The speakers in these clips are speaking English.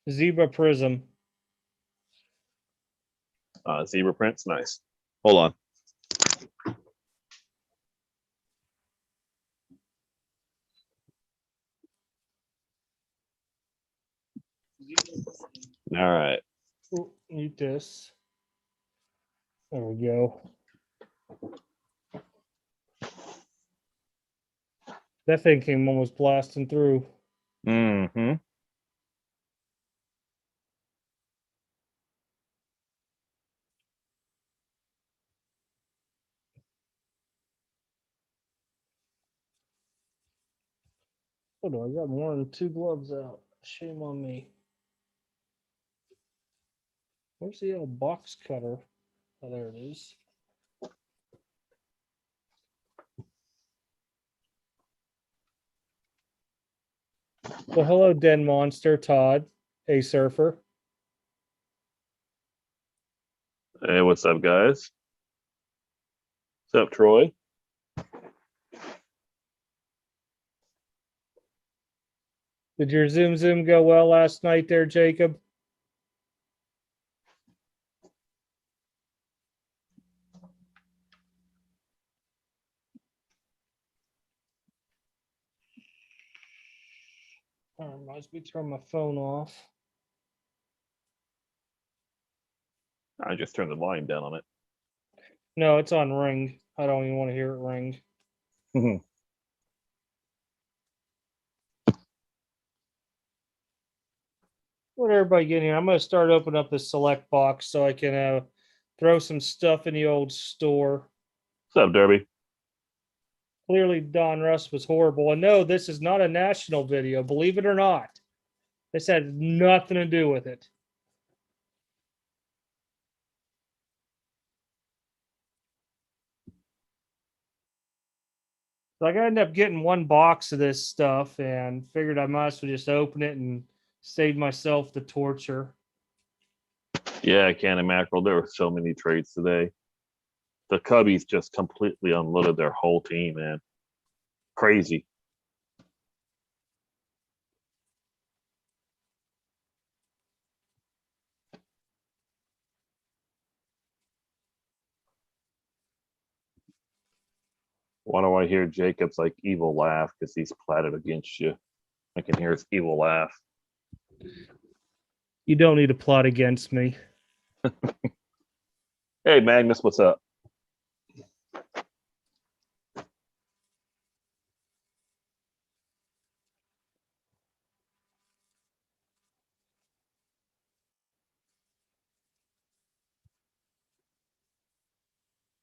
Zebra Prism. Zebra prints, nice. Hold on. All right. Ooh, mute this. There we go. That thing came almost blasting through. Mm-hmm. Oh no, I got more than 2 gloves out. Shame on me. Where's the old box cutter? Oh, there it is. Well, hello, Den Monster, Todd, a surfer. Hey, what's up, guys? What's up, Troy? Did your Zoom go well last night there, Jacob? Reminds me to turn my phone off. I just turned the volume down on it. No, it's on ring. I don't even want to hear it ring. What everybody getting here? I'm going to start opening up the select box so I can throw some stuff in the old store. What's up, Derby? Clearly, Don Russ was horrible. And no, this is not a national video, believe it or not. This had nothing to do with it. So I ended up getting one box of this stuff and figured I might as well just open it and save myself the torture. Yeah, Can and Mackerel. There were so many trades today. The Cubbies just completely unloaded their whole team, man. Crazy. Why do I hear Jacob's like evil laugh because he's platted against you? I can hear his evil laugh. You don't need to plot against me. Hey, Magnus, what's up?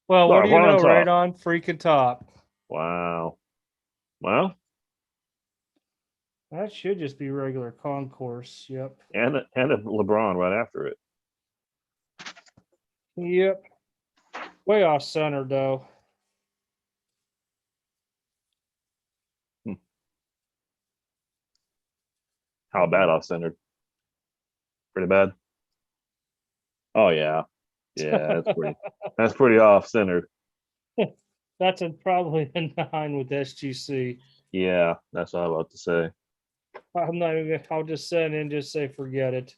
Well, what do you know? Top. Right on freaking top. Wow. Well, that should just be regular concourse. Yep. And a Lebron right after it. Yep. Way off center, though. How bad off centered? Pretty bad. Oh yeah, yeah. That's pretty off centered. That's probably in line with SGC. Yeah, that's what I'm about to say. I'm not even. I'll just send in. Just say forget it.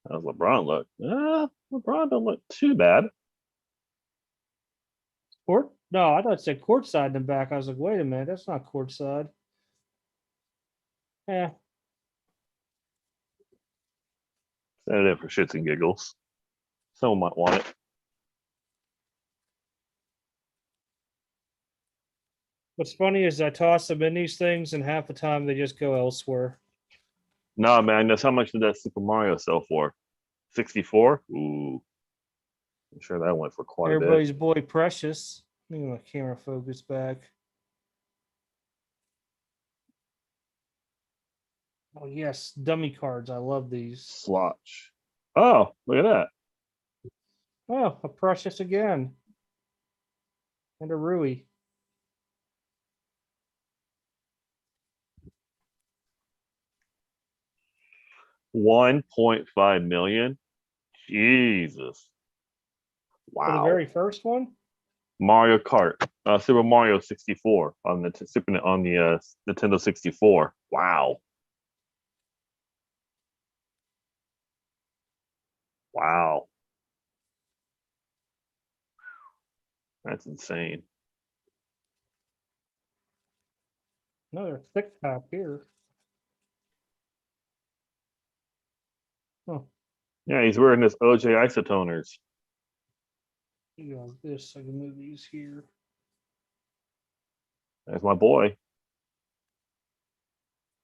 How's LeBron look? LeBron don't look too bad. Court? No, I thought it said courtside in the back. I was like, wait a minute, that's not courtside. Yeah. Send it in for shits and giggles. Someone might want it. What's funny is I toss them in these things, and half the time they just go elsewhere. No, man, that's how much did that Super Mario sell for? 64? Ooh. I'm sure that went for quite Everybody's a bit. boy Precious. Let me get my camera focus back. Oh yes, dummy cards. I love these. Slotch. Oh, look at that. Oh, a Precious again. And a Rui. $1.5 million. Jesus. Wow. For the very first one? Mario Kart. Super Mario 64 on the Nintendo 64. Wow. Wow. That's insane. Another thick pack here. Oh, Yeah, he's wearing this OJ isotoners. you got this. I can move these here. That's my boy.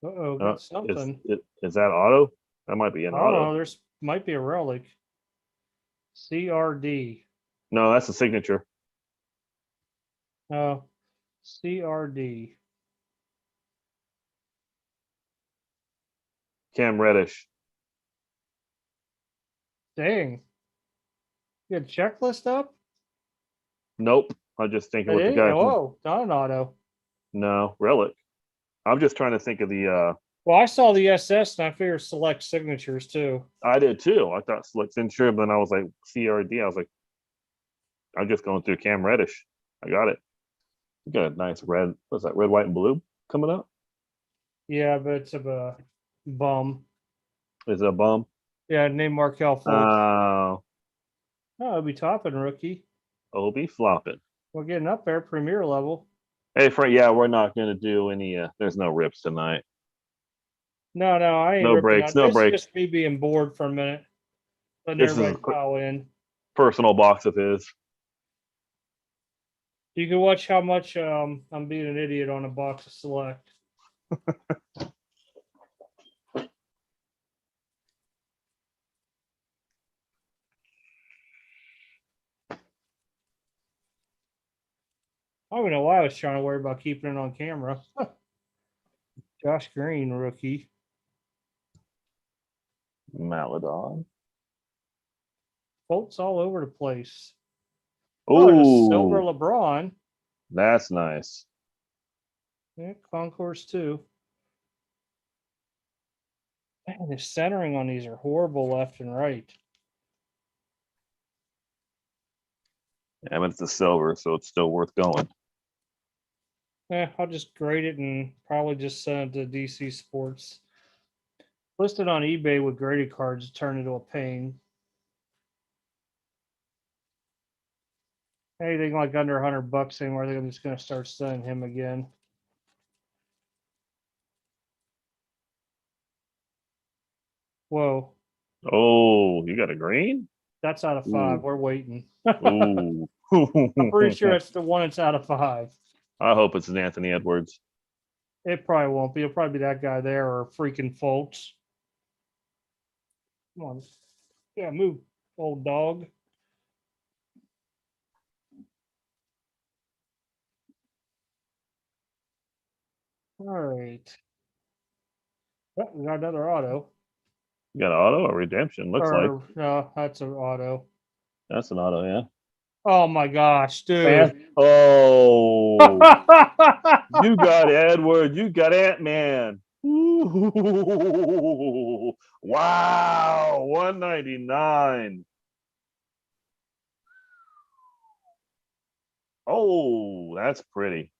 Uh-oh, Uh, got something. is that auto? That might be an I don't auto. know. There's might be a relic. CRD. No, that's a signature. Oh, CRD. Cam Reddish. Dang. You had checklist up? Nope. I'm just thinking what the Hey, guy. whoa, not an auto. No, relic. I'm just trying to think of the. Well, I saw the SS and I figured select signatures too. I did too. I thought select signature, but then I was like CRD. I was like, I'm just going through Cam Reddish. I got it. You got a nice red. What's that? Red, white, and blue coming up. Yeah, but it's a bum. Is it a bum? Yeah, name Markel Fultz. Oh, It'll be topping rookie. Obi flopping. We're getting up there, premier level. Hey, Frank. Yeah, we're not going to do any. There's no rips tonight. No, I ain't No ripping breaks. out. No This is breaks. just me being bored for a minute. Letting This is a everybody pile in. personal box of his. You can watch how much I'm being an idiot on a box of select. I don't even know why I was trying to worry about keeping it on camera. Josh Green, rookie. Maladon. Bolts all over the place. Oh, a silver Oh, LeBron. that's nice. Yeah, Concourse too. Man, the centering on these are horrible left and right. Yeah, but it's a silver, so it's still worth going. I'll just grade it and probably just send it to DC Sports. Listed on eBay with graded cards turn into a pain. Anything like under $100 anymore, I think I'm just going to start sending him again. Whoa, Oh, you got a green? that's out of 5. Ooh. We're waiting. Ooh. I'm pretty sure it's the one that's out of 5. I hope it's an Anthony Edwards. It probably won't be. It'll probably be that guy there or freaking Fultz. Come on. Yeah, move, old dog. All right. Oh, we got another auto. You got an auto or redemption? Looks like Or no, that's an auto. that's an auto, yeah. Oh my gosh, dude. Oh, you got Edward. You got Ant-Man. Ooh, wow, 199. Oh, that's pretty.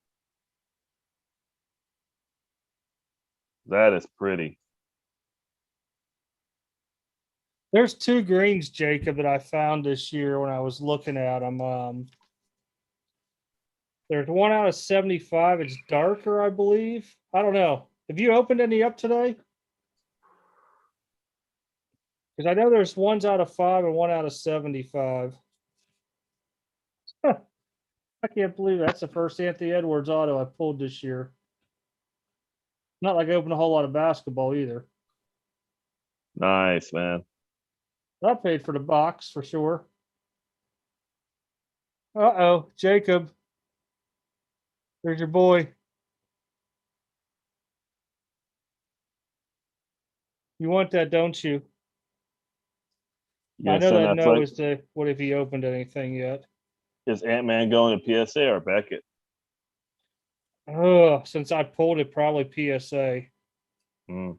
That is pretty. There's 2 greens, Jacob, that I found this year when I was looking at them. There's one out of 75. It's darker, I believe. I don't know. Have you opened any up today? Because I know there's ones out of 5 and one out of 75. I can't believe that's the first Anthony Edwards auto I pulled this year. Not like I opened a whole lot of basketball either. Nice, man. I paid for the box for sure. Uh-oh, Jacob. There's your boy. You want that, don't you? You I gonna know send that that no flight? is the what if he opened anything yet. Is Ant-Man going to PSA or Beckett? Oh, since I pulled it, probably PSA. Mm.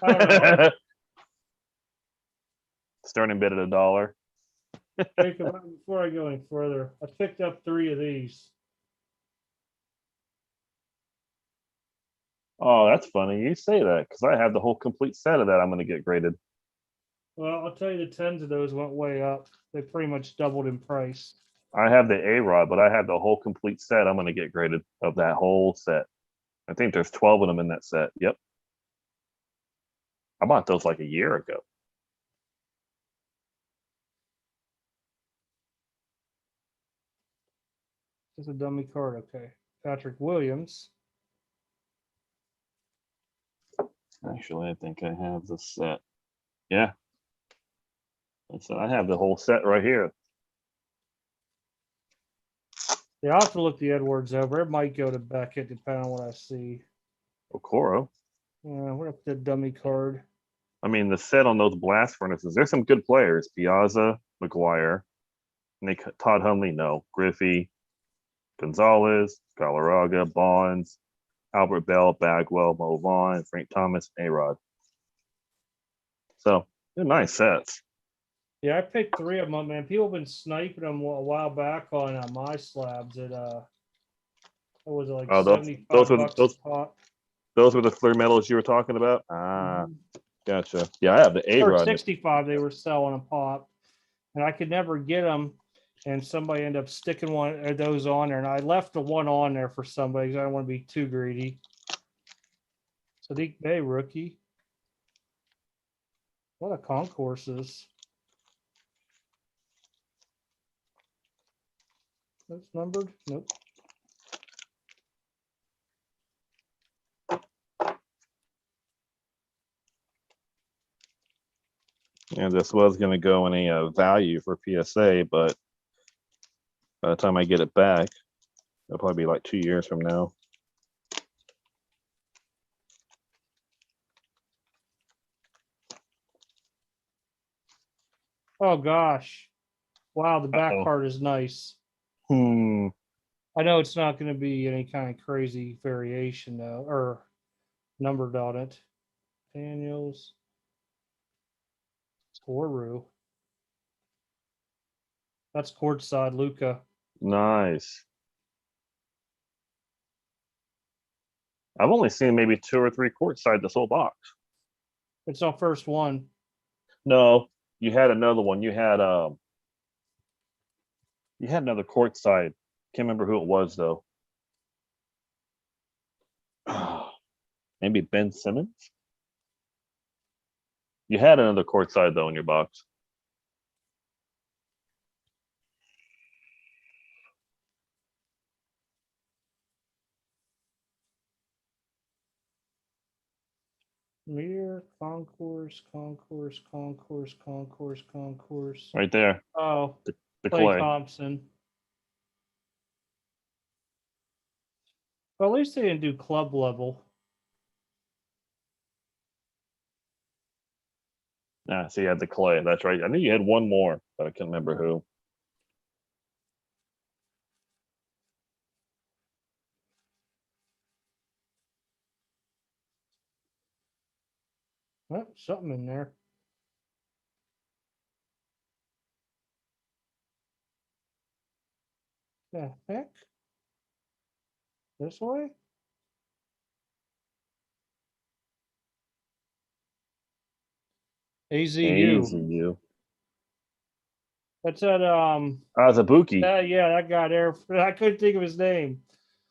I don't know. Starting bid at $1. Jacob, before I go any further, I picked up 3 of these. Oh, that's funny. You say that because I have the whole complete set of that. I'm going to get graded. Well, I'll tell you, the 10s of those went way up. They pretty much doubled in price. I have the A Rod, but I have the whole complete set. I'm going to get graded of that whole set. I think there's 12 of them in that set. Yep. I bought those like a year ago. Just a dummy card. Okay. Patrick Williams. Actually, I think I have the set. Yeah. So I have the whole set right here. Yeah, I'll have to look the Edwards over. It might go to Beckett, depending on what I see. Okoro. Yeah, what up the dummy card? I mean, the set on those blast furnaces, there's some good players. Piazza, McGuire, Nick, Todd Hundley, no. Griffey, Gonzalez, Galarraga, Bonds, Albert Bell, Bagwell, Mo Vaughn, Frank Thomas, A-Rod. So they're nice sets. Yeah, I picked 3 of them up, man. People have been sniping them a while back on my slabs at what was it, like Oh, 75 those were bucks those a pop. those were the clear metals you were talking about. Gotcha. Yeah, I have the Or A-Rod. 65 they were selling a pop, and I could never get them. And somebody ended up sticking one of those on there, and I left the one on there for somebody because I don't want to be too greedy. Sadiq Bey, rookie. What a concourses. That's numbered? Nope. And this was going to go in a value for PSA, but by the time I get it back, it'll probably be like 2 years from now. Oh gosh. Wow, the back Uh-oh. part is nice. I know it's not going to be any kind of crazy variation though, or numbered on it. Daniels. Toru. That's courtside, Luca. Nice. I've only seen maybe 2 or 3 courtside this whole box. It's our first one. No, you had another one. You had another courtside. Can't remember who it was though. Maybe Ben Simmons. You had another courtside though in your box. Mirror, concourse. Right there. Oh, The Clay clay. Thompson. Well, at least they didn't do club level. So you had the clay. That's right. I knew you had one more, but I can't remember who. Oh, something in there. The heck? This way? AZU. AZU. That's at Azabuki. yeah, that guy there. I couldn't think of his name.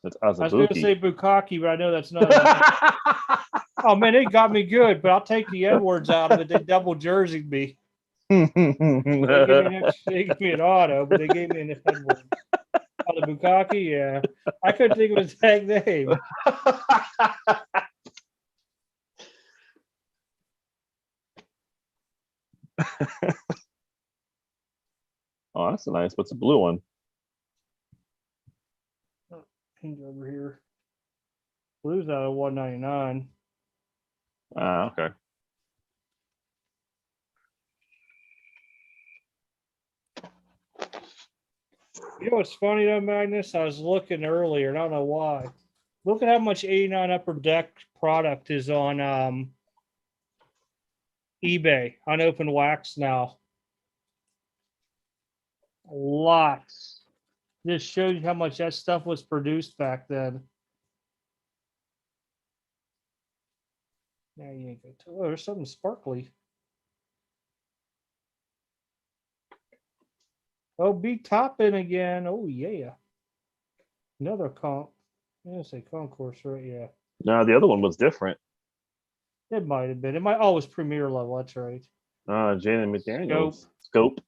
That's I was going to Azabuki. say Bukaki, but I know that's not. Oh man, they got me good, but I'll take the Edwards out of it. They double jerseyed me. They gave me an auto, but they gave me an Edwards. Oh, the Bukaki, yeah. I couldn't think of his tag name. Oh, that's nice. What's the blue one? He's over here. Blue's out of 199. Okay. You know what's funny though, Magnus? I was looking earlier, and I don't know why. Look at how much 89 Upper Deck product is on eBay, unopened wax now. Lots. Just shows you how much that stuff was produced back then. Now you ain't got to. Oh, there's something sparkly. Oh, B Toppin again. Oh yeah. Another comp. I'm gonna say concourse, right? Yeah. No, the other one was different. It might have been. It might always premier level. That's right. Jaden Scope. McDaniels. Scope.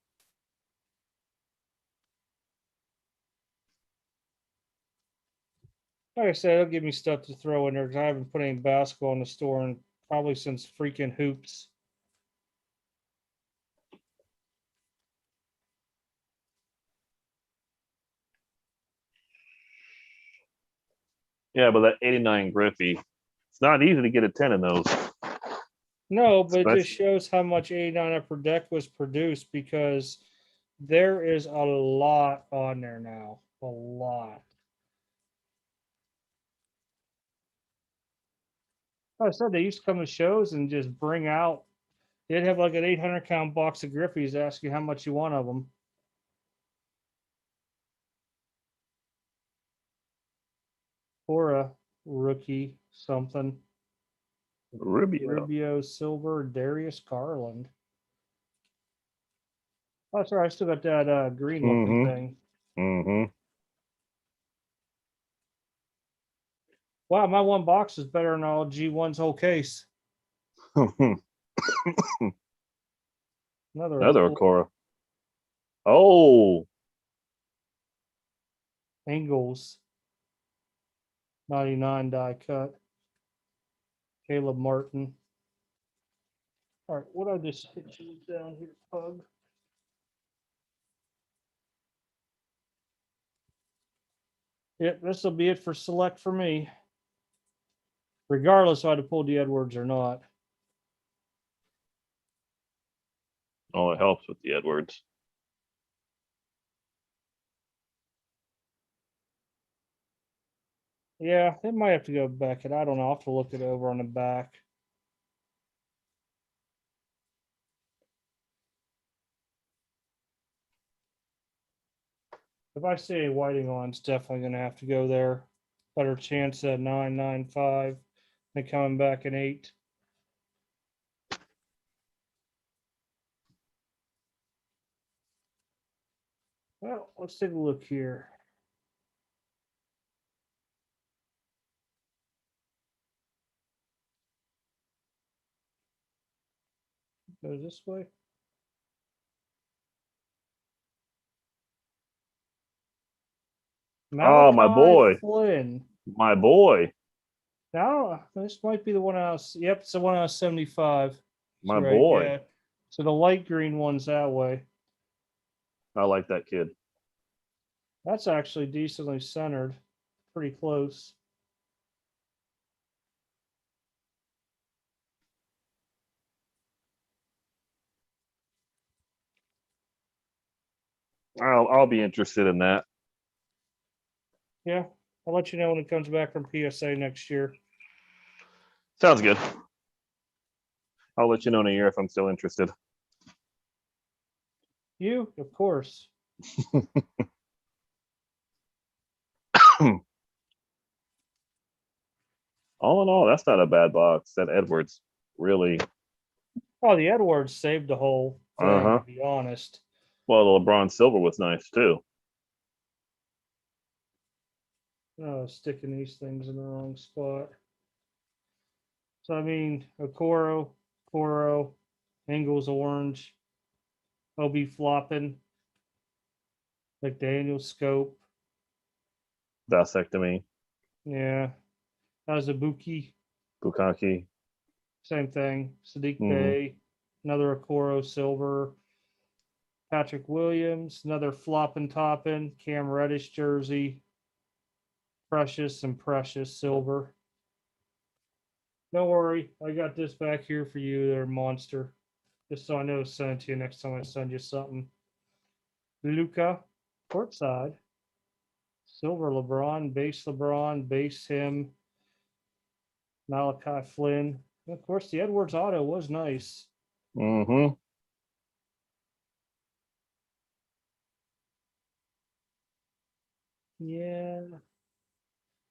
Like I said, it'll give me stuff to throw in there because I haven't put any basketball in the store and probably since freaking hoops. Yeah, but that 89 Griffey, it's not easy to get a 10 in those. No, but it just Especially- shows how much 89 upper deck was produced because there is a lot on there now. A lot. Like I said, they used to come to shows and just bring out, they'd have like an 800 count box of Griffies, ask you how much you want of them. Or a rookie something. Rubio Silver, Darius Garland. Oh, sorry, I still got that green looking thing. Mm-hmm. Wow, my one box is better than all G1's whole case. Another Okora. Oh, Ingles. 99 die cut. Caleb Martin. All right, what I just hit you down here, Pug? Yep, this will be it for select for me. Regardless if I'd have pulled the Edwards or not. oh, it helps with the Edwards. Yeah, they might have to go back. And I don't know. I'll have to look it over on the back. If I see a Whiting on, it's definitely going to have to go there. Better chance at 9.95 than coming back in 8. Well, let's take a look here. Go this way. Oh, my boy. Flynn. My boy. Now, this might be the one I was. Yep, it's the one I was 75. My right, boy. yeah. So the light green one's that way. I like that kid. That's actually decently centered. Pretty close. I'll be interested in that. Yeah, I'll let you know when it comes back from PSA next year. Sounds good. I'll let you know in a year if I'm still interested. You, of course. All in all, that's not a bad box. That Edwards really. Oh, the Edwards saved the whole thing, to be honest. Well, the LeBron Silver was nice too. Oh, sticking these things in the wrong spot. So I mean, Okoro, Coro, Ingles orange, Obi flopping, McDaniel scope. Vasectomy. Yeah. Azubuki, Bukaki. same thing. Sadiq Mhm. Bey, another Okoro silver. Patrick Williams, another flopping topping. Cam Reddish jersey. Precious and Precious silver. Don't worry, I got this back here for you, there, monster. Just so I know to send it to you next time I send you something. Luca, courtside. Silver LeBron, base him. Malachi Flynn. And of course, the Edwards auto was nice. Mm-hmm. Yeah.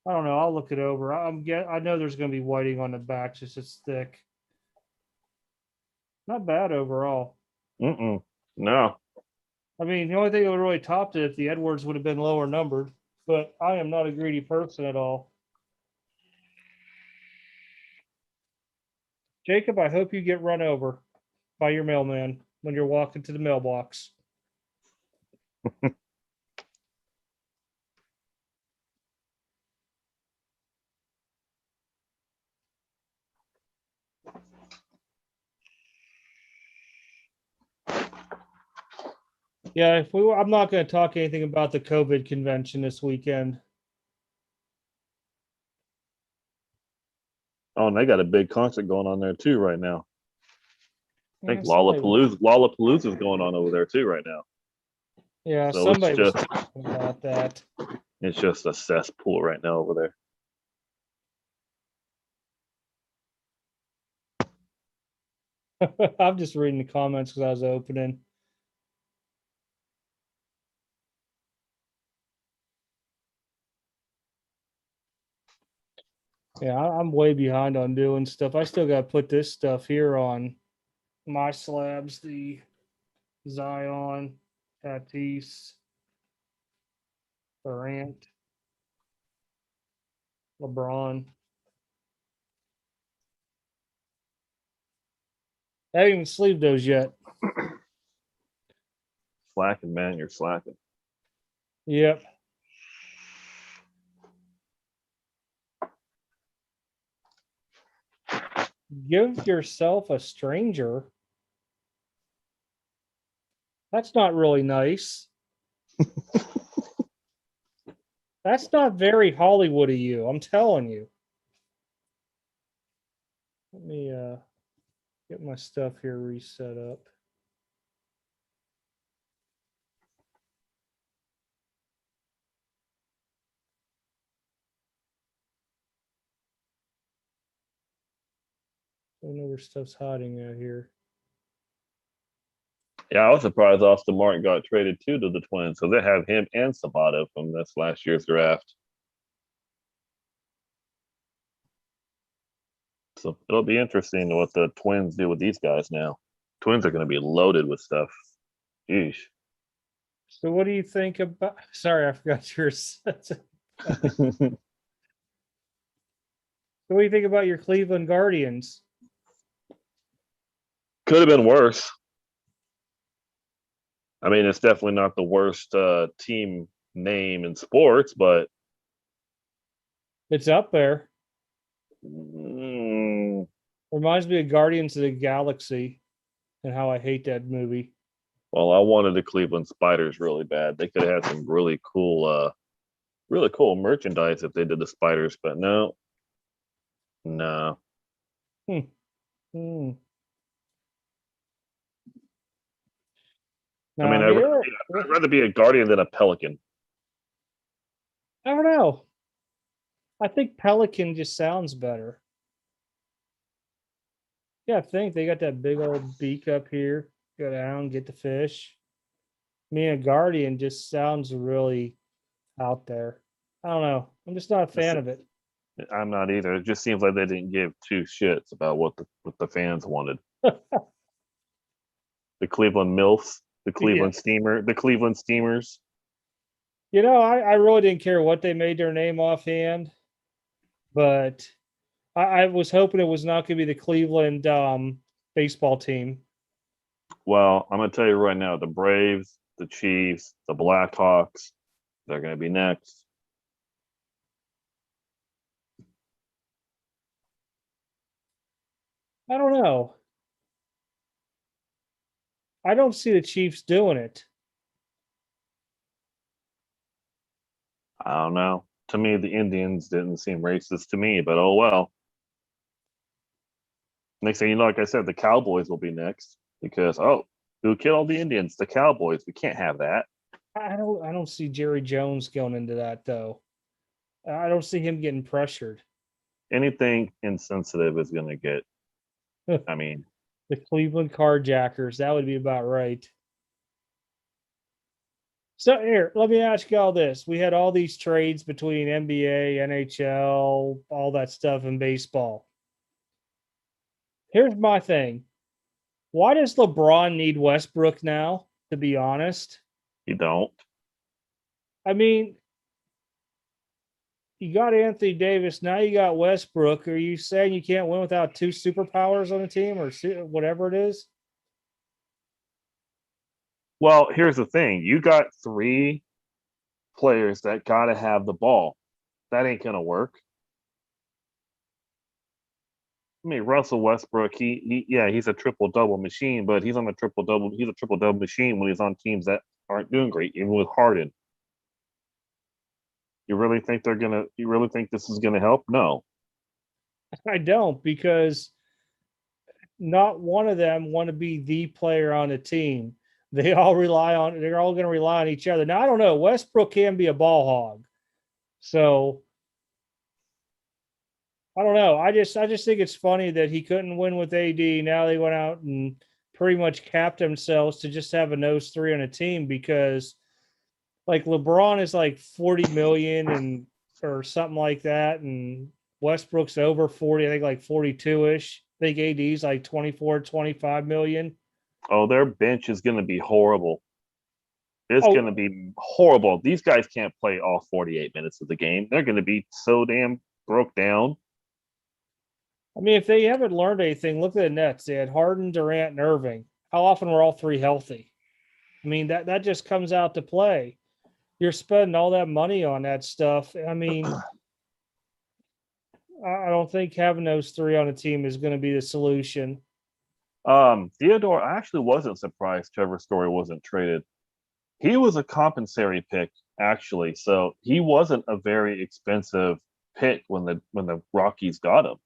I don't know. I'll look it over. I know there's going to be whiting on the back, just it's thick. Not bad overall. No. I mean, the only thing that would really topped it if the Edwards would have been lower numbered, but I am not a greedy person at all. Jacob, I hope you get run over by your mailman when you're walking to the mailbox. Yeah, I'm not going to talk anything about the COVID convention this weekend. Oh, and they got a big concert going on there too right now. I think Yeah, Lollapalooza is going on over there too right now. Yeah, So somebody was talking about that. It's just a cesspool right now over there. I'm just reading the comments because I was opening. Yeah, I'm way behind on doing stuff. I still got to put this stuff here on my slabs, the Zion, Tatis, Durant, LeBron. I haven't even sleeved those yet. Slacking, man, you're slacking. Yep. Give yourself a stranger. That's not really nice. That's not very Hollywood of you, I'm telling you. Let me get my stuff here reset up. I don't know where stuff's hiding out here. Yeah, I was surprised Austin Martin got traded too to the Twins. So they have him and Sabato from this last year's draft. So it'll be interesting what the Twins do with these guys now. Twins are going to be loaded with stuff. Jeez. So what do you think about sorry, I forgot yours. So what do you think about your Cleveland Guardians? Could have been worse. I mean, it's definitely not the worst team name in sports, but It's up there. mm, Reminds me of Guardians of the Galaxy and how I hate that movie. well, I wanted the Cleveland Spiders really bad. They could have had some really cool merchandise if they did the Spiders, but no. Hmm. I mean, I'd rather be a Guardian than a Pelican. I don't know. I think Pelican just sounds better. Yeah, I think they got that big old beak up here. Go down, get the fish. Me and Guardian just sounds really out there. I don't know. I'm just not a fan of it. I'm not either. It just seems like they didn't give two shits about what the fans wanted. The Cleveland MILFs, the Cleveland Steamers. You know, I really didn't care what they made their name offhand, but I was hoping it was not going to be the Cleveland baseball team. Well, I'm going to tell you right now, the Braves, the Chiefs, the Blackhawks, they're going to be next. I don't know. I don't see the Chiefs doing it. I don't know. To me, the Indians didn't seem racist to me, but oh well. Next thing you know, like I said, the Cowboys will be next because who killed all the Indians? The Cowboys. We can't have that. I don't see Jerry Jones going into that though. I don't see him getting pressured. Anything insensitive is going to get. I mean, the Cleveland Carjackers. That would be about right. So here, let me ask you all this. We had all these trades between NBA, NHL, all that stuff in baseball. Here's my thing. Why does LeBron need Westbrook now, to be honest? You don't. I mean, you got Anthony Davis. Now you got Westbrook. Are you saying you can't win without two superpowers on the team or whatever it is? Well, here's the thing. You got three players that got to have the ball. That ain't going to work. I mean, Russell Westbrook, he's a triple double machine, but he's a triple double machine when he's on teams that aren't doing great, even with Harden. You really think this is gonna help? No. I don't, because not one of them want to be the player on the team. They're all going to rely on each other. Now, I don't know. Westbrook can be a ball hog. So I don't know. I just think it's funny that he couldn't win with AD. Now they went out and pretty much capped themselves to just have a nose three on a team, because like LeBron is like 40 million and or something like that, and Westbrook's over 40, I think like 42-ish. I think AD's like 24, 25 million. Oh, their bench is gonna be horrible. It's Oh, gonna be horrible. These guys can't play all 48 minutes of the game. They're gonna be so damn broke down. I mean, if they haven't learned anything, look at the Nets. They had Harden, Durant, and Irving. How often were all three healthy? I mean, that just comes out to play. You're spending all that money on that stuff. I mean, I don't think having those three on a team is going to be the solution. Theodore, I actually wasn't surprised Trevor Story wasn't traded. He was a compensatory pick, actually, so he wasn't a very expensive pick when the Rockies got him.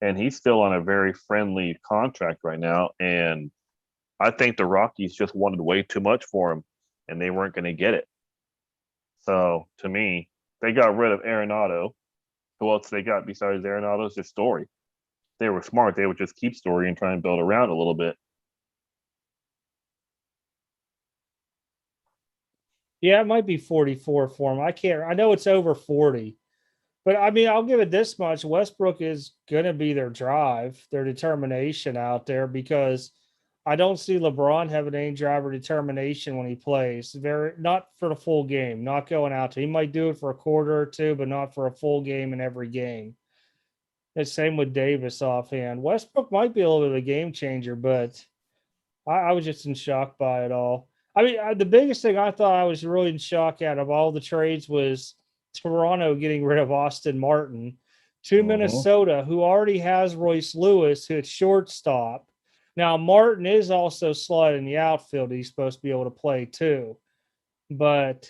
And he's still on a very friendly contract right now. And I think the Rockies just wanted way too much for him, and they weren't going to get it. So to me, they got rid of Arenado. Who else they got besides Arenado? It's just Story. They were smart. They would just keep Story and try and build around a little bit. Yeah, it might be 44 for him. I can't. I know it's over 40, but I mean, I'll give it this much: Westbrook is going to be their drive, their determination out there, because I don't see LeBron having any drive or determination when he plays. Very not for the full game, not going out to. He might do it for a quarter or two, but not for a full game in every game. The same with Davis offhand. Westbrook might be a little bit of a game changer, but I was just in shock by it all. I mean, the biggest thing I thought I was really in shock at of all the trades was Toronto getting rid of Austin Martin to Mm-hmm. Minnesota, who already has Royce Lewis, who at shortstop. Now, Martin is also slotted in the outfield. He's supposed to be able to play too. But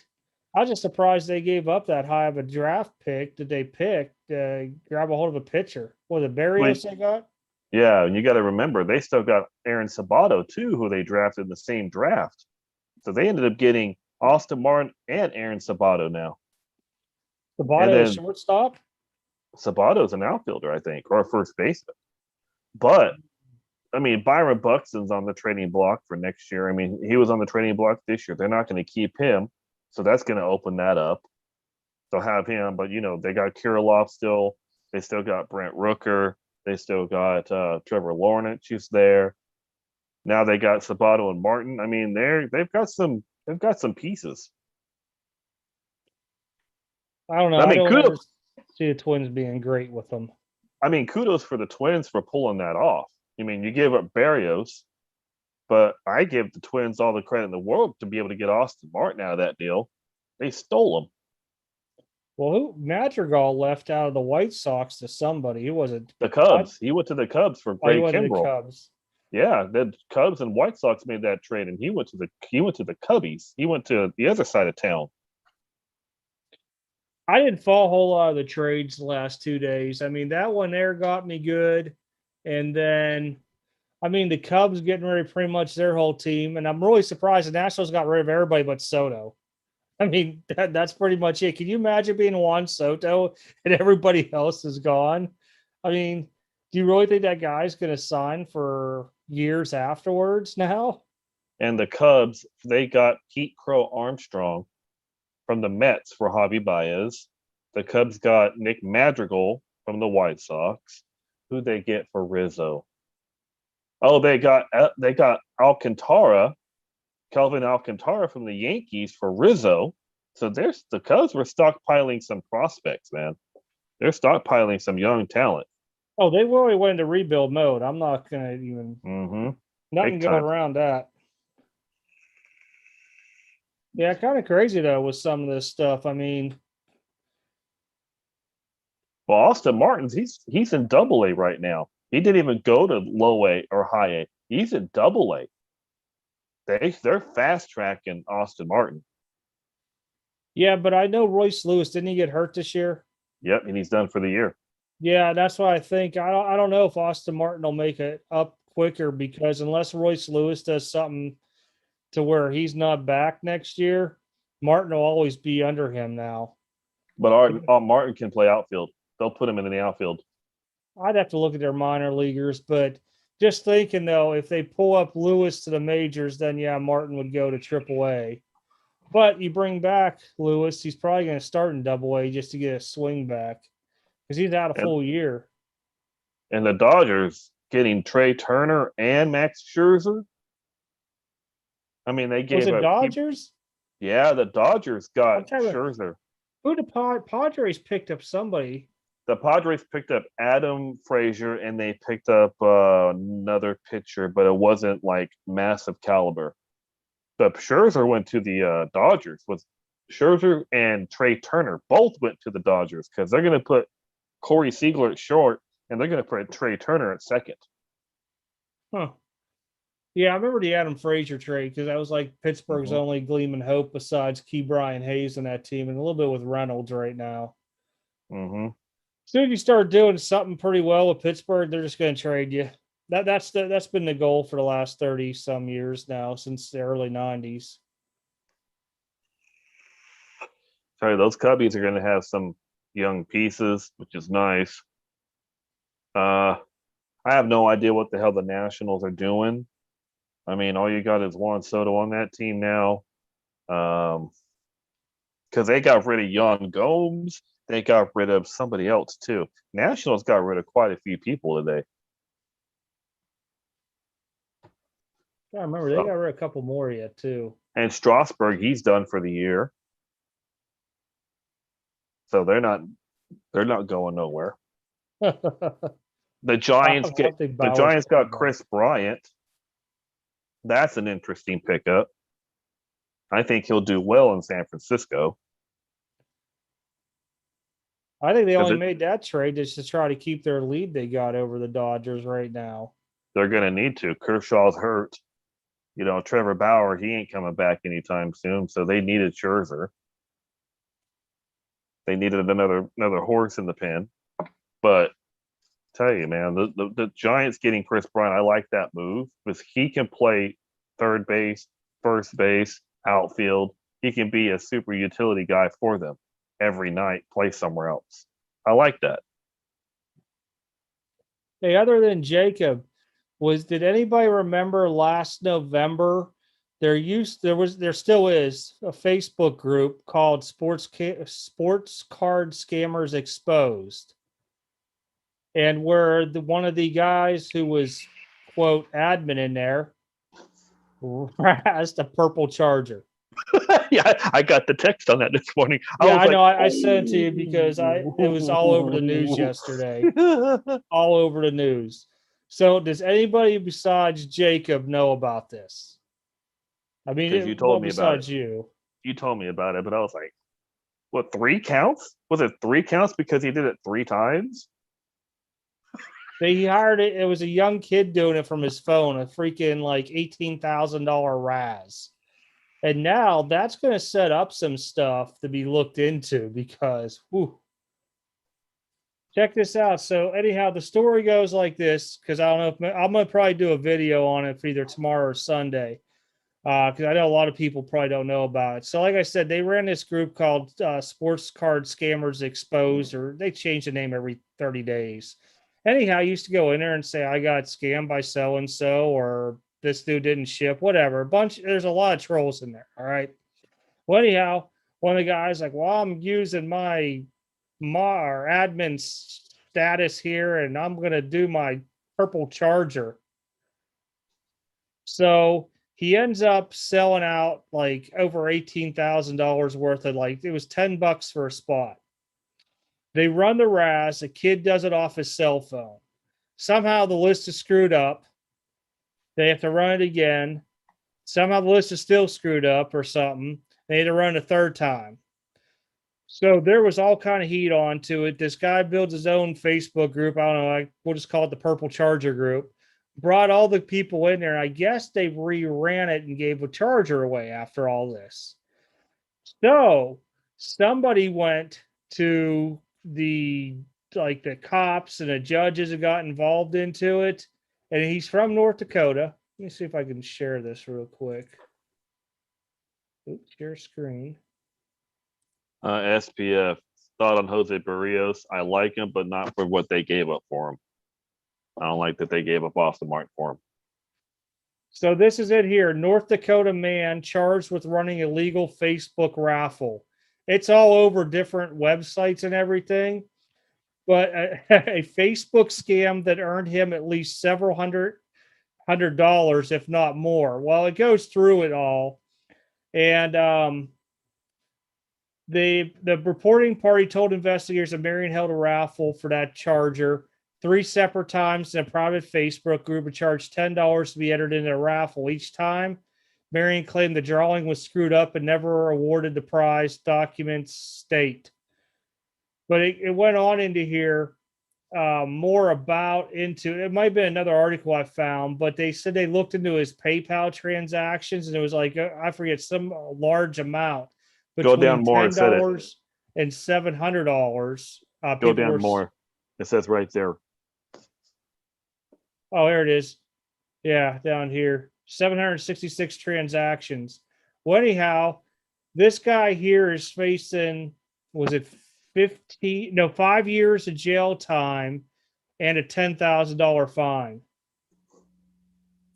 I was just surprised they gave up that high of a draft pick that they picked to grab a hold of a pitcher. Was it But Barrios they got? yeah, and you got to remember they still got Aaron Sabato too, who they drafted in the same draft. So they ended up getting Austin Martin and Aaron Sabato now. And Sabato is then shortstop? Sabato's an outfielder, I think, or a first baseman. But I mean, Byron Buxton's on the trading block for next year. I mean, he was on the trading block this year. They're not going to keep him, so that's going to open that up. They'll have him, but they got Kirilov still. They still got Brent Rooker. They still got Trevor Lawrence who's there. Now they got Sabato and Martin. I mean, they've got some pieces. I don't know. I I mean, don't ever kudos. see the Twins being great with them. I mean, kudos for the Twins for pulling that off. I mean, you gave up Barrios, but I give the Twins all the credit in the world to be able to get Austin Martin out of that deal. They stole him. Well, who Madrigal left out of the White Sox to somebody? Who was it? The Cubs. He went to the Cubs for Oh, he Greg went to the Kimbrell. Cubs. Yeah, the Cubs and White Sox made that trade, and he went to the Cubbies. He went to the other side of town. I didn't follow a whole lot of the trades the last 2 days. I mean, that one there got me good. And then, I mean, the Cubs getting rid of pretty much their whole team. And I'm really surprised the Nationals got rid of everybody but Soto. I mean, that's pretty much it. Can you imagine being Juan Soto and everybody else is gone? I mean, do you really think that guy's going to sign for years afterwards now? And the Cubs, they got Pete Crow Armstrong from the Mets for Javi Baez. The Cubs got Nick Madrigal from the White Sox. Who they get for Rizzo? Oh, they got Alcantara, Kelvin Alcantara from the Yankees for Rizzo. So there's the Cubs were stockpiling some prospects, man. They're stockpiling some young talent. Oh, they really went into rebuild mode. I'm not gonna even nothing Big going time. around that. Yeah, kind of crazy though with some of this stuff. I mean, Well, Austin Martins, he's in Double A right now. He didn't even go to Low A or High A. He's in Double A. They're fast tracking Austin Martin. yeah, but I know Royce Lewis, didn't he get hurt this year? Yep, and he's done for the year. Yeah, that's why I think I don't know if Austin Martin will make it up quicker because unless Royce Lewis does something to where he's not back next year, Martin will always be under him now. But Martin can play outfield. They'll put him in the outfield. I'd have to look at their minor leaguers, but just thinking though, if they pull up Lewis to the majors, then yeah, Martin would go to AAA. But you bring back Lewis, he's probably going to start in AA just to get a swing back because he's out a full year. And the Dodgers getting Trey Turner and Max Scherzer. I mean, they gave Was it Dodgers? Yeah, the Dodgers got Scherzer. Who the Padres picked up somebody? The Padres picked up Adam Frazier, and they picked up another pitcher, but it wasn't like massive caliber. But Scherzer went to the Dodgers. With Scherzer and Trey Turner both went to the Dodgers because they're going to put Corey Seager at short, and they're going to put Trey Turner at second. Huh. Yeah, I remember the Adam Frazier trade because that was like Pittsburgh's only gleaming hope besides Key Brian Hayes in that team, and a little bit with Reynolds right now. Mm-hmm. As soon as you start doing something pretty well with Pittsburgh, they're just going to trade you. That's been the goal for the last 30 some years now, since the early 90s. Sorry, those Cubbies are going to have some young pieces, which is nice. I have no idea what the hell the Nationals are doing. I mean, all you got is Juan Soto on that team now. Because they got rid of Young Gomes. They got rid of somebody else, too. Nationals got rid of quite a few people today. I remember they got rid of a couple more yet, too. And Strasburg, he's done for the year. So they're not going nowhere. The Giants got Chris Bryant. That's an interesting pickup. I think he'll do well in San Francisco. I think they only made that trade just to try to keep their lead they got over the Dodgers right now. They're going to need to. Kershaw's hurt. Trevor Bauer, he ain't coming back anytime soon. So they needed Scherzer. They needed another horse in the pen. But tell you, man, the Giants getting Chris Bryant, I like that move because he can play third base, first base, outfield. He can be a super utility guy for them every night, play somewhere else. I like that. Hey, other than Jacob, did anybody remember last November? There still is a Facebook group called Sports Card Scammers Exposed. And where one of the guys who was, quote, admin in there has the purple Charger. Yeah, I got the text on that this morning. I sent it to you because it was all over the news yesterday. All over the news. So does anybody besides Jacob know about this? I mean, you told me about it. You told me about it, but I was like, what, 3 counts? Was it 3 counts because he did it 3 times? He hired it. It was a young kid doing it from his phone, a freaking like $18,000 Raz. And now that's going to set up some stuff to be looked into because, check this out. So anyhow, the story goes like this, because I don't know if I'm going to probably do a video on it for either tomorrow or Sunday, because I know a lot of people probably don't know about it. So like I said, they ran this group called Sports Card Scammers Exposed, or they change the name every 30 days. Anyhow, I used to go in there and say, I got scammed by so-and-so, or this dude didn't ship, whatever. There's a lot of trolls in there. All right. Well, anyhow, one of the guys like, well, I'm using my admin status here, and I'm going to do my purple Charger. So he ends up selling out like over $18,000 worth of, like, it was $10 for a spot. They run the Raz. A kid does it off his cell phone. Somehow the list is screwed up. They have to run it again. Somehow the list is still screwed up or something. They had to run a third time. So there was all kind of heat onto it. This guy builds his own Facebook group. I don't know. We'll just call it the Purple Charger group. Brought all the people in there. And I guess they reran it and gave a charger away after all this. So somebody went to the cops and the judges that got involved into it. And he's from North Dakota. Let me see if I can share this real quick. Oops, share screen. SPF thought on Jose Barrios. I like him, but not for what they gave up for him. I don't like that they gave up off the mark for him. So this is it here. North Dakota man charged with running illegal Facebook raffle. It's all over different websites and everything. But a Facebook scam that earned him at least several hundred dollars, if not more. Well, it goes through it all. And the reporting party told investigators that Marion held a raffle for that charger 3 separate times in a private Facebook group and charged $10 to be entered into a raffle. Each time, Marion claimed the drawing was screwed up and never awarded the prize, documents state. But it went on into here more about into it. Might have been another article I found, but they said they looked into his PayPal transactions and it was like, I forget, some large amount Go down between more. It said it. $10 and $700. Go down more. It says right there. Oh, there it is. Yeah, down here. 766 transactions. Well, anyhow, this guy here is facing, was it 5 years of jail time and a $10,000 fine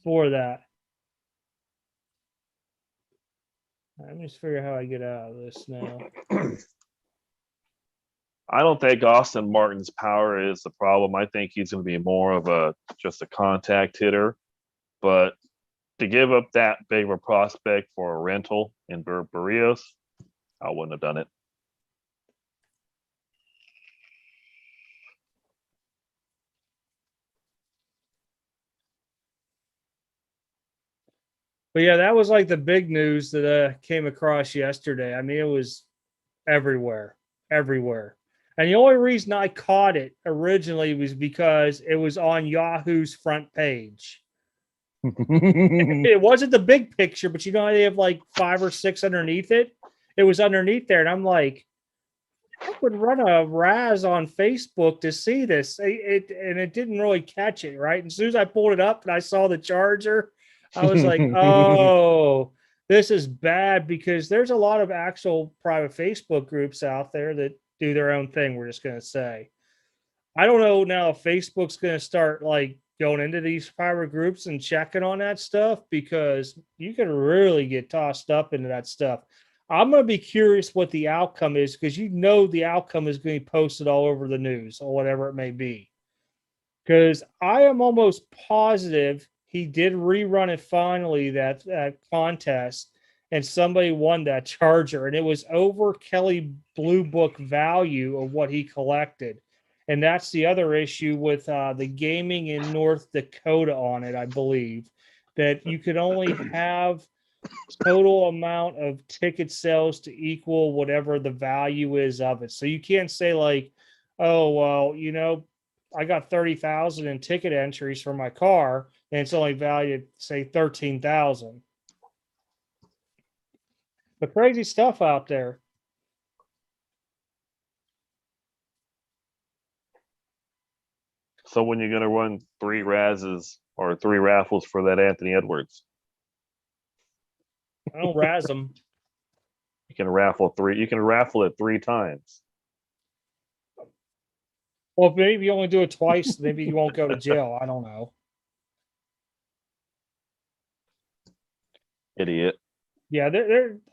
for that. Let me just figure out how I get out of this now. I don't think Austin Martin's power is the problem. I think he's going to be more of just a contact hitter. But to give up that big of a prospect for a rental in Barrios, I wouldn't have done it. But yeah, that was like the big news that came across yesterday. I mean, it was everywhere. And the only reason I caught it originally was because it was on Yahoo's front page. It wasn't the big picture, but you know, they have like 5 or 6 underneath it. It was underneath there. And I'm like, I would run a Raz on Facebook to see this. And it didn't really catch it, right? And as soon as I pulled it up and I saw the charger, I was like, oh, this is bad, because there's a lot of actual private Facebook groups out there that do their own thing. We're just going to say, I don't know now if Facebook's going to start like going into these private groups and checking on that stuff, because you can really get tossed up into that stuff. I'm going to be curious what the outcome is, because the outcome is going to be posted all over the news or whatever it may be. Because I am almost positive he did rerun it finally, that contest, and somebody won that charger, and it was over Kelly Blue Book value of what he collected. And that's the other issue with the gaming in North Dakota on it, I believe, that you could only have total amount of ticket sales to equal whatever the value is of it. So you can't say like, oh, well, I got 30,000 in ticket entries for my car and it's only valued, say, 13,000. But crazy stuff out there. So when you're going to run 3 Razes or 3 raffles for that Anthony Edwards? I don't razz them. You can raffle 3. You can raffle it 3 times. Well, maybe you only do it twice, maybe you won't go to jail. I don't know. Idiot. Yeah,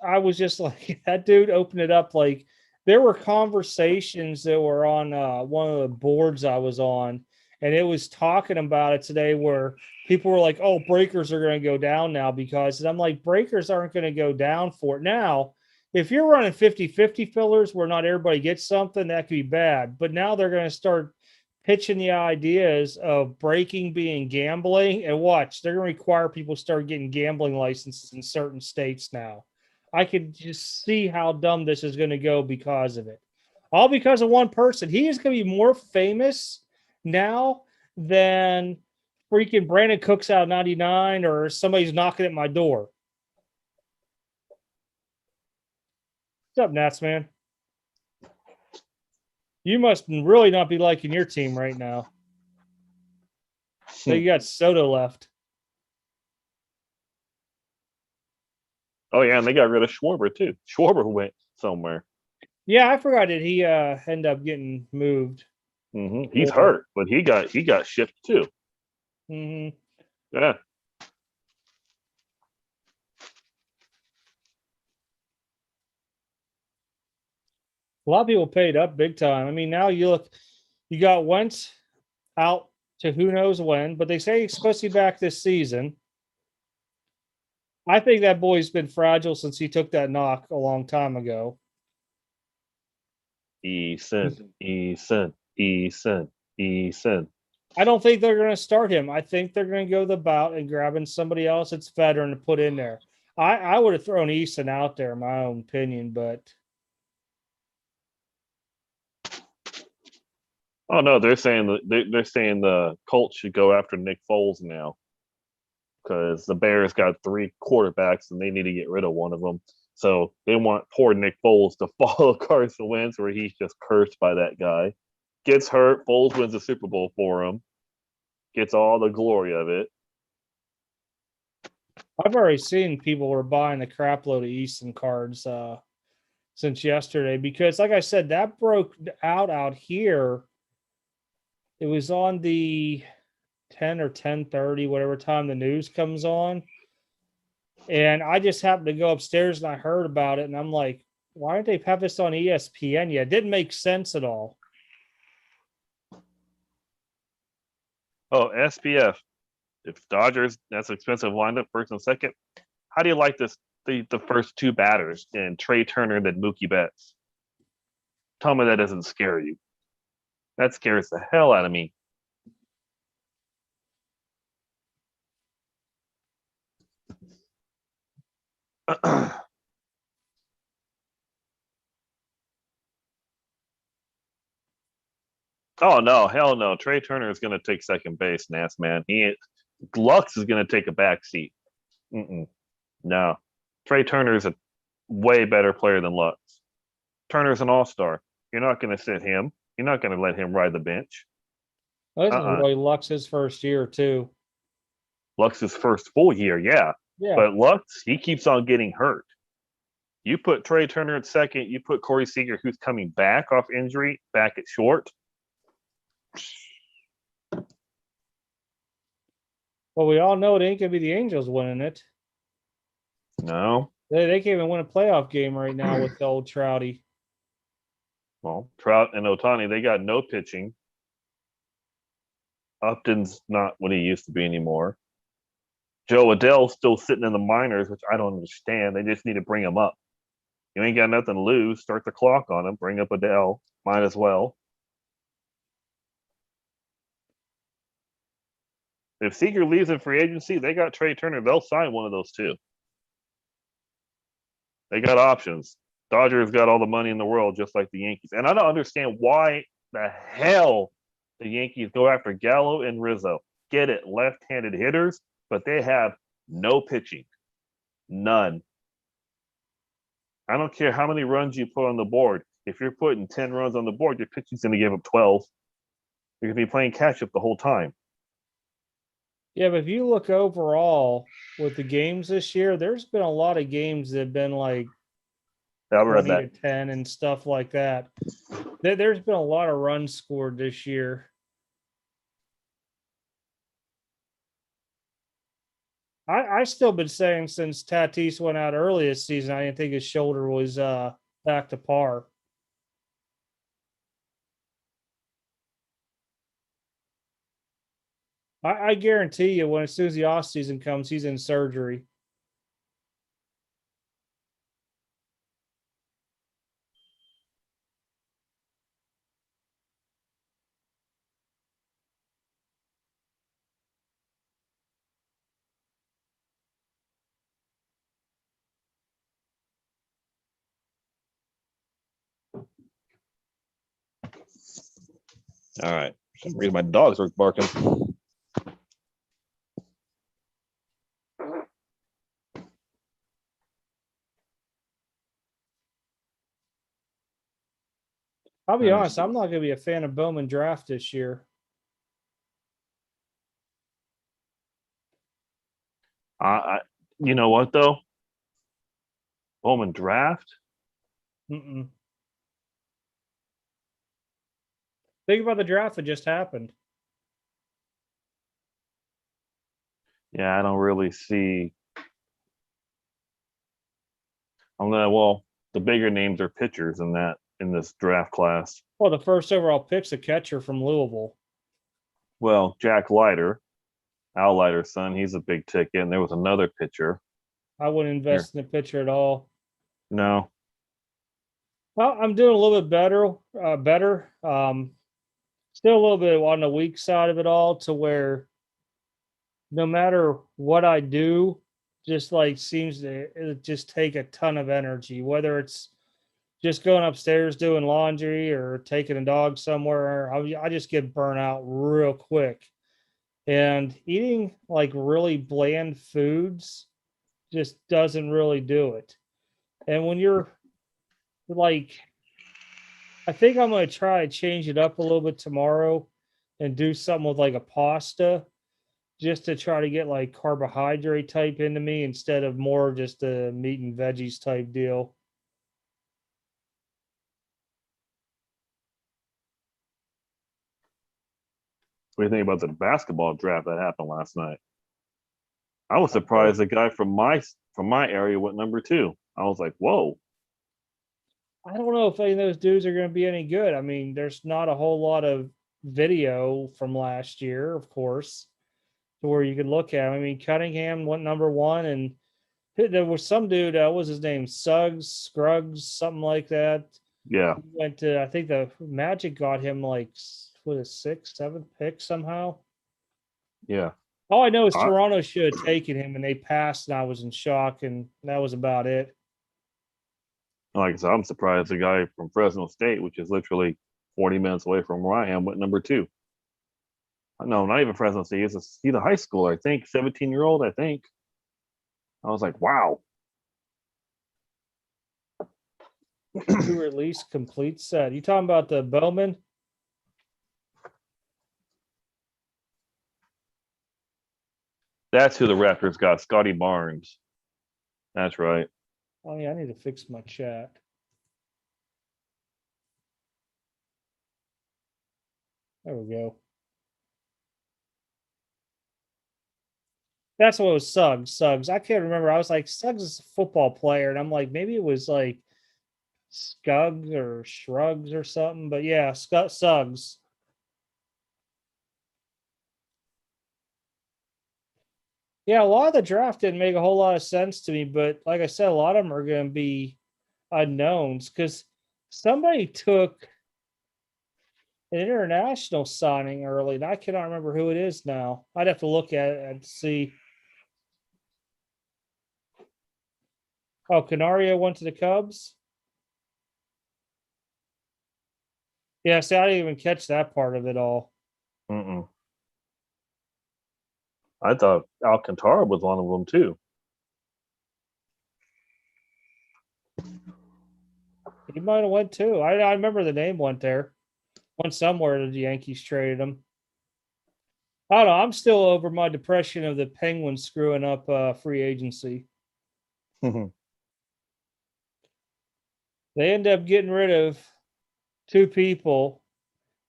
I was just like, that dude opened it up. Like, there were conversations that were on one of the boards I was on, and it was talking about it today where people were like, oh, breakers are going to go down now because, and I'm like, breakers aren't going to go down for it. Now, if you're running 50-50 fillers where not everybody gets something, that could be bad. But now they're going to start pitching the ideas of breaking being gambling, and watch, they're going to require people start getting gambling licenses in certain states now. I could just see how dumb this is going to go because of it. All because of one person. He is going to be more famous now than freaking Brandon Cooks out of 99 or somebody's knocking at my door. What's up, Nats, man? You must really not be liking your team right now. So you got Soto left. Oh yeah, and they got rid of Schwarber too. Schwarber went somewhere. Yeah, I forgot that he ended up getting moved. He's hurt, but he got shipped too. Yeah. A lot of people paid up big time. I mean, now you look, you got Wentz out to who knows when, but they say he's supposed to be back this season. I think that boy's been fragile since he took that knock a long time ago. Eason. I don't think they're going to start him. I think they're going to go the bout and grabbing somebody else that's veteran to put in there. I would have thrown Eason out there, in my own opinion, but oh no, they're saying the Colts should go after Nick Foles now because the Bears got 3 quarterbacks and they need to get rid of one of them. So they want poor Nick Foles to follow Carson Wentz, where he's just cursed by that guy. Gets hurt, Foles wins the Super Bowl for him. Gets all the glory of it. I've already seen people were buying the crap load of Easton cards since yesterday because, like I said, that broke out here. It was on the 10 or 10:30, whatever time the news comes on. And I just happened to go upstairs and I heard about it. And I'm like, why don't they have this on ESPN yet? It didn't make sense at all. Oh, SPF. If Dodgers, that's expensive windup, first and second. How do you like this? The first 2 batters in Trey Turner and then Mookie Betts. Tell me that doesn't scare you. That scares the hell out of me. Oh no, hell no! Trey Turner is going to take second base, Nats man. Lux is going to take a back seat. No, Trey Turner is a way better player than Lux. Turner's an all-star. You're not going to sit him. You're not going to let him ride the bench. Well, this is really Lux's first year too. Lux's first full year, yeah. But Lux, he keeps on getting hurt. You put Trey Turner at second. You put Corey Seager, who's coming back off injury, back at short. Well, we all know it ain't going to be the Angels winning it. No. They can't even win a playoff game right now with the old Trouty. Well, Trout and Ohtani, they got no pitching. Upton's not what he used to be anymore. Joe Adell's still sitting in the minors, which I don't understand. They just need to bring him up. You ain't got nothing to lose. Start the clock on him. Bring up Adell. Might as well. If Seager leaves in free agency, they got Trey Turner. They'll sign one of those 2. They got options. Dodgers got all the money in the world, just like the Yankees. And I don't understand why the hell the Yankees go after Gallo and Rizzo. Get it, left-handed hitters, but they have no pitching. None. I don't care how many runs you put on the board. If you're putting 10 runs on the board, your pitching's going to give up 12. You're going to be playing catch-up the whole time. Yeah, but if you look overall with the games this year, there's been a lot of games that have been like 20 to 10 and stuff like that. There's been a lot of runs scored this year. I still been saying since Tatis went out early this season, I didn't think his shoulder was back to par. I guarantee you, when as soon as the off season comes, he's in surgery. All right. For some reason, my dogs are barking. I'll be honest, I'm not going to be a fan of Bowman draft this year. You know what though? Bowman draft. Mm-mm. Think about the draft that just happened. Yeah, I don't really see. Well, the bigger names are pitchers in this draft class. Well, the first overall pick's a catcher from Louisville. Well, Jack Leiter, Al Leiter's son, he's a big ticket, and there was another pitcher. I wouldn't invest in the pitcher at all. No. Well, I'm doing a little bit better. Still a little bit on the weak side of it all, to where no matter what I do, just like seems to it just take a ton of energy, whether it's just going upstairs doing laundry or taking a dog somewhere. I just get burnt out real quick. And eating like really bland foods just doesn't really do it. And when you're like, I think I'm going to try to change it up a little bit tomorrow and do something with like a pasta, just to try to get like carbohydrate type into me instead of more just a meat and veggies type deal. What do you think about the basketball draft that happened last night? I was surprised the guy from my area went number 2. I was like, whoa. I don't know if any of those dudes are going to be any good. I mean, there's not a whole lot of video from last year, of course, to where you could look at. I mean, Cunningham went number 1, and there was some dude. What was his name? Scruggs, something like that. Yeah. He went to. I think the Magic got him like with a 6th, 7th pick somehow. Yeah. All I know is Toronto should have taken him, and they passed, and I was in shock, and that was about it. Like I said, I'm surprised the guy from Fresno State, which is literally 40 minutes away from where I am, went number 2. No, not even Fresno State. He's a high schooler, I think, 17-year-old, I think. I was like, wow. To release complete set. You talking about the Bowman? That's who the Raptors got, Scotty Barnes. That's right. Oh yeah, I need to fix my chat. There we go. That's what it was. Suggs. I can't remember. I was like, Suggs is a football player, and I'm like, maybe it was like Scuggs or Shrugs or something. But yeah, Suggs. Yeah, a lot of the draft didn't make a whole lot of sense to me, but like I said, a lot of them are going to be unknowns because somebody took an international signing early, and I cannot remember who it is now. I'd have to look at it and see. Oh, Canario went to the Cubs. Yeah, see, I didn't even catch that part of it all. Mm-mm. I thought Alcantara was one of them too. He might have went too. I remember the name went there. Went somewhere the Yankees traded him. I don't know. I'm still over my depression of the Penguins screwing up free agency. They end up getting rid of 2 people,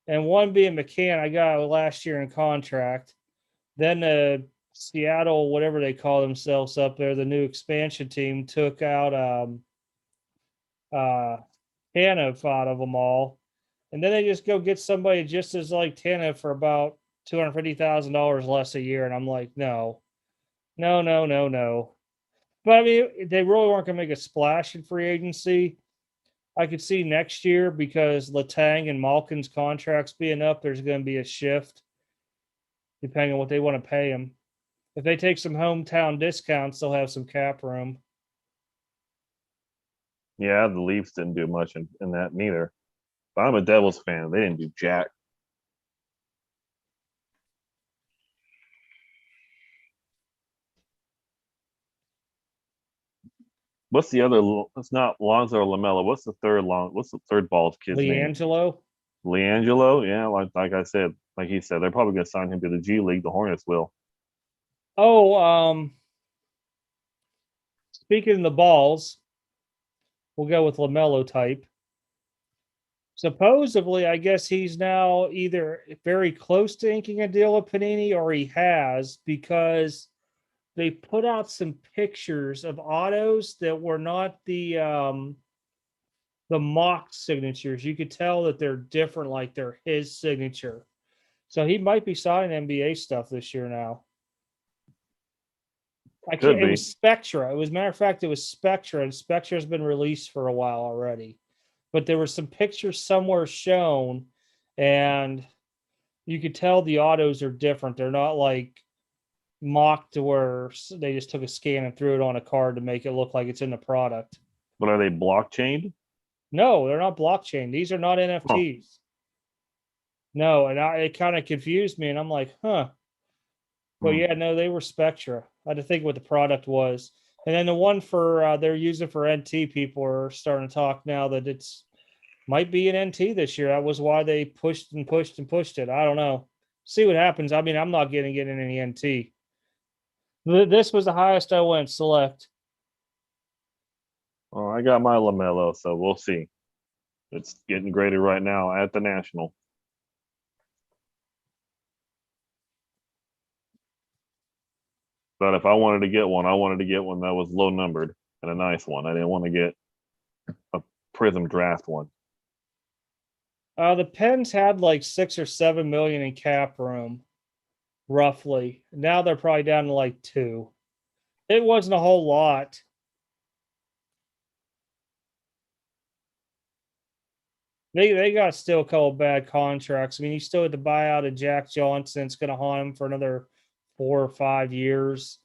and one being McCann. I got last year in contract. Then Seattle, whatever they call themselves up there, the new expansion team, took out Tanev out of them all. And then they just go get somebody just as like Tanev for about $250,000 less a year. And I'm like, no. But I mean, they really weren't going to make a splash in free agency. I could see next year because Letang and Malkin's contracts being up, there's going to be a shift depending on what they want to pay him. If they take some hometown discounts, they'll have some cap room. Yeah, the Leafs didn't do much in that neither. But I'm a Devils fan. They didn't do jack. What's the other? It's not Lonzo or Lamella. What's the third long? What's the third bald kid's name? LiAngelo. Leangelo. Yeah, like I said, like he said, they're probably going to sign him to the G League. The Hornets will. Oh, speaking of the balls, we'll go with LaMelo type. Supposedly, I guess he's now either very close to inking a deal with Panini or he has, because they put out some pictures of autos that were not the mock signatures. You could tell that they're different, like they're his signature. So he might be signing NBA stuff this year now. Could It be. was Spectra. It was, matter of fact, it was Spectra, and Spectra's been released for a while already. But there were some pictures somewhere shown, and you could tell the autos are different. They're not like mocked to where they just took a scan and threw it on a card to make it look like it's in the product. But are they blockchained? No, they're not blockchain. These are not NFTs. No, and it kind of confused me, and I'm like, huh. Well, yeah, no, they were Spectra. I had to think what the product was. And then the one for they're using for NT, people are starting to talk now that it's might be an NT this year. That was why they pushed and pushed and pushed it. I don't know. See what happens. I mean, I'm not getting any NT. This was the highest I went. Select. Oh, I got my LaMelo, so we'll see. It's getting graded right now at the National. But if I wanted to get one, I wanted to get one that was low numbered and a nice one. I didn't want to get a Prism draft one. The Pens had like 6 or 7 million in cap room, roughly. Now they're probably down to like 2. It wasn't a whole lot. They got still a couple bad contracts. I mean, you still had to buy out of Jack Johnson. It's going to haunt him for another 4 or 5 years.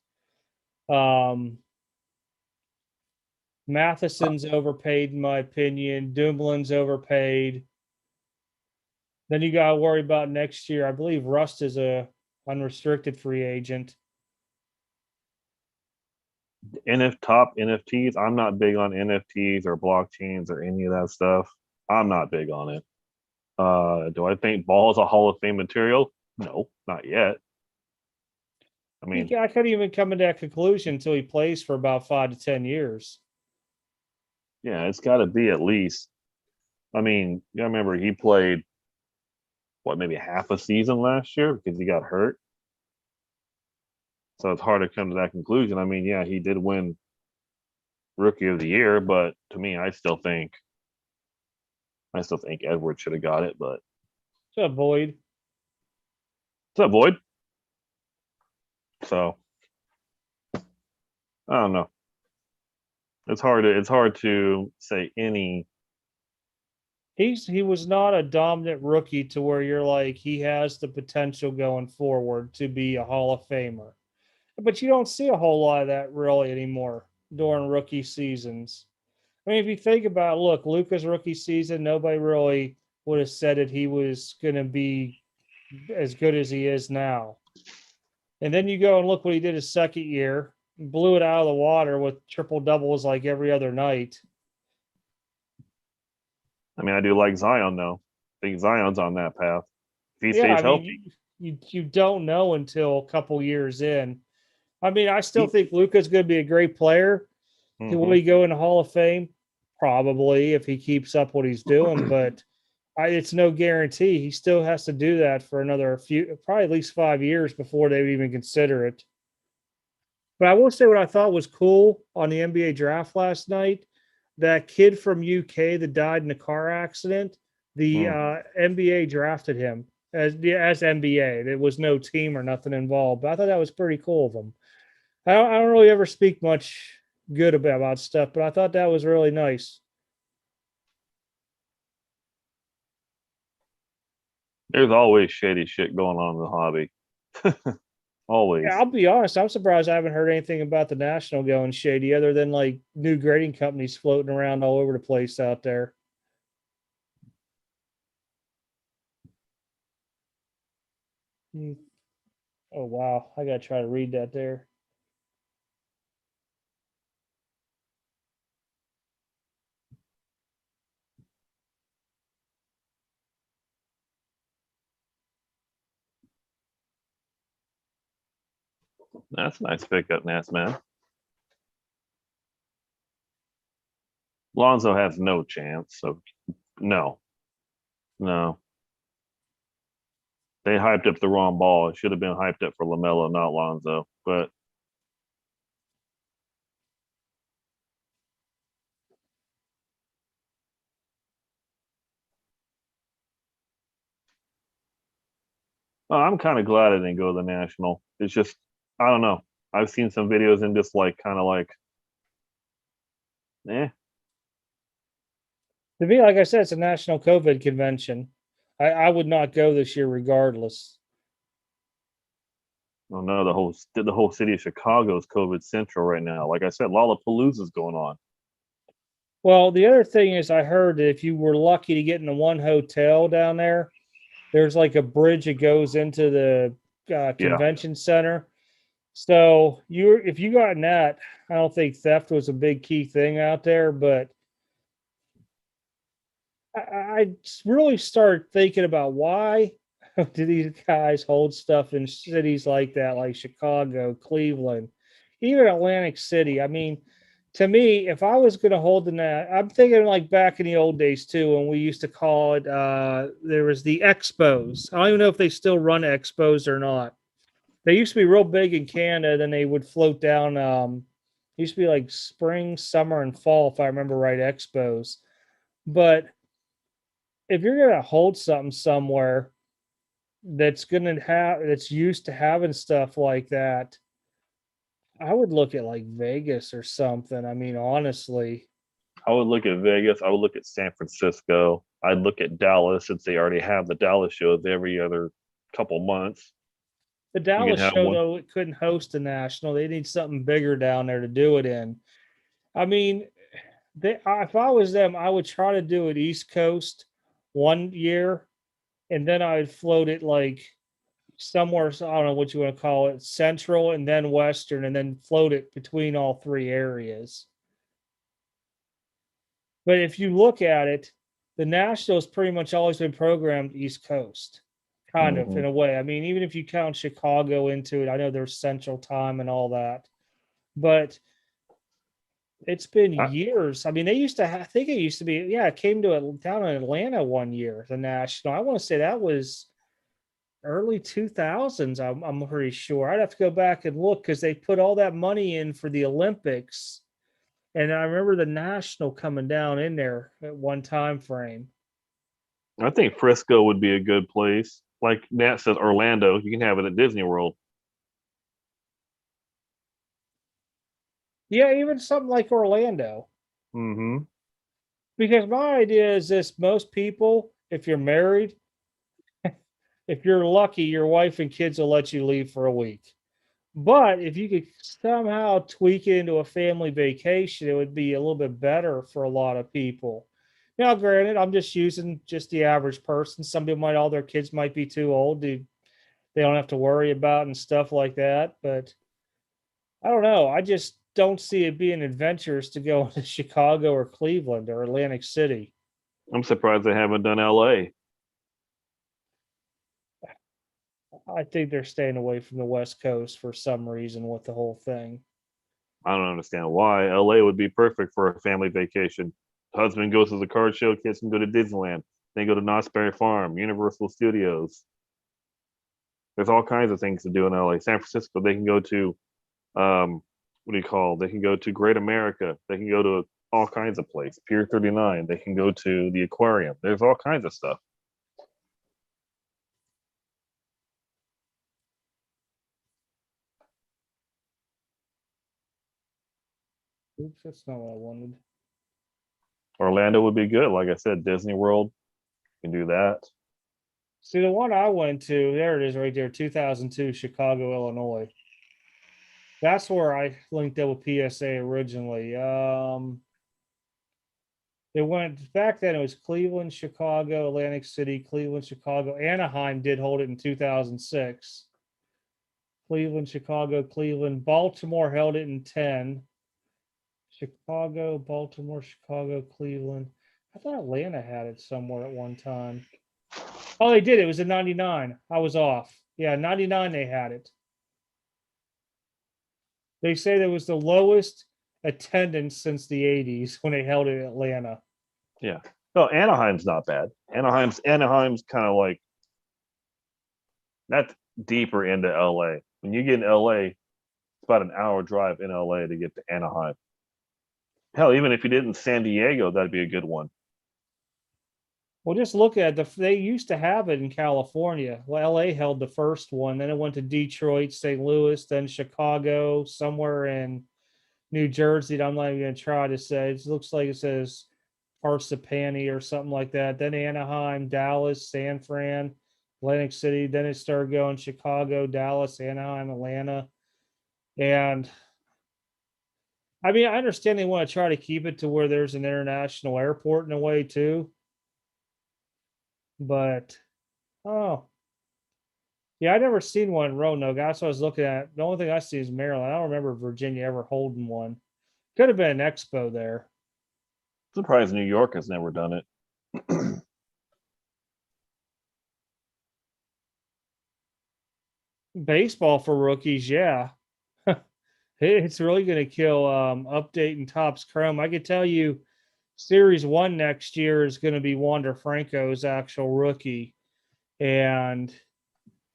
Matheson's overpaid, in my opinion. Dumoulin's overpaid. Then you got to worry about next year. I believe Rust is a unrestricted free agent. Top NFTs. I'm not big on NFTs or blockchains or any of that stuff. I'm not big on it. Do I think Ball is a Hall of Fame material? No, not yet. I mean, I couldn't even come to that conclusion until he plays for about 5 to 10 years. Yeah, it's got to be at least. I mean, you gotta remember he played maybe half a season last year because he got hurt. So it's hard to come to that conclusion. I mean, yeah, he did win Rookie of the Year, but to me, I still think Edwards should have got it. But To avoid. What's up, Void? So I don't know. It's hard to say any. He was not a dominant rookie to where you're like he has the potential going forward to be a Hall of Famer. But you don't see a whole lot of that really anymore during rookie seasons. I mean, if you think about it, look, Luka's rookie season, nobody really would have said that he was going to be as good as he is now. And then you go and look what he did his second year, blew it out of the water with triple doubles like every other night. I mean, I do like Zion though. I think Zion's on that path. If he Yeah, stays I healthy. mean, you don't know until a couple years in. I mean, I still think Luka's going to be a great player. Will he go in the Hall of Fame? Probably, if he keeps up what he's doing, but it's no guarantee. He still has to do that for another probably at least 5 years before they would even consider it. But I will say what I thought was cool on the NBA draft last night. That kid from UK that died in a car accident, the NBA drafted him. as NBA. There was no team or nothing involved, but I thought that was pretty cool of them. I don't really ever speak much good about stuff, but I thought that was really nice. There's always shady shit going on in the hobby. Yeah, Always. I'll be honest. I'm surprised I haven't heard anything about the National going shady, other than like new grading companies floating around all over the place out there. Hmm. Oh wow, I gotta try to read that there. That's a nice pickup, Nats man. Lonzo has no chance. So no, no. They hyped up the wrong ball. It should have been hyped up for LaMelo, not Lonzo. But I'm kind of glad I didn't go to the National. It's just I don't know. I've seen some videos and just like kind of like, eh. To me, like I said, it's a national COVID convention. I would not go this year regardless. I don't know. The whole city of Chicago is COVID central right now. Like I said, Lollapalooza's going on. Well, the other thing is, I heard that if you were lucky to get into one hotel down there, there's like a bridge that goes into the Yeah, convention center. So if you got in that, I don't think theft was a big key thing out there, but I really started thinking about why do these guys hold stuff in cities like that, like Chicago, Cleveland, even Atlantic City. I mean, to me, if I was going to hold the net, I'm thinking like back in the old days too, when we used to call it. There was the expos. I don't even know if they still run expos or not. They used to be real big in Canada. Then they would float down. Used to be like spring, summer, and fall, if I remember right. Expos, but if you're going to hold something somewhere that's going to have that's used to having stuff like that, I would look at like Vegas or something. I mean, honestly, I would look at Vegas. I would look at San Francisco. I'd look at Dallas since they already have the Dallas shows every other couple months. the You can Dallas have show one. though, it couldn't host a national. They need something bigger down there to do it in. I mean, if I was them, I would try to do it East Coast one year, and then I'd float it like somewhere. So I don't know what you want to call it, Central and then Western, and then float it between all three areas. But if you look at it, the Nationals pretty much always been programmed East Coast, kind of Hmm. in a way. I mean, even if you count Chicago into it, I know there's Central Time and all that, but it's been I, years. I mean, they used to. I think it used to be. Yeah, it came to down in Atlanta one year. The National. I want to say that was early 2000s. I'm pretty sure. I'd have to go back and look because they put all that money in for the Olympics. And I remember the National coming down in there at one time frame. I think Frisco would be a good place. Like Nat says, Orlando. You can have it at Disney World. Yeah, even something like Orlando. Hmm. Because my idea is this: most people, if you're married, if you're lucky, your wife and kids will let you leave for a week. But if you could somehow tweak it into a family vacation, it would be a little bit better for a lot of people. Now, granted, I'm just using just the average person. Some people might, all their kids might be too old to, they don't have to worry about and stuff like that. But I don't know. I just don't see it being adventurous to go to Chicago or Cleveland or Atlantic City. I'm surprised they haven't done LA. I think they're staying away from the West Coast for some reason with the whole thing. I don't understand why. LA would be perfect for a family vacation. Husband goes to the car show, kids can go to Disneyland. They go to Knott's Berry Farm, Universal Studios. There's all kinds of things to do in LA. San Francisco, they can go to what do you call? They can go to Great America. They can go to all kinds of places. Pier 39. They can go to the aquarium. There's all kinds of stuff. Oops, that's not what I wanted. Orlando would be good. Like I said, Disney World can do that. See, the one I went to, there it is right there, 2002, Chicago, Illinois. That's where I linked up with PSA originally. It went back then, it was Cleveland, Chicago, Atlantic City, Cleveland, Chicago. Anaheim did hold it in 2006. Cleveland, Chicago, Cleveland. Baltimore held it in 10. Chicago, Baltimore, Chicago, Cleveland. I thought Atlanta had it somewhere at one time. Oh, they did. It was in 99. I was off. Yeah, 99 they had it. They say there was the lowest attendance since the 80s when they held it in Atlanta. Yeah. No, Anaheim's not bad. Anaheim's kind of like that's deeper into LA. When you get in LA, it's about an hour drive in LA to get to Anaheim. Hell, even if you did in San Diego, that'd be a good one. Well, just look at they used to have it in California. Well, LA held the first one, then it went to Detroit, St. Louis, then Chicago, somewhere in New Jersey that I'm not even going to try to say. It looks like it says Parsippany or something like that. Then Anaheim, Dallas, San Fran, Atlantic City. Then it started going Chicago, Dallas, Anaheim, Atlanta. And I mean, I understand they want to try to keep it to where there's an international airport in a way too. But oh, yeah, I never seen one in Roanoke. That's what I was looking at. The only thing I see is Maryland. I don't remember Virginia ever holding one. Could have been an expo there. Surprised New York has never done it. Baseball for rookies, yeah. It's really going to kill update and Topps Chrome. I could tell you Series 1 next year is going to be Wander Franco's actual rookie. And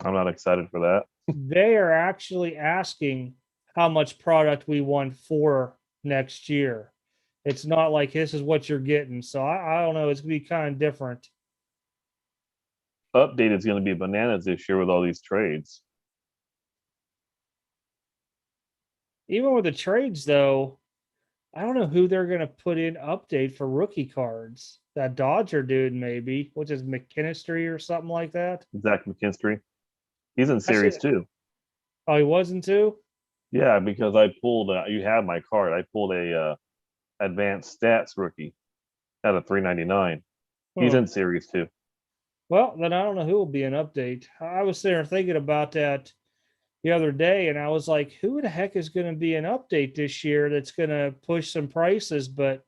I'm not excited for that. they are actually asking how much product we want for next year. It's not like this is what you're getting. So I don't know. It's going to be kind of different. Update is going to be bananas this year with all these trades. Even with the trades, though, I don't know who they're going to put in update for rookie cards. That Dodger dude, maybe, which is McKinstry or something like that. Zach McKinstry. He's in Series 2. Oh, he wasn't too? Yeah, because I pulled, you have my card. I pulled a advanced stats rookie at a 399. He's in Series 2. Well, then I don't know who will be an update. I was there thinking about that the other day, and I was like, who the heck is going to be an update this year that's going to push some prices? But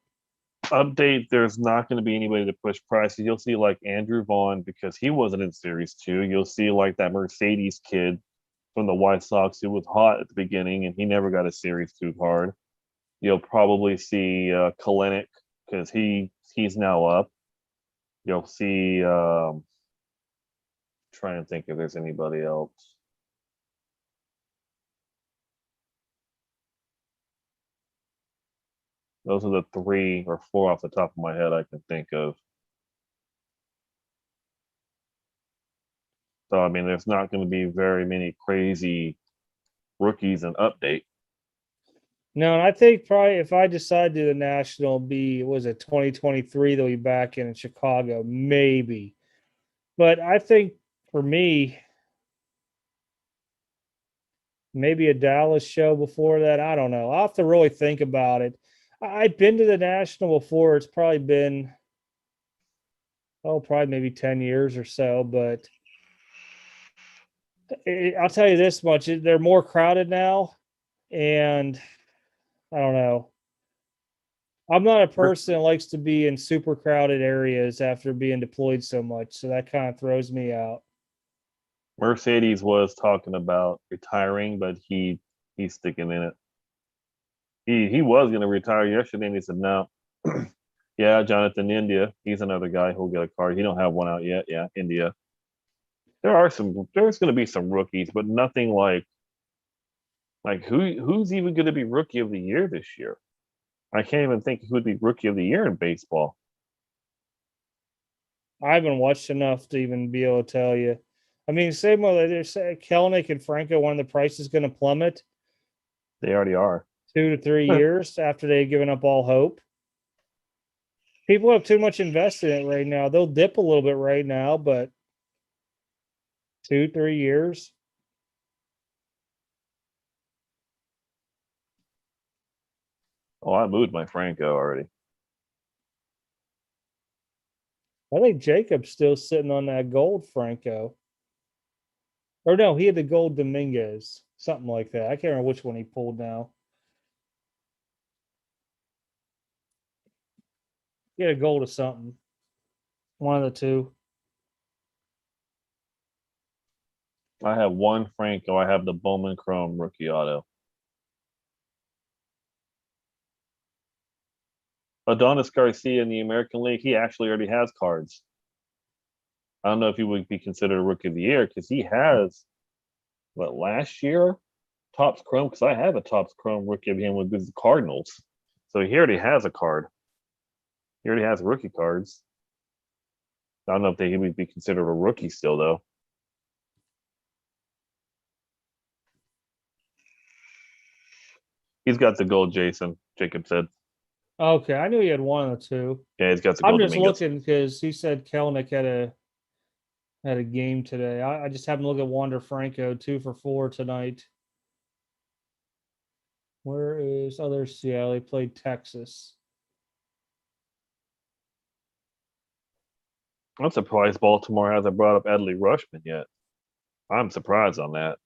update, there's not going to be anybody to push prices. You'll see like Andrew Vaughn because he wasn't in Series 2. You'll see like that Mercedes kid from the White Sox who was hot at the beginning and he never got a Series 2 card. You'll probably see Kalenic because he's now up. You'll see try and think if there's anybody else. Those are the 3 or 4 off the top of my head I can think of. So, I mean, there's not going to be very many crazy rookies and update. no, and I think probably if I decide to do the national, was it 2023? They'll be back in Chicago, maybe. But I think for me, maybe a Dallas show before that. I don't know. I'll have to really think about it. I've been to the national before. It's probably been, probably maybe 10 years or so. But I'll tell you this much: they're more crowded now, and I don't know. I'm not a person that likes to be in super crowded areas after being deployed so much, so that kind of throws me out. Mercedes was talking about retiring, but he's sticking in it. He was going to retire yesterday, and he said no. Yeah, Jonathan India, he's another guy who'll get a card. He don't have one out yet. Yeah, India. There's going to be some rookies, but nothing like who's even going to be rookie of the year this year? I can't even think who'd be rookie of the year in baseball. I haven't watched enough to even be able to tell you. I mean, same way they say Kelnick and Franco, when the price is going to plummet. They already are. 2 to 3 years after they've given up all hope. People have too much invested in it right now. They'll dip a little bit right now, but 2, 3 years. Oh, I moved my Franco already. I think Jacob's still sitting on that gold Franco. Or no, he had the gold Dominguez, something like that. I can't remember which one he pulled now. He had a gold of something. One of the two. I have one Franco. I have the Bowman Chrome rookie auto. Adonis Garcia in the American League, he actually already has cards. I don't know if he would be considered a rookie of the year because he has, what, last year? Topps Chrome, because I have a Topps Chrome rookie of him with the Cardinals. So he already has a card. He already has rookie cards. I don't know if he would be considered a rookie still, though. He's got the gold, Jason. Jacob said. Okay, I knew he had one of the two. Yeah, he's got the I'm gold. just Dominguez. looking because he said Kelnick had a game today. I just happened to look at Wander Franco 2 for 4 tonight. Where is there's Seattle? They played Texas. I'm surprised Baltimore hasn't brought up Adley Rushman yet. I'm surprised on that.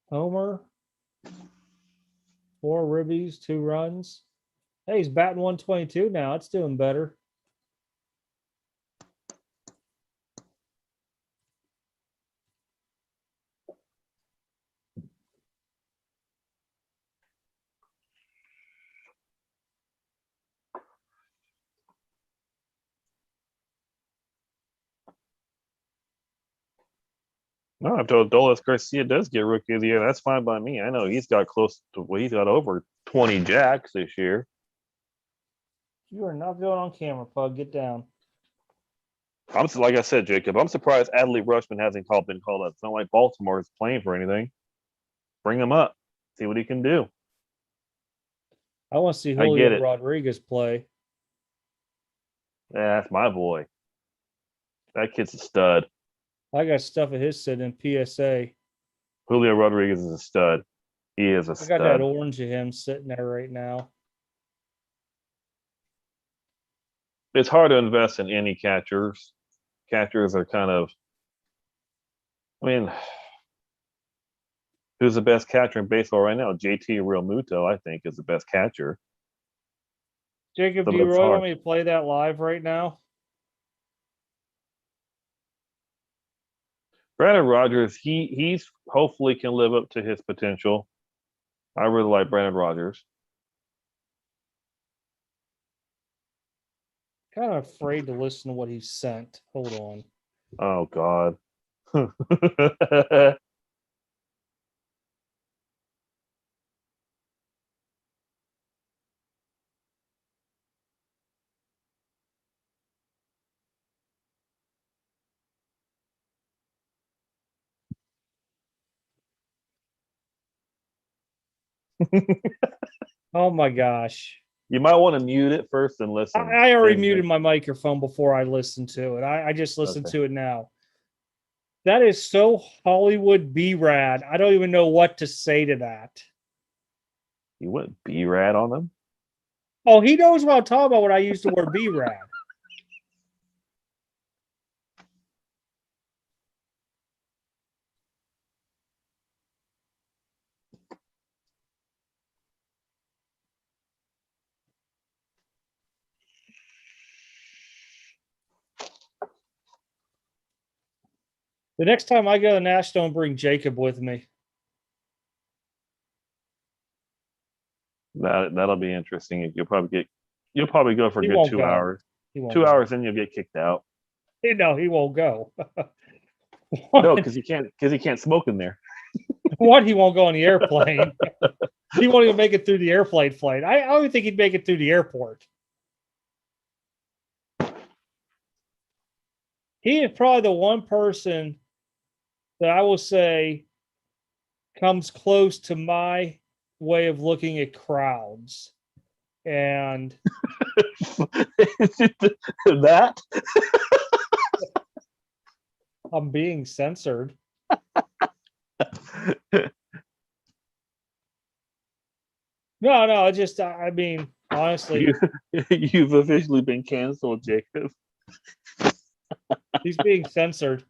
Homer, 4 ribbies, 2 runs. Hey, he's batting 122 now. It's doing better. No, if Adolis Garcia does get rookie of the year, that's fine by me. I know he's got close to he's got over 20 jacks this year. You are not going on camera, Pug. Get down. Like I said, Jacob, I'm surprised Adley Rushman hasn't been called up. It's not like Baltimore is playing for anything. Bring him up. See what he can do. I want to see I get Julio it. Rodriguez play. Yeah, that's my boy. That kid's a stud. I got stuff of his sitting in PSA. Julio Rodriguez is a stud. He is a I got that stud. orange of him sitting there right now. It's hard to invest in any catchers. Catchers are kind of, I mean, who's the best catcher in baseball right now? JT Realmuto, I think, is the best catcher. Jacob, So do you it's really hard. want me to play that live right now? Brandon Rogers, he's hopefully can live up to his potential. I really like Brandon Rogers. Kind of afraid to listen to what he sent. Hold on. Oh God. Oh my gosh. You might want to mute it first and listen. I already Then- muted my microphone before I listened to it. I just listened Okay. to it now. That is so Hollywood B-Rad. I don't even know what to say to that. You went B-Rad on them? Oh, he knows what I'm talking about when I use the word B-Rad. The next time I go to National, and bring Jacob with me. That'll be interesting. You'll probably go for a He good won't 2 go. hours. He won't 2 go. hours, then you'll get kicked out. No, he won't go. No, because he can't smoke in there. One, he won't go on the airplane. He won't even make it through the airplane flight. I don't even think he'd make it through the airport. He is probably the one person that I will say comes close to my way of looking at crowds. And that I'm being censored. No, just I mean, honestly, you've officially been canceled, Jacob. he's being censored.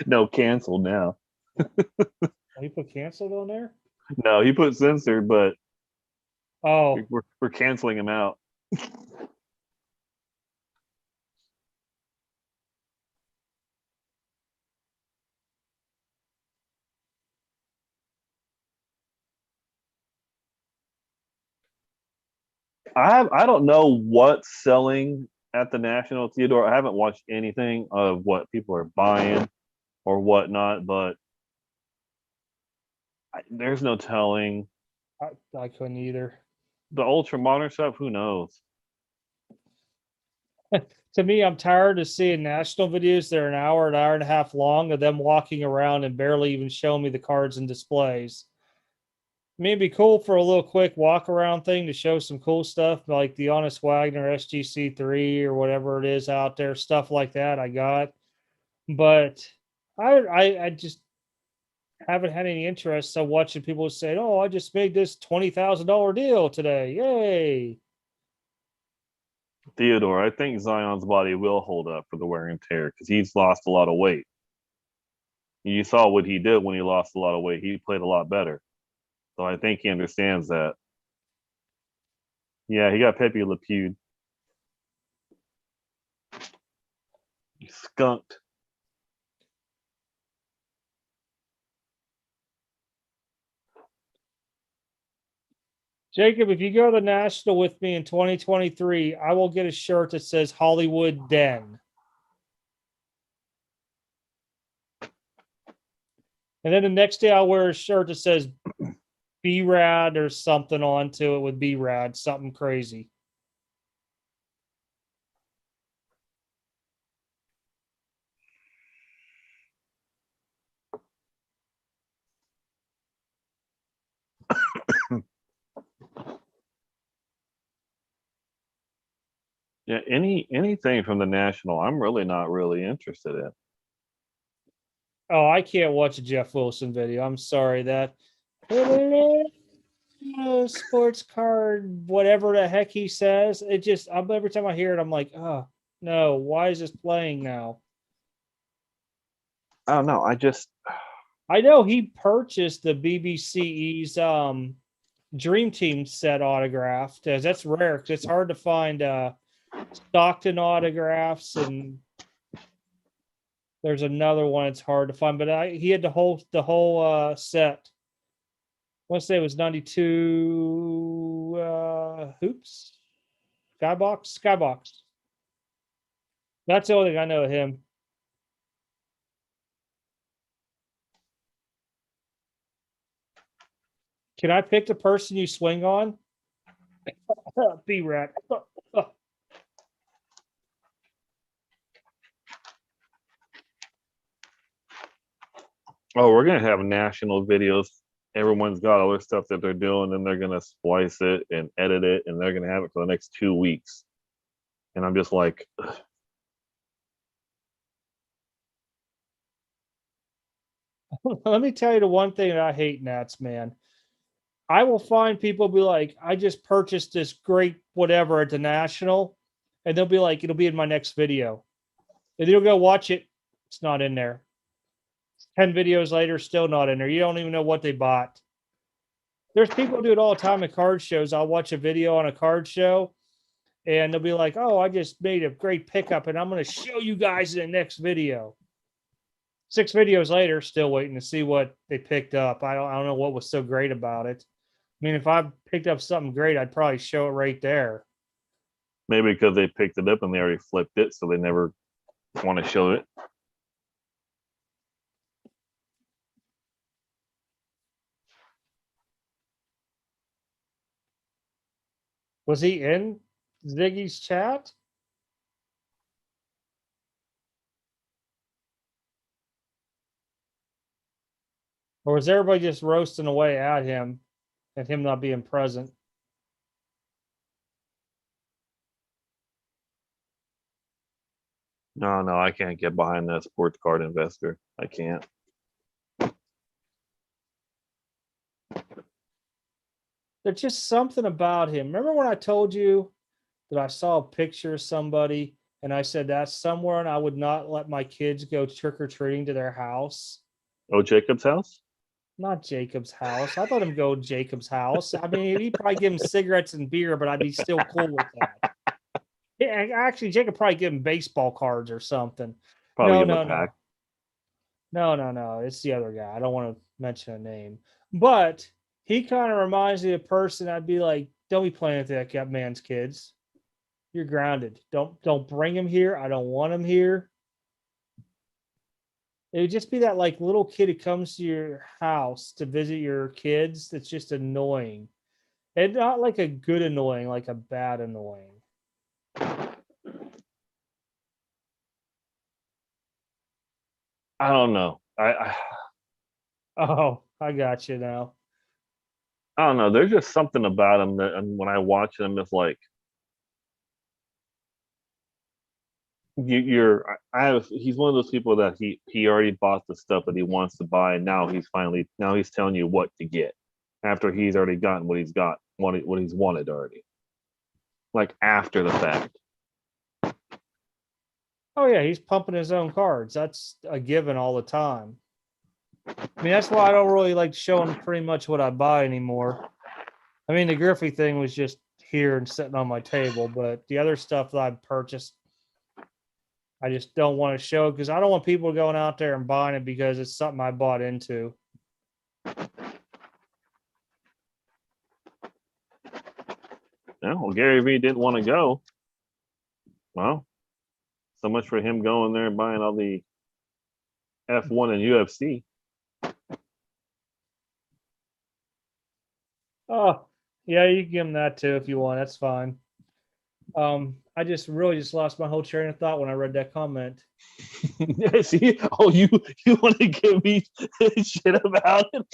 No, canceled now. Oh, he put canceled on there? No, he put censored, but Oh, we're canceling him out. I don't know what's selling at the National Theodore. I haven't watched anything of what people are buying or whatnot, but there's no telling. I couldn't either. The ultra modern stuff, who knows? To me, I'm tired of seeing national videos that are an hour and a half long of them walking around and barely even showing me the cards and displays. I mean, it'd be cool for a little quick walk around thing to show some cool stuff like the Honest Wagner SGC3 or whatever it is out there, stuff like that. I got, but I just haven't had any interest. So watching people say, "Oh, I just made this $20,000 deal today, yay!" Theodore, I think Zion's body will hold up for the wear and tear because he's lost a lot of weight. You saw what he did when he lost a lot of weight. He played a lot better. So I think he understands that. Yeah, he got Pepe Le Pew. He skunked. Jacob, if you go to the National with me in 2023, I will get a shirt that says Hollywood Den. And then the next day I'll wear a shirt that says B Rad or something onto it with B Rad, something crazy. Yeah, anything from the National, I'm really not really interested in. Oh, I can't watch a Jeff Wilson video. I'm sorry that sports card, whatever the heck he says. It just every time I hear it, I'm like, oh no, why is this playing now? I don't know. I know he purchased the BBCE's Dream Team set autographed. That's rare because it's hard to find Stockton autographs, and there's another one it's hard to find. But he had the whole set. I want to say it was 92 hoops. Skybox. That's the only thing I know of him. Can I pick the person you swing on? B-Rat. Oh, we're gonna have national videos. Everyone's got all their stuff that they're doing, and they're gonna splice it and edit it, and they're gonna have it for the next 2 weeks. And I'm just like, ugh. Let me tell you the one thing that I hate, Nats, man. I will find people be like, I just purchased this great whatever at the National, and they'll be like, it'll be in my next video. And you'll go watch it. It's not in there. 10 videos later, still not in there. You don't even know what they bought. There's people who do it all the time at card shows. I'll watch a video on a card show and they'll be like, oh, I just made a great pickup and I'm going to show you guys in the next video. 6 videos later, still waiting to see what they picked up. I don't know what was so great about it. I mean, if I picked up something great, I'd probably show it right there. Maybe because they picked it up and they already flipped it, so they never want to show it. Was he in Ziggy's chat? Or was everybody just roasting away at him? and him not being present. No, I can't get behind that sports card investor. I can't. There's just something about him. Remember when I told you that I saw a picture of somebody and I said that's somewhere and I would not let my kids go trick or treating to their house? Oh, Jacob's house? Not Jacob's house. I'd let him go to Jacob's house. I mean, he'd probably give him cigarettes and beer, but I'd be still cool with that. Yeah, actually, Jacob probably give him baseball cards or something. Probably No, give him no, a pack. no. It's the other guy. I don't want to mention a name, but he kind of reminds me of a person I'd be like, don't be playing with that man's kids. You're grounded. Don't bring him here. I don't want him here. It would just be that like little kid who comes to your house to visit your kids that's just annoying. And not like a good annoying, like a bad annoying. I don't know. Oh, I got you now. I don't know. There's just something about him that, and when I watch him, it's like you're. I have. He's one of those people that he already bought the stuff that he wants to buy, and now he's telling you what to get after he's already gotten what he's got, what he's wanted already. Like after the fact. Oh yeah, he's pumping his own cards. That's a given all the time. I mean, that's why I don't really like showing pretty much what I buy anymore. I mean, the Griffey thing was just here and sitting on my table, but the other stuff that I've purchased, I just don't want to show because I don't want people going out there and buying it because it's something I bought into. Yeah, well, Gary Vee didn't want to go. Well, so much for him going there and buying all the F1 and UFC. Oh, yeah, you can give him that too if you want. That's fine. I just really just lost my whole train of thought when I read that comment. See, oh, you want to give me shit about it?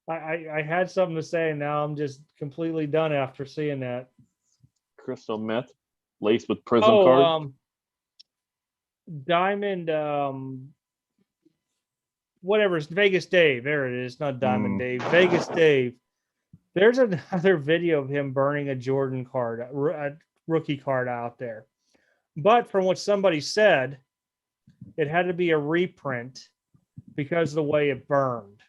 I had something to say, and now I'm just completely done after seeing that. Crystal meth laced with prism Oh, card. Diamond, whatever, it's Vegas Dave. There it is, not Diamond Dave. Vegas Dave. There's another video of him burning a Jordan card, a rookie card out there. But from what somebody said, it had to be a reprint because of the way it burned.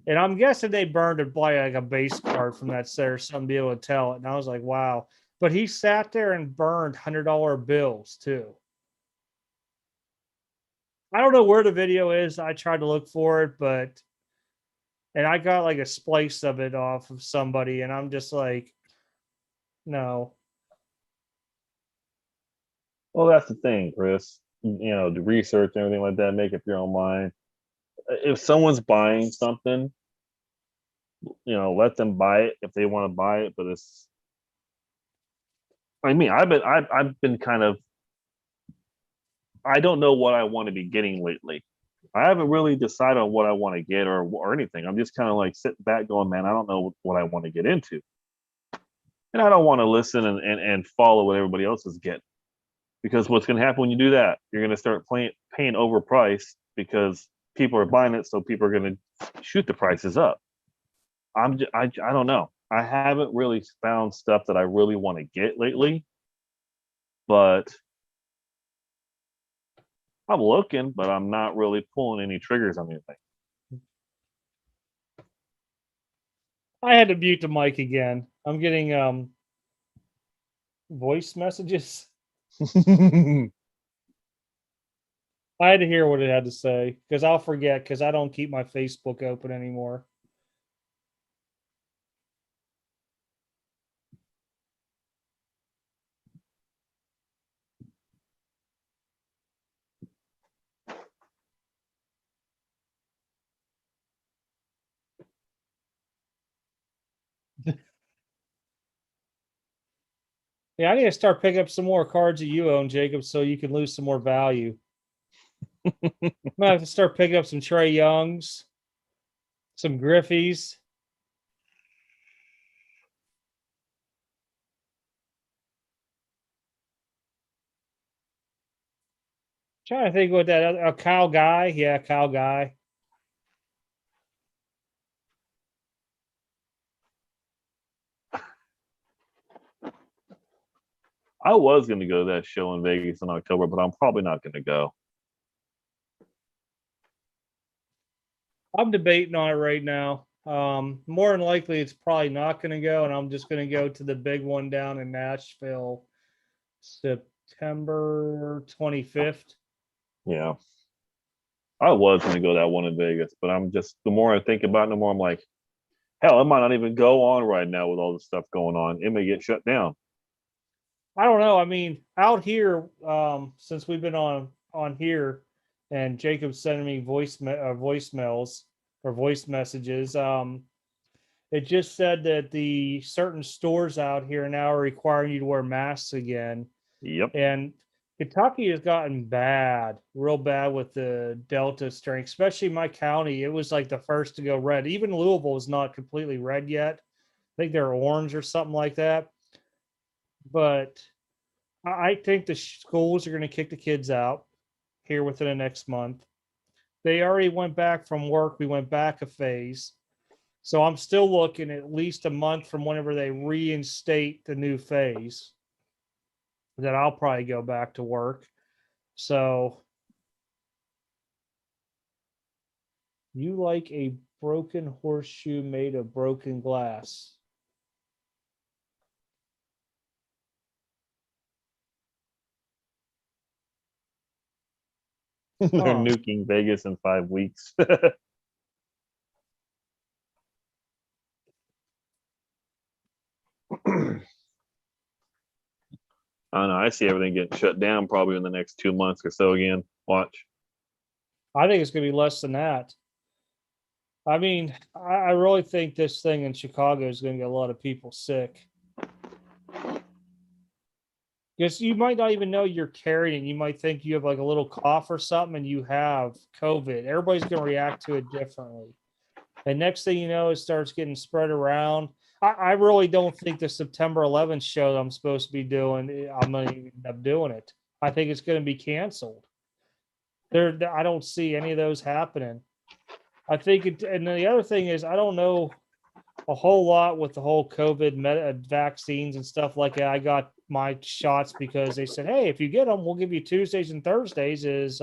And I'm guessing they burned it by like a base card from that set or something to be able to tell it. And I was like, wow. But he sat there and burned $100 bills too. I don't know where the video is. I tried to look for it, and I got like a splice of it off of somebody, and I'm just like, no. Well, that's the thing, Chris. You know, the research and everything like that, make up your own mind. If someone's buying something, let them buy it if they want to buy it. But I've been kind of, I don't know what I want to be getting lately. I haven't really decided on what I want to get or anything. I'm just kind of like sitting back going, man, I don't know what I want to get into. And I don't want to listen and follow what everybody else is getting. Because what's going to happen when you do that, you're going to start paying overpriced because people are buying it, so people are going to shoot the prices up. I don't know. I haven't really found stuff that I really want to get lately, but I'm looking, but I'm not really pulling any triggers on anything. I had to mute the mic again. I'm getting voice messages. I had to hear what it had to say because I'll forget because I don't keep my Facebook open anymore. Yeah, I need to start picking up some more cards that you own, Jacob, so you can lose some more value. I'm gonna have to start picking up some Trey Youngs, Some Griffies. Trying to think what that a Kyle Guy. Yeah, Kyle Guy. I was going to go to that show in Vegas in October, but I'm probably not going to go. I'm debating on it right now. More than likely, it's probably not going to go, and I'm just going to go to the big one down in Nashville, September 25th. Yeah. I was going to go that one in Vegas, but I'm just, the more I think about it, the more I'm like, hell, it might not even go on right now with all the stuff going on. It may get shut down. I don't know. I mean, out here, since we've been on here, and Jacob's sending me voicemails or voice messages. It just said that the certain stores out here now are requiring you to wear masks again. Yep. And Kentucky has gotten bad, real bad with the Delta strain, especially my county. It was like the first to go red. Even Louisville is not completely red yet. I think they're orange or something like that. But I think the schools are going to kick the kids out here within the next month. They already went back from work. We went back a phase. So I'm still looking at least a month from whenever they reinstate the new phase that I'll probably go back to work. So you like a broken horseshoe made of broken glass. They're Huh. nuking Vegas in 5 weeks. I don't know. I see everything getting shut down probably in the next 2 months or so again. Watch. I think it's going to be less than that. I mean, I really think this thing in Chicago is going to get a lot of people sick. Because you might not even know you're carrying. You might think you have like a little cough or something and you have COVID. Everybody's going to react to it differently. And next thing you know, it starts getting spread around. I really don't think the September 11th show that I'm supposed to be doing, I'm going to end up doing it. I think it's going to be canceled. I don't see any of those happening. I think it, and the other thing is, I don't know a whole lot with the whole COVID vaccines and stuff like that. I got my shots because they said, hey, if you get them, we'll give you Tuesdays and Thursdays as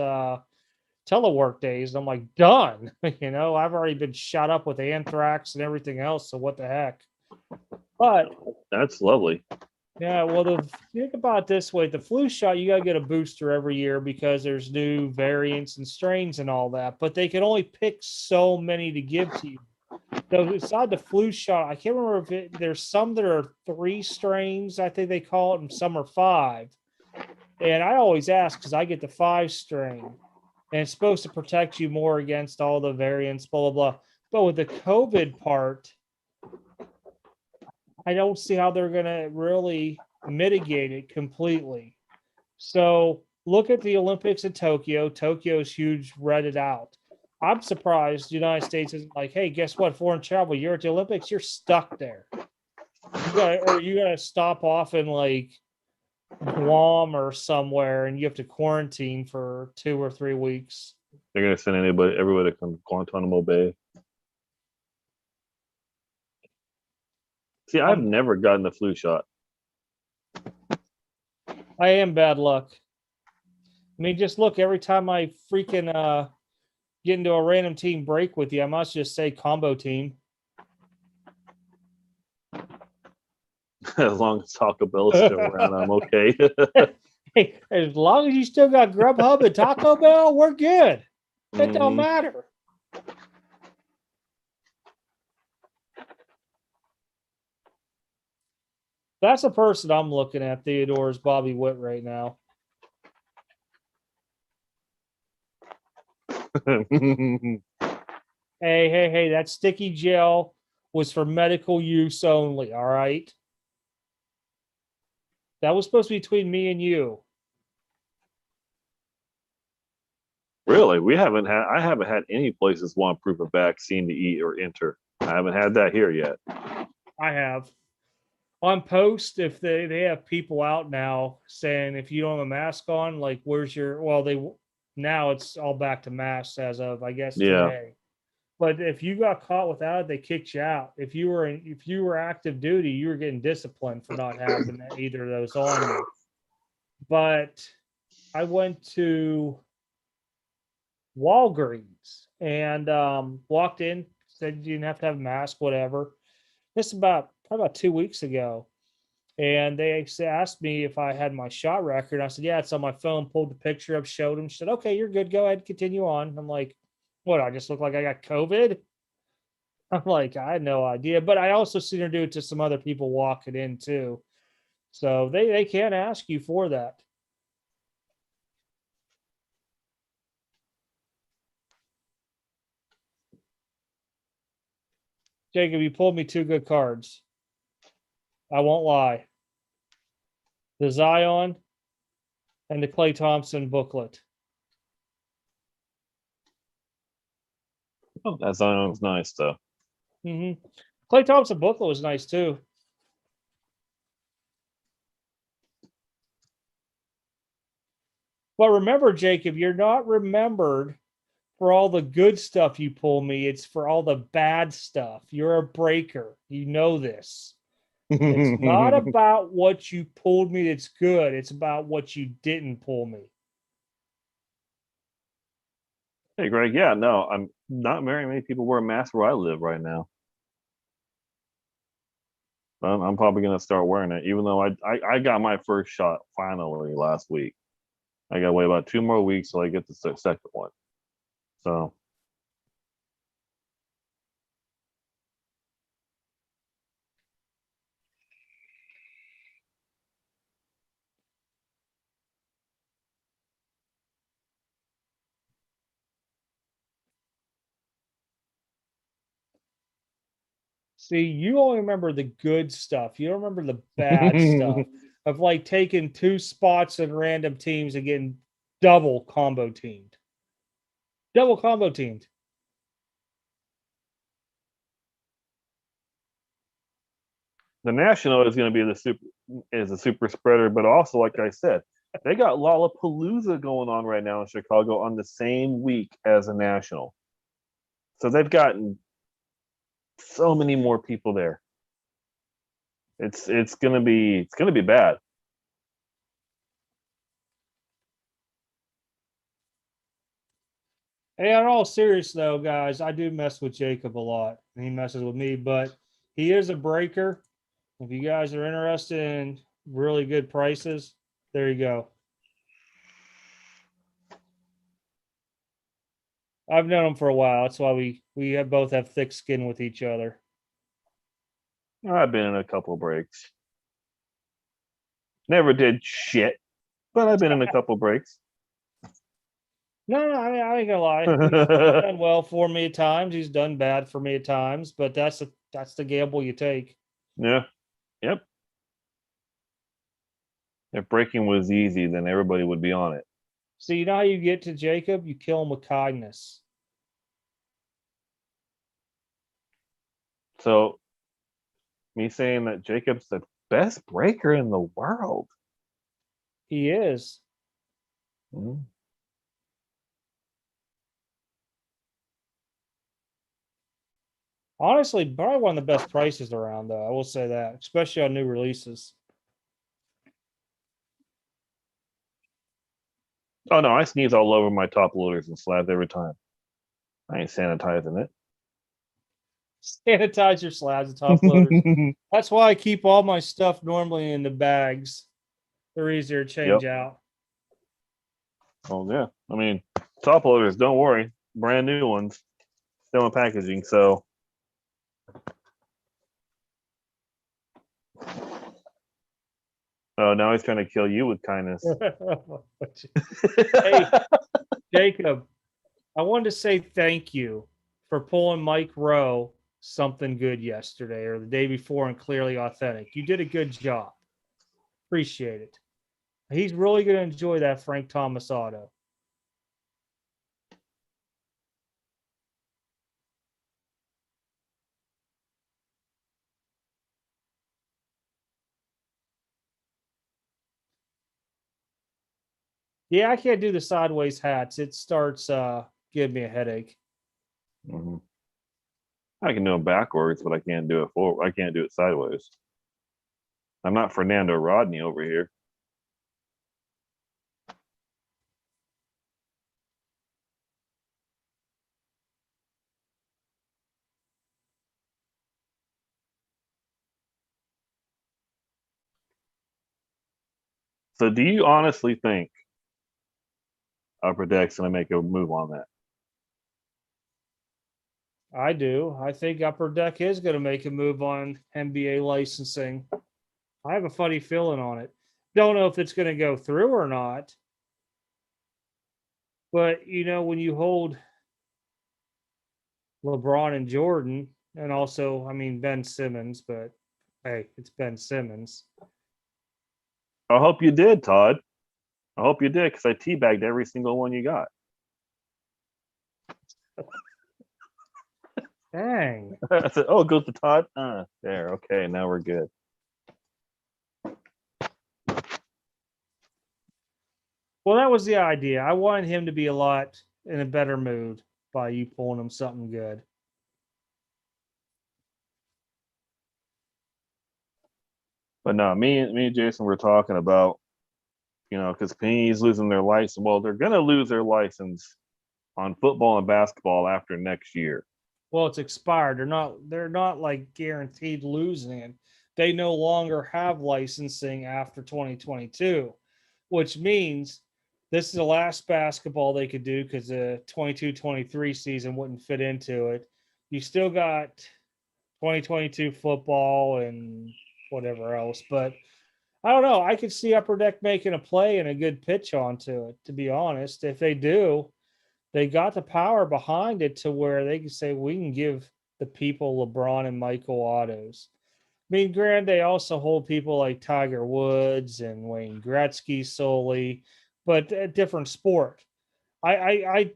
telework days. And I'm like, done. You know, I've already been shot up with anthrax and everything else. So what the heck? But That's lovely. yeah, well, think about it this way: the flu shot, you got to get a booster every year because there's new variants and strains and all that. But they can only pick so many to give to you. So beside the flu shot, I can't remember if there's some that are 3 strains, I think they call it, and some are 5. And I always ask because I get the 5 strain, and it's supposed to protect you more against all the variants, blah, blah, blah. But with the COVID part, I don't see how they're going to really mitigate it completely. So look at the Olympics in Tokyo. Tokyo's huge, read it out. I'm surprised the United States isn't like, hey, guess what? Foreign travel, you're at the Olympics, you're stuck there. You gotta stop off in like Guam or somewhere and you have to quarantine for 2 or 3 weeks. They're gonna send everybody to come to Guantanamo Bay. See, I've never gotten the flu shot. I am bad luck. I mean, just look, every time I freaking get into a random team break with you, I must just say combo team. As long as Taco Bell is still around, I'm okay. Hey, as long as you still got Grubhub and Taco Bell, we're good. It don't matter. That's the person I'm looking at. Theodore's Bobby Witt right now. Hey, that sticky gel was for medical use only, all right? That was supposed to be between me and you. Really, I haven't had any places want proof of vaccine to eat or enter. I haven't had that here yet. I have. On post, if they have people out now saying if you don't have a mask on, like where's your now it's all back to masks as of I guess Yeah. today. But if you got caught without it, they kicked you out. If you were active duty, you were getting disciplined for not having either of those on you. But I went to Walgreens and walked in, said you didn't have to have a mask, whatever. This is probably about 2 weeks ago. And they asked me if I had my shot record. I said, yeah, it's on my phone, pulled the picture up, showed them. She said, okay, you're good. Go ahead, continue on. I'm like, what? I just look like I got COVID? I'm like, I had no idea. But I also seen her do it to some other people walking in too. So they can't ask you for that. Jacob, you pulled me two good cards. I won't lie. The Zion and the Klay Thompson booklet. Oh, that sounds nice though. Klay Thompson booklet was nice too. But remember, Jacob, you're not remembered for all the good stuff you pull me. It's for all the bad stuff. You're a breaker. You know this. It's not about what you pulled me that's good. It's about what you didn't pull me. Hey, Greg. Yeah, no, I'm not very many people wear masks where I live right now. I'm probably gonna start wearing it, even though I got my first shot finally last week. I got to wait about 2 more weeks till I get the second one. So See, you only remember the good stuff. You don't remember the bad stuff of like taking two spots in random teams and getting double combo teamed. Double combo teamed. the national is going to be a super spreader, but also like I said, they got Lollapalooza going on right now in Chicago on the same week as a national, so they've gotten so many more people there. It's gonna be bad. Hey, in all serious though, guys, I do mess with Jacob a lot, and he messes with me. But he is a breaker. If you guys are interested in really good prices, there you go. I've known him for a while. That's why we both have thick skin with each other. I've been in a couple breaks. Never did shit, but I've been in a couple breaks. No, I ain't gonna lie. He's done well for me at times. He's done bad for me at times, but that's the gamble you take. Yeah. Yep. If breaking was easy, then everybody would be on it. So you know how you get to Jacob? You kill him with kindness. So me saying that Jacob's the best breaker in the world. He is. Mm-hmm. Honestly, probably one of the best prices around, though. I will say that, especially on new releases. Oh no, I sneeze all over my top loaders and slabs every time. I ain't sanitizing it. Sanitize your slabs and top loaders. That's why I keep all my stuff normally in the bags. They're easier to change out. Oh yeah. I mean, top loaders, don't worry. Brand new ones. Still in packaging, so oh, now he's trying to kill you with kindness. Hey, Jacob, I wanted to say thank you for pulling Mike Rowe something good yesterday or the day before and clearly authentic. You did a good job. Appreciate it. He's really going to enjoy that Frank Thomas auto. Yeah, I can't do the sideways hats. It starts giving me a headache. Hmm. I can do them backwards, but I can't do it forward. I can't do it sideways. I'm not Fernando Rodney over here. So, do you honestly think Upper Deck's going to make a move on that? I do. I think Upper Deck is going to make a move on NBA licensing. I have a funny feeling on it. Don't know if it's going to go through or not. But when you hold LeBron and Jordan, and also, I mean, Ben Simmons, but hey, it's Ben Simmons. I hope you did, Todd. I hope you did because I teabagged every single one you got. Dang. I said, "Oh, it goes to Todd." There. Okay, now we're good. Well, that was the idea. I wanted him to be a lot in a better mood by you pulling him something good. But no, me and Jason were talking about, because Panini's losing their license. Well, they're gonna lose their license on football and basketball after next year. Well, it's expired. They're not like guaranteed losing it. They no longer have licensing after 2022, which means this is the last basketball they could do because the 22-23 season wouldn't fit into it. You still got 2022 football and whatever else, but I don't know. I could see Upper Deck making a play and a good pitch onto it, to be honest. If they do, they got the power behind it to where they can say we can give the people LeBron and Michael autos. I mean, granted, they also hold people like Tiger Woods and Wayne Gretzky solely, but a different sport. I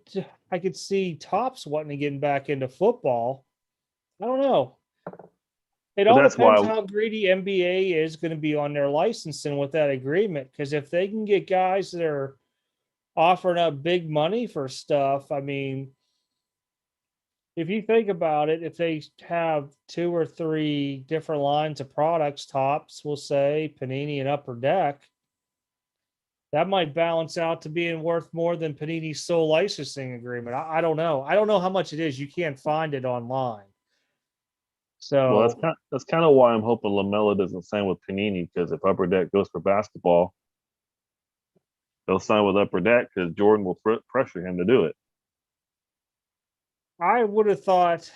could see Tops wanting to get back into football. I don't know. It But all that's depends why, how greedy NBA is going to be on their licensing with that agreement. Because if they can get guys that are offering up big money for stuff, I mean, if you think about it, if they have two or three different lines of products, Tops, we'll say Panini and Upper Deck, that might balance out to being worth more than Panini's sole licensing agreement. I don't know. I don't know how much it is. You can't find it online. well, So that's kind of why I'm hoping Lamella doesn't sign with Panini because if Upper Deck goes for basketball, they'll sign with Upper Deck because Jordan will pressure him to do it. I would have thought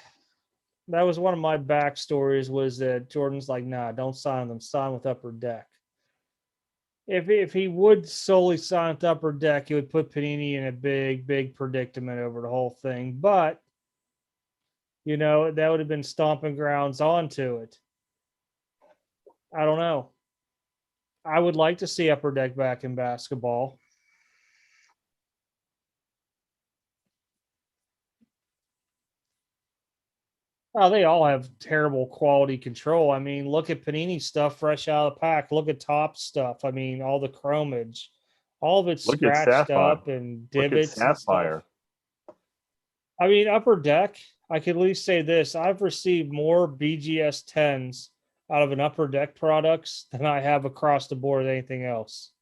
that was one of my backstories was that Jordan's like, nah, don't sign them. Sign with Upper Deck. If he would solely sign with Upper Deck, it would put Panini in a big predicament over the whole thing. But that would have been stomping grounds onto it. I don't know. I would like to see Upper Deck back in basketball. Oh, they all have terrible quality control. I mean, look at Panini stuff fresh out of the pack. Look at Top stuff. I mean, all the chromage, all of it's Look at scratched Sapphire. up and Look at divots and stuff. Sapphire. I mean, Upper Deck, I could at least say this. I've received more BGS 10s out of an Upper Deck products than I have across the board anything else.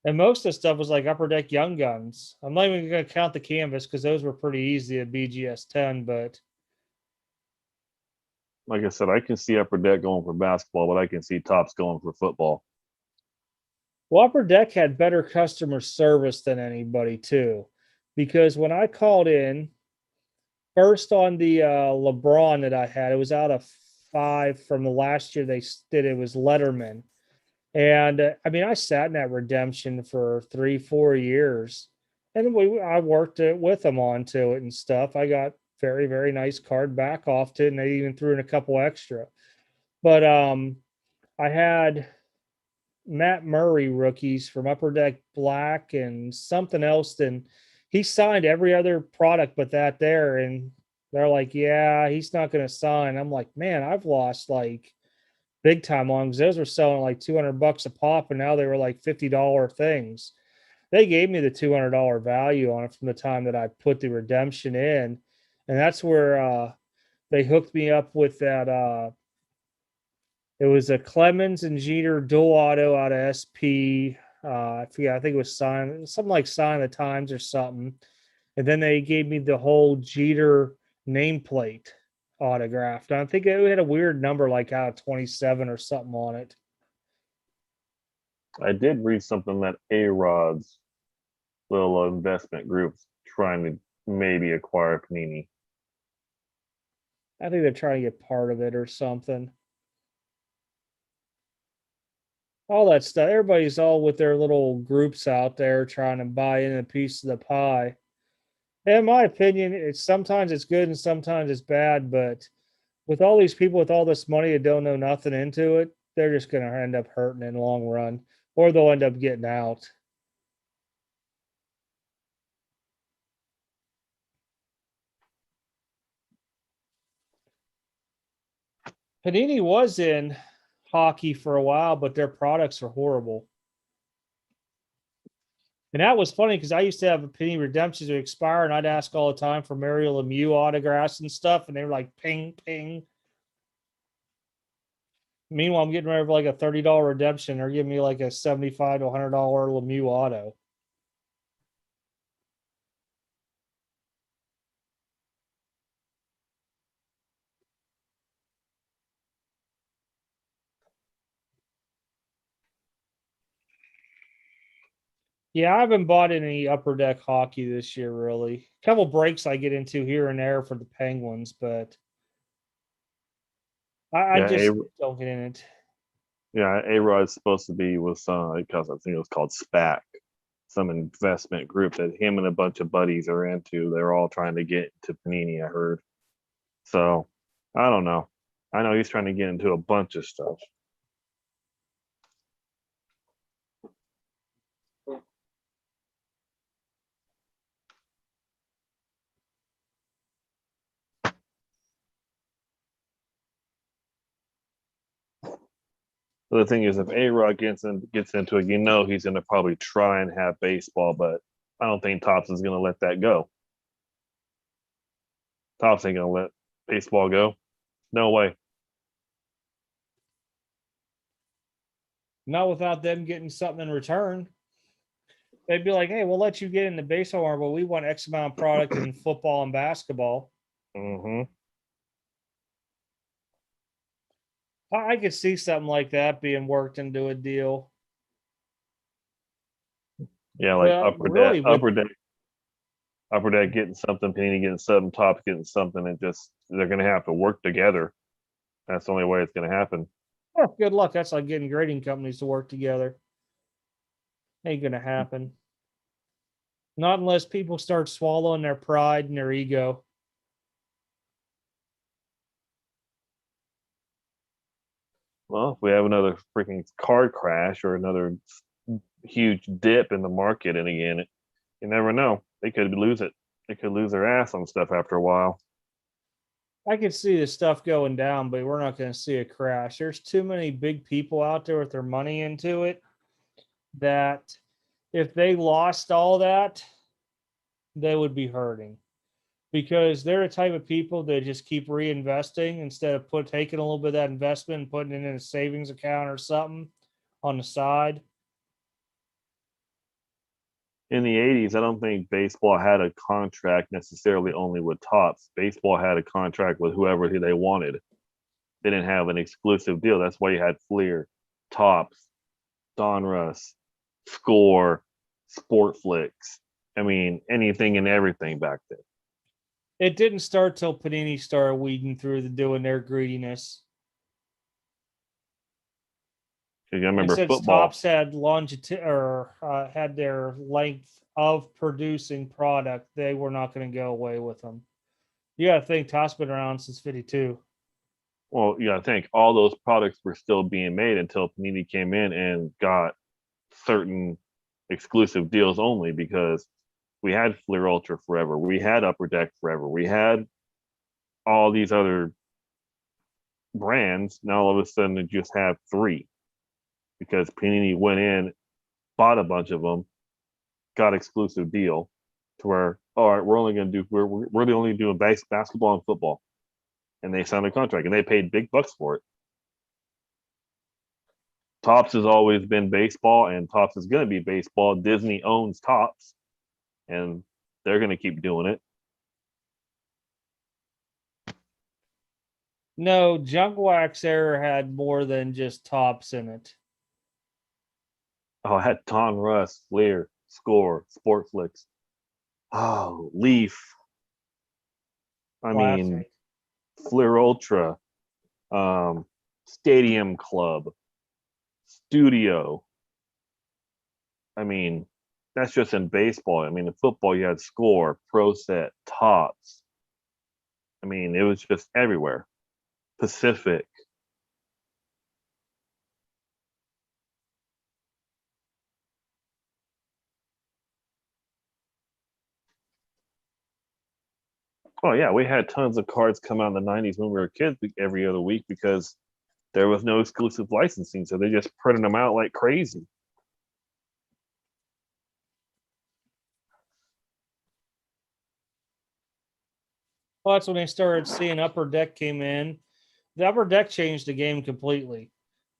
And most of the stuff was like Upper Deck Young Guns. I'm not even going to count the canvas because those were pretty easy at BGS 10, but Like I said, I can see Upper Deck going for basketball, but I can see Tops going for football. well, Upper Deck had better customer service than anybody too. Because when I called in first on the LeBron that I had, it was out of 5 from the last year they did. It was Letterman. And I mean, I sat in that redemption for 3-4 years, and I worked it with them onto it and stuff. I got very nice card back off to it, and they even threw in a couple extra. But I had Matt Murray rookies from Upper Deck Black and something else. Then he signed every other product but that there, and they're like, "Yeah, he's not going to sign." I'm like, "Man, I've lost like." Big time on because those were selling like $200 a pop, and now they were like $50 things. they gave me the $200 value on it from the time that I put the redemption in, and that's where they hooked me up with that. It was a Clemens and Jeter dual auto out of SP. I forget. I think it was something like Sign of the Times or something. And then they gave me the whole Jeter nameplate autographed. And I think it had a weird number, like out of 27 or something on it. I did read something that A-Rod's little investment group's trying to maybe acquire Panini. I think they're trying to get part of it or something. All that stuff. Everybody's all with their little groups out there trying to buy in a piece of the pie. In my opinion, sometimes it's good and sometimes it's bad, but with all these people with all this money that don't know nothing into it, they're just going to end up hurting in the long run, or they'll end up getting out. Panini was in hockey for a while, but their products are horrible. And that was funny because I used to have a Panini redemptions that expire, and I'd ask all the time for Mario Lemieux autographs and stuff, and they were like ping, ping. Meanwhile, I'm getting ready for like a $30 redemption. They're giving me like a $75 to $100 Lemieux auto. Yeah, I haven't bought any upper deck hockey this year, really. A couple breaks I get into here and there for the Penguins, but I Yeah, just don't get in it. A-Rod's supposed to be with because I think it was called SPAC, some investment group that him and a bunch of buddies are into. They're all trying to get to Panini, I heard. So I don't know. I know he's trying to get into a bunch of stuff. The thing is, if A-Rod gets into it, he's going to probably try and have baseball, but I don't think Topps is going to let that go. Topps ain't going to let baseball go. No way. Not without them getting something in return. They'd be like, hey, we'll let you get into baseball, but we want X amount of product in football and basketball. Mm-hmm. I could see something like that being worked into a deal. Yeah, like really, upper deck getting something, Panini getting something, Topps getting something. They're going to have to work together. That's the only way it's going to happen. Good luck. That's like getting grading companies to work together. Ain't gonna happen. Not unless people start swallowing their pride and their ego. Well, if we have another freaking card crash or another huge dip in the market, and again, you never know. They could lose it. They could lose their ass on stuff after a while. I can see the stuff going down, but we're not going to see a crash. There's too many big people out there with their money into it that if they lost all that, they would be hurting because they're the type of people that just keep reinvesting instead of taking a little bit of that investment and putting it in a savings account or something on the side. In the 80s, I don't think baseball had a contract necessarily only with Topps. Baseball had a contract with whoever they wanted. They didn't have an exclusive deal. That's why you had Fleer, Topps, Donruss, Score, Sportflix. I mean, anything and everything back then. It didn't start till Panini started weeding through doing their greediness. I remember and since football. Topps had had their length of producing product, they were not going to go away with them. You got to think Topps been around since '52. Well, I think all those products were still being made until Panini came in and got certain exclusive deals only because we had Fleer Ultra forever. We had Upper Deck forever. We had all these other brands. Now all of a sudden they just have three because Panini went in, bought a bunch of them, got exclusive deal to where, all right, we're the only doing basketball and football, and they signed a contract and they paid big bucks for it. Topps has always been baseball, and Topps is going to be baseball. Disney owns Topps, and they're going to keep doing it. No, Junk Wax era had more than just Topps in it. Oh, I had Ton Russ, Fleer, Score, Sportflix. Oh, Leaf. I mean, Classic. Fleer Ultra, Stadium Club, Studio. I mean, that's just in baseball. I mean, in football, you had Score, Pro Set, Topps. I mean, it was just everywhere. Pacific. Oh yeah, we had tons of cards come out in the '90s when we were kids every other week because there was no exclusive licensing, so they just printed them out like crazy. Well, that's when they started seeing Upper Deck came in. The Upper Deck changed the game completely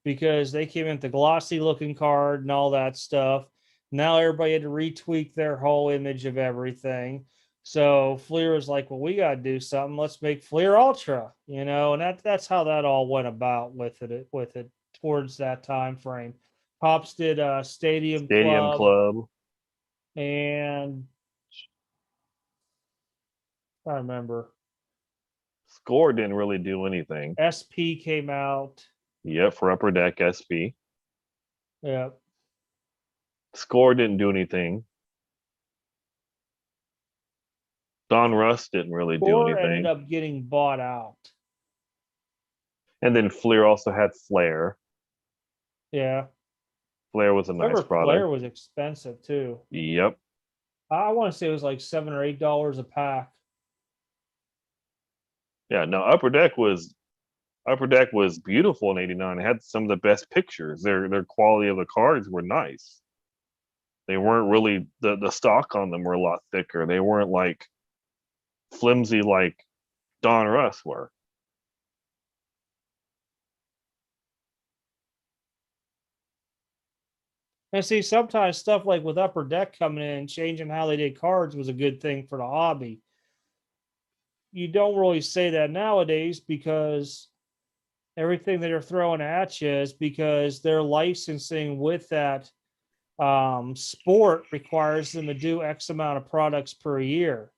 because they came in with the glossy looking card and all that stuff. Now everybody had to retweak their whole image of everything. So Fleer was like, well, we got to do something. Let's make Fleer Ultra, and that's how that all went about with it towards that time frame. Pops did a Stadium Club. And I remember Score didn't really do anything. SP came out. Yep, for Upper Deck SP. Yeah. Score didn't do anything. Don Russ didn't really do anything. Ended up getting bought out. And then Fleer also had Flair. Yeah. Flair was a nice product. Flair was expensive too. Yep. I want to say it was like $7 or $8 a pack. Yeah, no, Upper Deck was beautiful in '89. It had some of the best pictures. Their quality of the cards were nice. They weren't really the stock on them were a lot thicker. They weren't like flimsy like Don Russ were. And see, sometimes stuff like with Upper Deck coming in and changing how they did cards was a good thing for the hobby. You don't really say that nowadays because everything that they're throwing at you is because their licensing with that sport requires them to do X amount of products per year.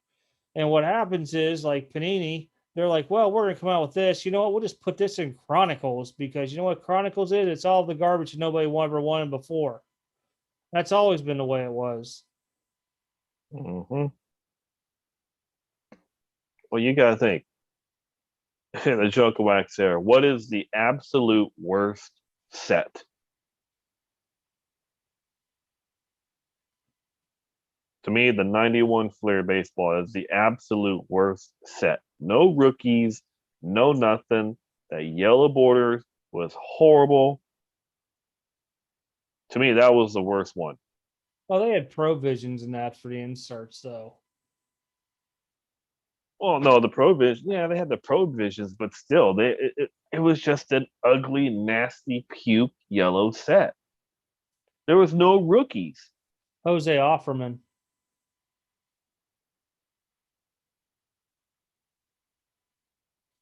And what happens is, like Panini, they're like, well, we're going to come out with this. You know what? We'll just put this in Chronicles because you know what Chronicles is? It's all the garbage that nobody ever wanted before. That's always been the way it was. Mm-hmm. Well, you got to think. The Joker Wax there. What is the absolute worst set? To me, the 91 Flair baseball is the absolute worst set. No rookies, no nothing. That yellow border was horrible. To me, that was the worst one. Well, they had provisions in that for the inserts, though. Well, no, the provision. Yeah, they had the provisions, but still, it was just an ugly, nasty, puke yellow set. There was no rookies. Jose Offerman.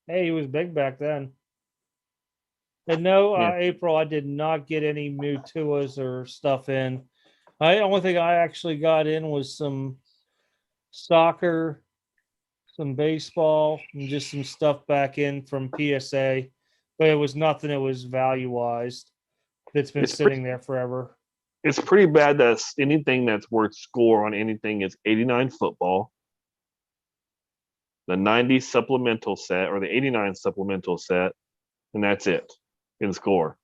Hey, he was big back then. And no, Yeah. April, I did not get any Mutuas or stuff in. The only thing I actually got in was some soccer, some baseball, and just some stuff back in from PSA. But it was nothing that was value wise that's been sitting there forever. It's pretty bad that anything that's worth score on anything is 89 football, the 90 supplemental set or the 89 supplemental set, and that's it in score.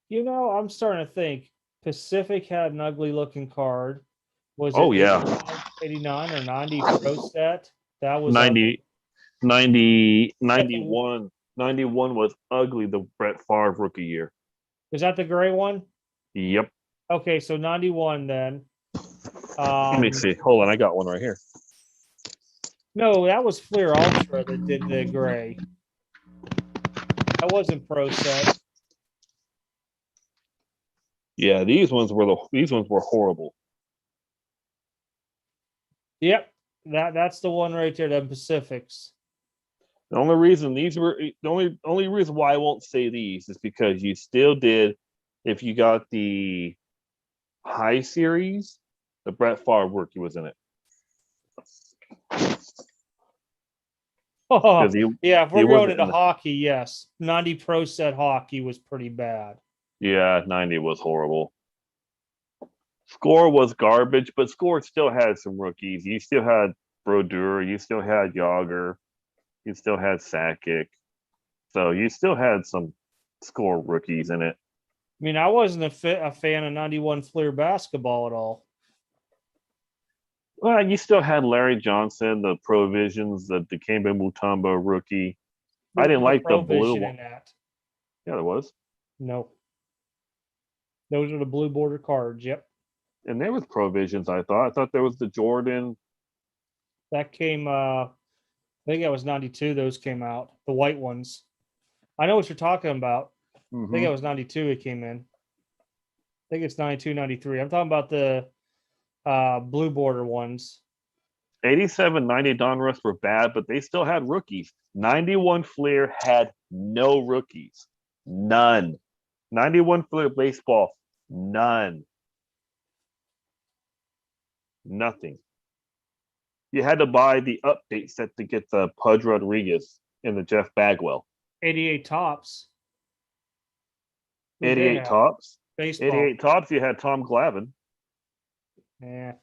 You know, I'm starting to think Pacific had an ugly looking card. Was it 89 or 90 pro set? That was 90, 91. 91 was ugly the Brett Favre rookie year. Is that the gray one? Yep. Okay, so 91 then. Let me see. Hold on, I got one right here. No, that was Fleer Ultra that did the gray. That wasn't Pro Set. Yeah, these ones were horrible. Yep, that's the one right there. The Pacifics. The only reason the only reason why I won't say these is because you still did, if you got the high series, the Brett Favre rookie was in it. Oh, He, yeah, if he we're going wasn't into in the, hockey, yes. 90 Pro Set hockey was pretty bad. yeah, 90 was horrible. Score was garbage, but Score still had some rookies. You still had Brodeur, you still had Yager, you still had Sakic. So you still had some Score rookies in it. I mean, I wasn't a fan of 91 Fleer basketball at all. Well, you still had Larry Johnson, the Provisions, the Dikembe Mutombo rookie. I didn't like the blue Provision one. in that. Yeah, there was. No. Those are the blue border cards. Yep. And there was Provisions, I thought. I thought there was the Jordan. That came I think that was 92 those came out. The white ones. I know what you're talking about. I think it was 92 it came in. I think it's 92, 93. I'm talking about the blue border ones. 87, 90 Donruss were bad, but they still had rookies. 91 Fleer had no rookies. None. 91 Fleer baseball, none. Nothing. You had to buy the update set to get the Pudge Rodriguez and the Jeff Bagwell. 88 tops. 88 tops. Baseball. 88 tops, you had Tom Glavine. Yeah.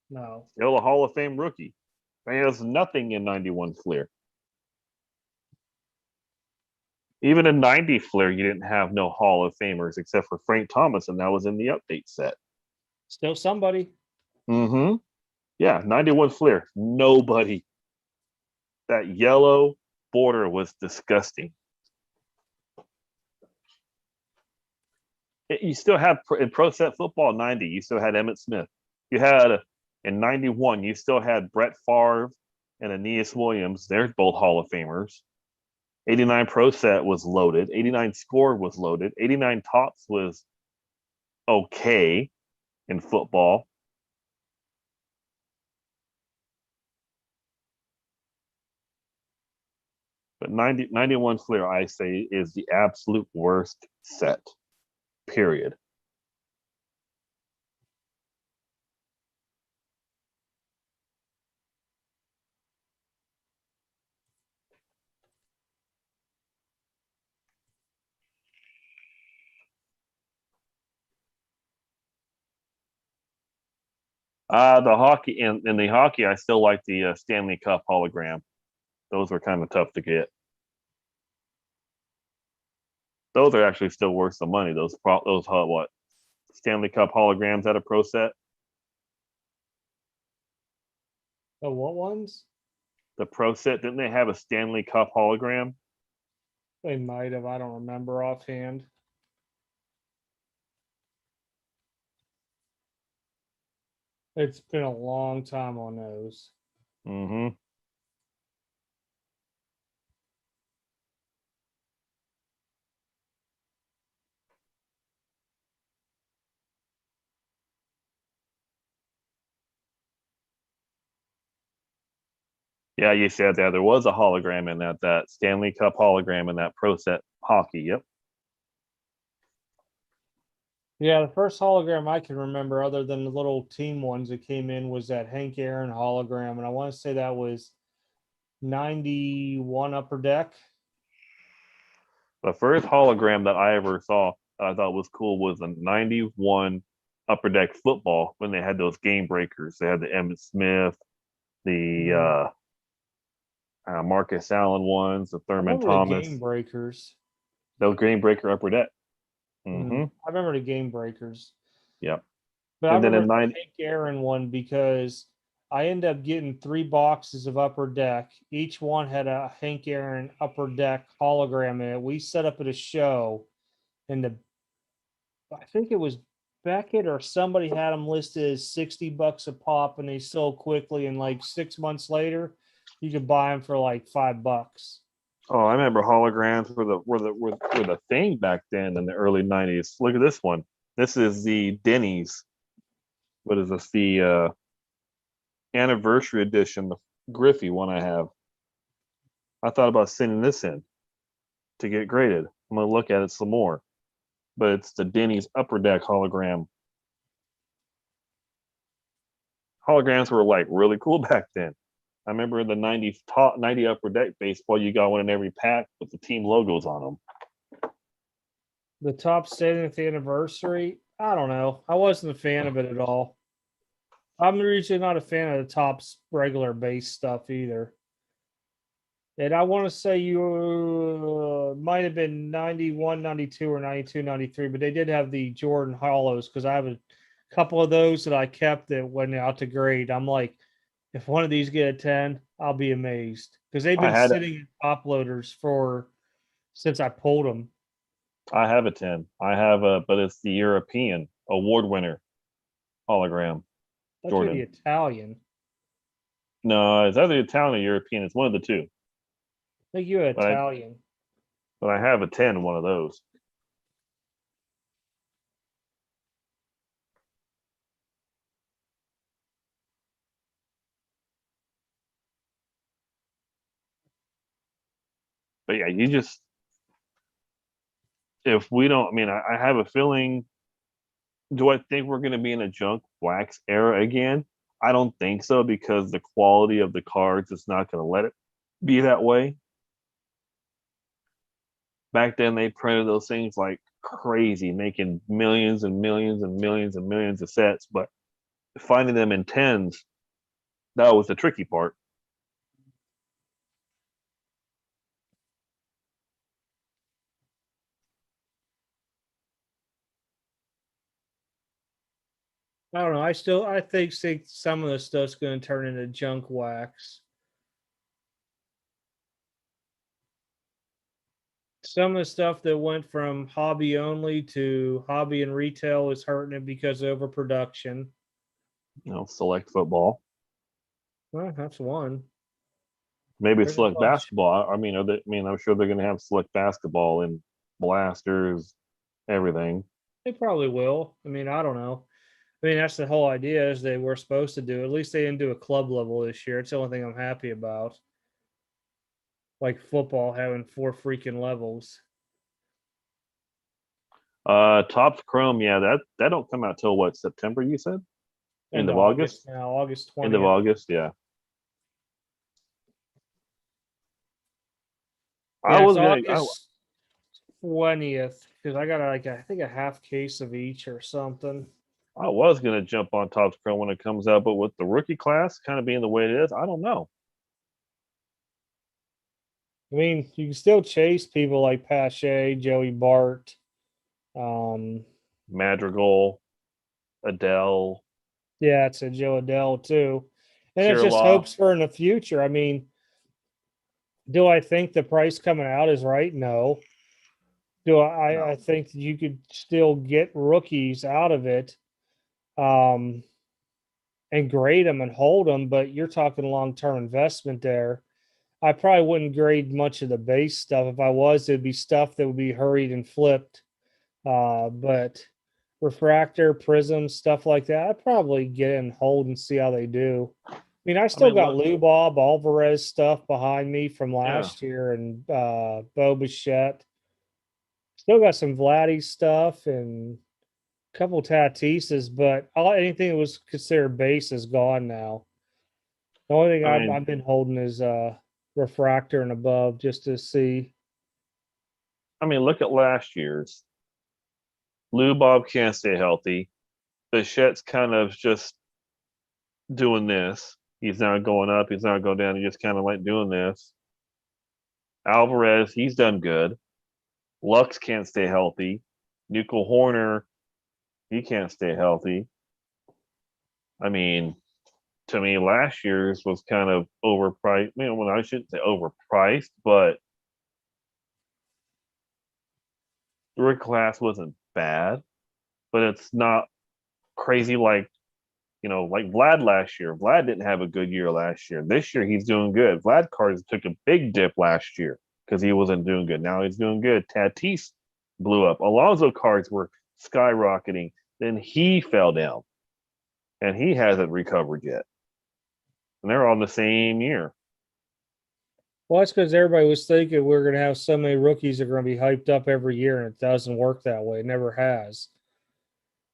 No. Still a Hall of Fame rookie. There's nothing in 91 Fleer. Even in 90 Fleer, you didn't have no Hall of Famers except for Frank Thomas, and that was in the update set. Still somebody. Mm-hmm. Yeah, 91 Fleer. Nobody. That yellow border was disgusting. You still have in Pro Set Football 90, you still had Emmitt Smith. You had in 91, you still had Brett Favre and Aeneas Williams. They're both Hall of Famers. 89 Pro Set was loaded. 89 Score was loaded. 89 Tops was okay in football. But 91 Fleer, I say, is the absolute worst set, period. The hockey and in the hockey, I still like the Stanley Cup hologram. Those were kind of tough to get. Those are actually still worth some money. Those what Stanley Cup holograms at a Pro Set. The what ones? The Pro Set, didn't they have a Stanley Cup hologram? They might have. I don't remember offhand. It's been a long time on those. Mm-hmm. Yeah, you said that there was a hologram in that Stanley Cup hologram in that Pro Set hockey. Yep. Yeah, the first hologram I can remember, other than the little team ones that came in, was that Hank Aaron hologram, and I want to say that was 91 Upper Deck. The first hologram that I ever saw that I thought was cool was a 91 Upper Deck football when they had those game breakers. They had the Emmitt Smith, the Marcus Allen ones, the Thurman Thomas. Game breakers. Those game breaker Upper Deck. Mm-hmm. I remember the game breakers. Yep. But And I then in remember the Hank Aaron one because I ended up getting 3 boxes of Upper Deck. Each one had a Hank Aaron Upper Deck hologram in it. We set up at a show, and I think it was Beckett or somebody had them listed as $60 a pop, and they sold quickly. And like 6 months later, you could buy them for like $5. Oh, I remember holograms were the thing back then in the early '90s. Look at this one. This is the Denny's. What is this? The anniversary edition, the Griffey one I have. I thought about sending this in to get graded. I'm gonna look at it some more. But it's the Denny's Upper Deck hologram. Holograms were like really cool back then. I remember in the '90 Upper Deck baseball, you got one in every pack with the team logos on them. The top 70th anniversary. I don't know. I wasn't a fan of it at all. I'm usually not a fan of the Topps regular base stuff either. And I want to say you might have been 91, 92, or 92, 93, but they did have the Jordan Hollows because I have a couple of those that I kept that went out to grade. I'm like, if one of these get a 10, I'll be amazed because they've I been had it. sitting in top loaders since I pulled them. I have a 10. I have a, but it's the European award winner hologram. That's Jordan. the Italian. No, it's either Italian or European. It's one of the two. I think you're But I, Italian. but I have a 10, one of those. But yeah, if we don't, I mean, I have a feeling. Do I think we're going to be in a junk wax era again? I don't think so because the quality of the cards is not going to let it be that way. Back then, they printed those things like crazy, making millions and millions and millions and millions of sets. But finding them in tens, that was the tricky part. I don't know. I think some of the stuff's going to turn into junk wax. Some of the stuff that went from hobby only to hobby and retail is hurting it because of overproduction. Select football, Well, that's one. maybe There's a select bunch. basketball. I'm sure they're going to have select basketball and blasters, everything. They probably will. I mean, I don't know. I mean, that's the whole idea is they were supposed to do. At least they didn't do a club level this year. It's the only thing I'm happy about. Like football having 4 freaking levels. Topps Chrome, yeah, that don't come out till what, September? You said end End of of August August. now, August End of 20th. August, yeah. I Yeah, it's was gonna. August 20th because I got like I think a half case of each or something. I was gonna jump on Topps Chrome when it comes out, but with the rookie class kind of being the way it is, I don't know. I mean, you can still chase people like Pache, Joey Bart. Um, Madrigal, Adele, yeah, it's a Joe Adele too. And it's just Kirilloff. hopes for in the future. I mean, do I think the price coming out is right? No. Do I No, think that you could still get rookies out of it um and grade them and hold them, but you're talking long-term investment there. I probably wouldn't grade much of the base stuff. If I was, it'd be stuff that would be hurried and flipped. But refractor, prism, stuff like that, I'd probably get and hold and see how they do. I mean, I I still mean, got look, Lou Bob Alvarez stuff behind me from yeah. last year and Bo Bichette. Still got some Vladdy stuff and a couple Tatises, but anything that was considered base is gone now. The only thing I I've, mean, I've been holding is refractor and above just to see. look at last year's. Lou Bob can't stay healthy. Bichette's kind of just doing this. He's not going up. He's not going down. He's just kind of like doing this. Alvarez, he's done good. Lux can't stay healthy. Nico Horner, he can't stay healthy. I mean, to me, last year's was kind of overpriced. Well, I shouldn't say overpriced, but the rookie class wasn't bad, but it's not crazy like like Vlad last year. Vlad didn't have a good year last year. This year he's doing good. Vlad cards took a big dip last year because he wasn't doing good. Now he's doing good. Tatis blew up. Alonso cards were skyrocketing. Then he fell down, and he hasn't recovered yet. And they're all in the same year. Well, that's because everybody was thinking we're going to have so many rookies that are going to be hyped up every year, and it doesn't work that way. It never has.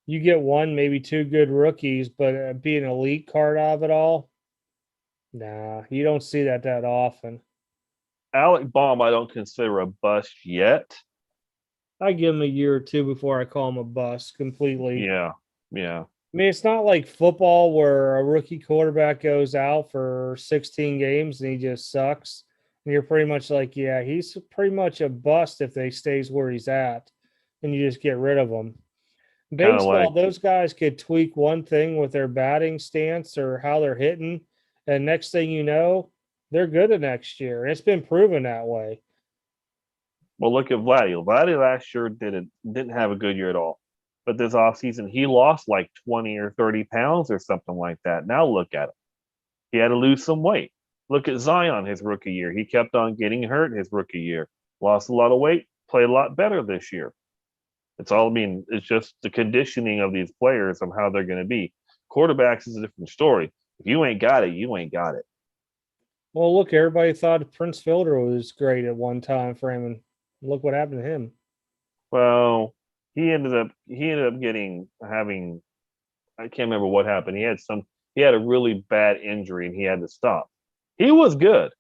You get one, maybe two good rookies, but be an elite card out of it all. Nah, you don't see that often. Alec Baum, I don't consider a bust yet. I give him a year or two before I call him a bust completely. Yeah. I mean, it's not like football where a rookie quarterback goes out for 16 games and he just sucks. And you're pretty much like, yeah, he's pretty much a bust if they stays where he's at, and you just get rid of him. Kind of Baseball, like those guys could tweak one thing with their batting stance or how they're hitting, and next thing you know, they're good the next year. It's been proven that way. well, look at Vladdy. Vladdy last year didn't have a good year at all. But this offseason, he lost like 20 or 30 pounds or something like that. Now look at him. He had to lose some weight. Look at Zion his rookie year. He kept on getting hurt his rookie year. Lost a lot of weight, played a lot better this year. It's just the conditioning of these players of how they're going to be. Quarterbacks is a different story. If you ain't got it, you ain't got it. Well, look, everybody thought Prince Fielder was great at one time frame, and look what happened to him. Well, he ended up having I can't remember what happened. He had a really bad injury and he had to stop. He was good,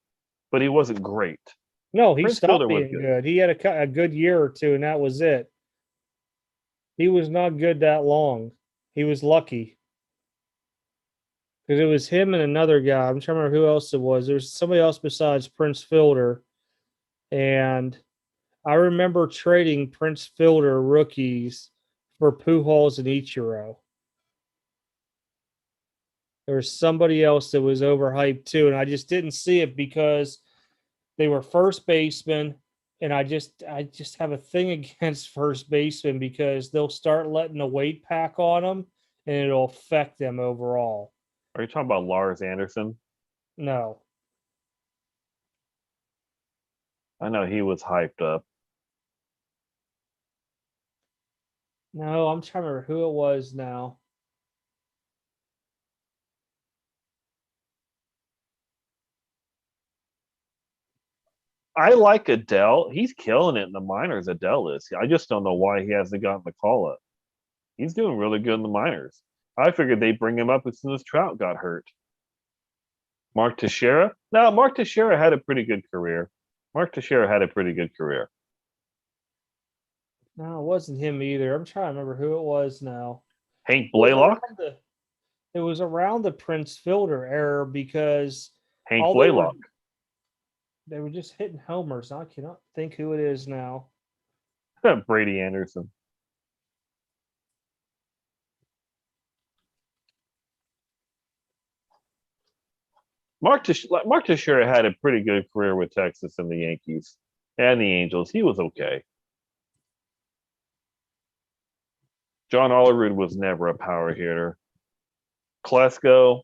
but he wasn't great. No, he Prince stopped Fielder was being good. good. He had a good year or two, and that was it. He was not good that long. He was lucky because it was him and another guy. I'm trying to remember who else it was. There was somebody else besides Prince Fielder, and I remember trading Prince Fielder rookies for Pujols and Ichiro. There was somebody else that was overhyped too, and I just didn't see it because they were first baseman, and I just have a thing against first baseman because they'll start letting the weight pack on them, and it'll affect them overall. Are you talking about Lars Anderson? No, I know he was hyped up. no, I'm trying to remember who it was now. I like Adele. He's killing it in the minors. Adele is. I just don't know why he hasn't gotten the call up. He's doing really good in the minors. I figured they'd bring him up as soon as Trout got hurt. Mark Teixeira? No, Mark Teixeira had a pretty good career. Mark Teixeira had a pretty good career. No, it wasn't him either. I'm trying to remember who it was now. Hank It was Blaylock? around the, it was around the Prince Fielder era because Hank all Blaylock. they were just hitting homers. I cannot think who it is now. Brady Anderson. Mark Teixeira had a pretty good career with Texas and the Yankees and the Angels. He was okay. John Olerud was never a power hitter. Klesko,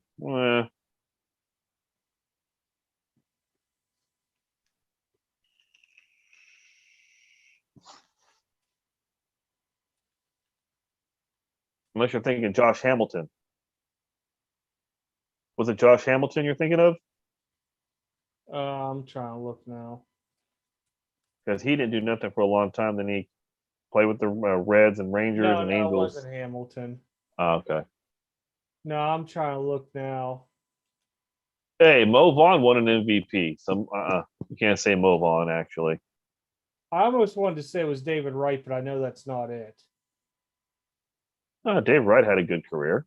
unless you're thinking Josh Hamilton. Was it Josh Hamilton you're thinking of? I'm trying to look now. Because he didn't do nothing for a long time. Then he played with the Reds and Rangers No, and no, it Angels. wasn't Hamilton. Oh, okay. No, I'm trying to look now. Hey, Mo Vaughn won an MVP. You can't say Mo Vaughn actually. I almost wanted to say it was David Wright, but I know that's not it. Dave Wright had a good career.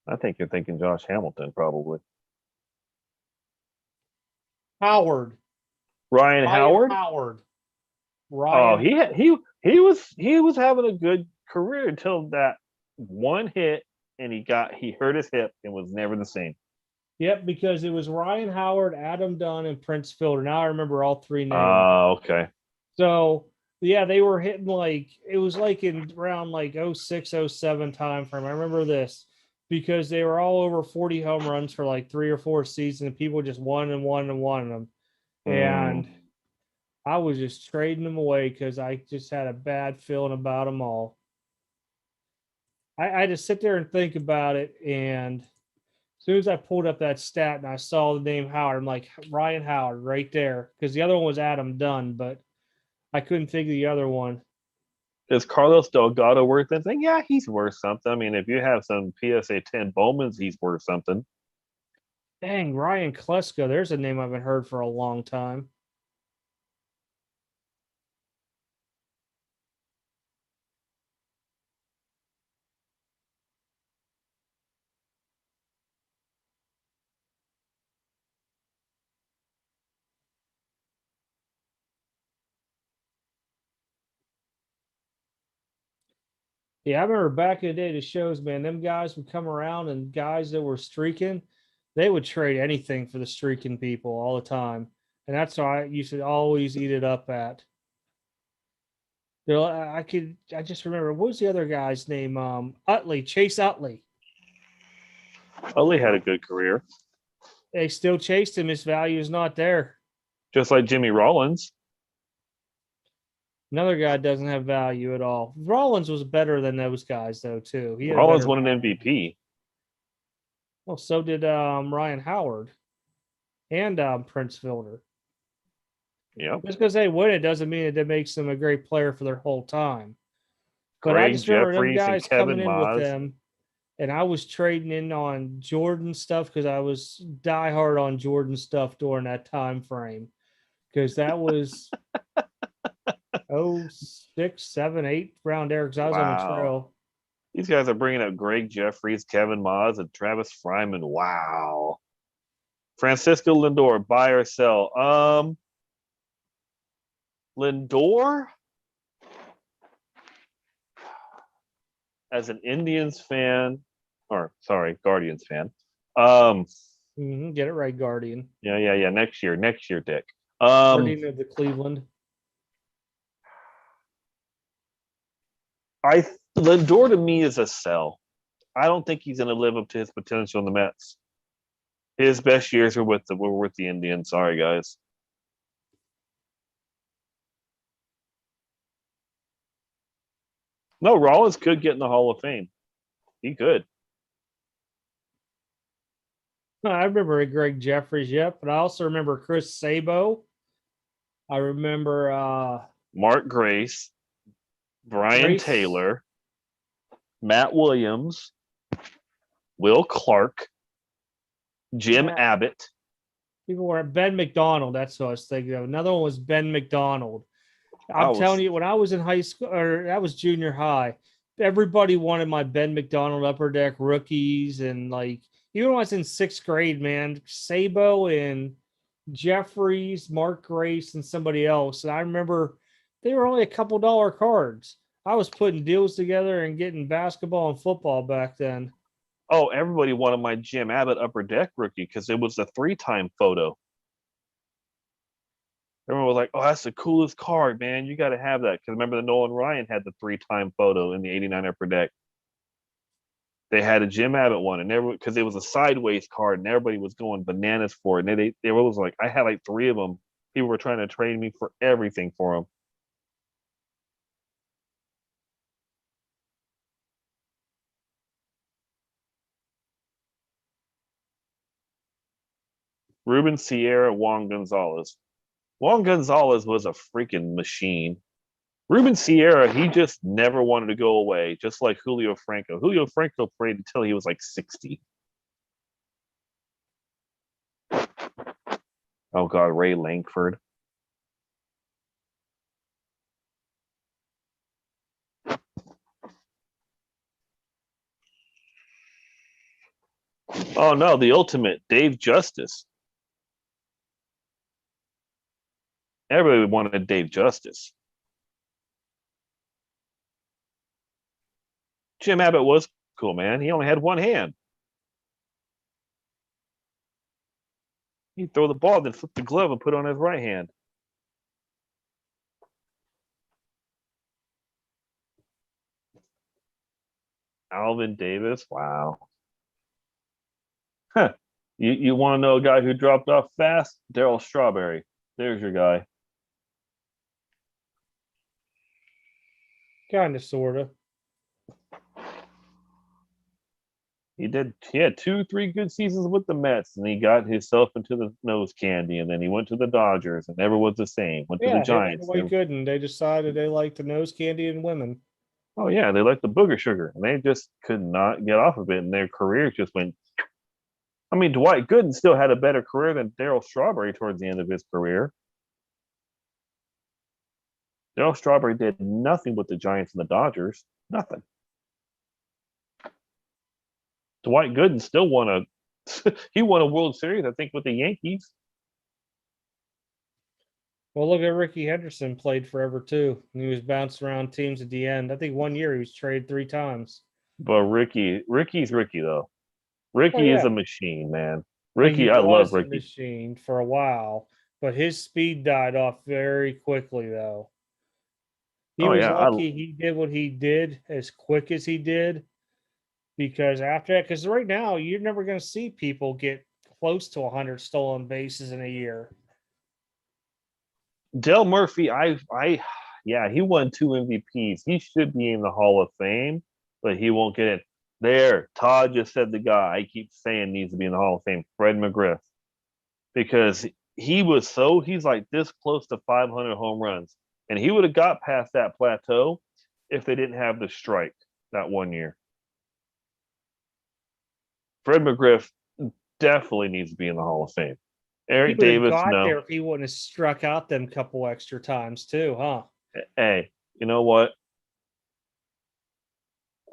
I think you're thinking Josh Hamilton probably. Howard. Ryan Howard. Howard. Oh, Ryan. he was having a good career until that one hit and he hurt his hip and was never the same. Yep, because it was Ryan Howard, Adam Dunn, and Prince Fielder. Now I remember all three names. Okay. So yeah, they were hitting like it was like in around like 06, 07 time frame. I remember this because they were all over 40 home runs for like 3 or 4 seasons, and people just won and won and won them. And Mm. I was just trading them away because I just had a bad feeling about them all. I just sit there and think about it, and as soon as I pulled up that stat and I saw the name Howard, I'm like Ryan Howard right there because the other one was Adam Dunn, but I couldn't think of the other one. Is Carlos Delgado worth anything? Yeah, he's worth something. I mean, if you have some PSA 10 Bowmans, he's worth something. Dang, Ryan Kleska. There's a name I haven't heard for a long time. Yeah, I remember back in the day, the shows, man, them guys would come around and guys that were streaking, they would trade anything for the streaking people all the time. And that's why I used to always eat it up at. I just remember, what was the other guy's name? Utley, Chase Utley. Utley had a good career, They still chased him. His value is not there. just like Jimmy Rollins. Another guy doesn't have value at all. Rollins was better than those guys, though, too. He had a Rollins better won an value. MVP. Well, so did Ryan Howard and Prince Fielder. Yep. Just because they win it doesn't mean that makes them a great player for their whole time. But I Greg just remember them Jeffries and guys coming Kevin in with Maz. them, and I was trading in on Jordan stuff because I was diehard on Jordan stuff during that time frame. Because that was 06, 7, 8 round there because I was on the Wow. trail. These guys are bringing up Greg Jeffries, Kevin Maz, and Travis Fryman. Wow. Francisco Lindor, buy or sell? Lindor, as an Indians fan, or sorry, Guardians fan. Um, Get it right, Guardian. yeah. Next year, Dick. Guardian of the Cleveland. I Lindor to me is a sell. I don't think he's going to live up to his potential in the Mets. His best years were with the Indians. Sorry, guys. No, Rollins could get in the Hall of Fame. He could. I remember Greg Jeffries, yep, but I also remember Chris Sabo. I remember Mark Grace, Brian Grace. Taylor, Matt Williams, Will Clark, Jim Matt, Abbott. people were Ben McDonald. That's what I was thinking of. Another one was Ben McDonald. I I'm telling was you, when I was in high school, or that was junior high, everybody wanted my Ben McDonald upper deck rookies. And like, even when I was in sixth grade, man, Sabo and Jeffries, Mark Grace, and somebody else. And I remember they were only a couple dollar cards. I was putting deals together and getting basketball and football back then. everybody wanted my Jim Abbott upper deck rookie because it was a 3-time photo. Everyone was like, "Oh, that's the coolest card, man! You got to have that." Because remember, the Nolan Ryan had the 3-time photo in the '89 upper deck. They had a Jim Abbott one, and everyone, because it was a sideways card, and everybody was going bananas for it. And they was like, I had like 3 of them. People were trying to trade me for everything for them. Ruben Sierra, Juan Gonzalez. Juan Gonzalez was a freaking machine. Ruben Sierra, he just never wanted to go away, just like Julio Franco. Julio Franco played until he was like 60. Oh God, Ray Langford. Oh no, the ultimate Dave Justice. Everybody wanted Dave Justice. Jim Abbott was cool, man. He only had one hand. He'd throw the ball, then flip the glove and put it on his right hand. Alvin Davis, wow. Huh. You want to know a guy who dropped off fast? Darryl Strawberry. There's your guy. Kind of, sort of. He had 2-3 good seasons with the Mets, and he got himself into the nose candy, and then he went to the Dodgers and never was the same. Went to the Yeah, him and Giants. Dwight Gooden. They decided they liked the nose candy and women. Oh yeah, they like the booger sugar, and they just could not get off of it, and their careers just went. I mean, Dwight Gooden still had a better career than Darryl Strawberry towards the end of his career. Darryl Strawberry did nothing with the Giants and the Dodgers. Nothing. Dwight Gooden still won he won a World Series, I think, with the Yankees. Well, look at Ricky Henderson played forever too. And he was bouncing around teams at the end. I think 1 year he was traded 3 times. But Ricky's Ricky though. Ricky is a machine, man. Ricky, I love Ricky. Machine for a while, but his speed died off very quickly though. He was lucky he did what he did as quick as he did, because after that, because right now you're never going to see people get close to 100 stolen bases in a year. Del Murphy, he won 2 MVPs. He should be in the Hall of Fame, but he won't get it. There, Todd just said the guy I keep saying needs to be in the Hall of Fame, Fred McGriff, because he's like this close to 500 home runs, and he would have got past that plateau if they didn't have the strike that 1 year. Fred McGriff definitely needs to be in the Hall of Fame. Eric Davis, no. There if he wouldn't have struck out them couple extra times too, huh? Hey, you know what?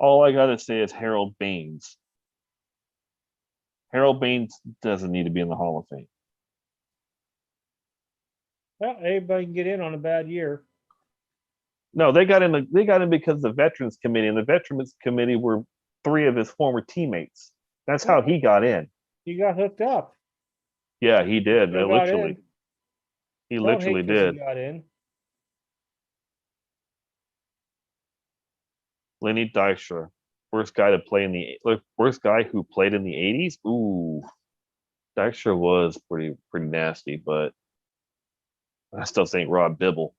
All I gotta say is Harold Baines. Harold Baines doesn't need to be in the Hall of Fame. Well, anybody can get in on a bad year. No, they got in. They got in because the Veterans Committee, and the Veterans Committee were 3 of his former teammates. That's how he got in. He got hooked up. Yeah, he did. He literally did. He got in. Lenny Dykstra, worst guy who played in the 80s. Ooh, Dykstra was pretty nasty, but I still think Rob Dibble.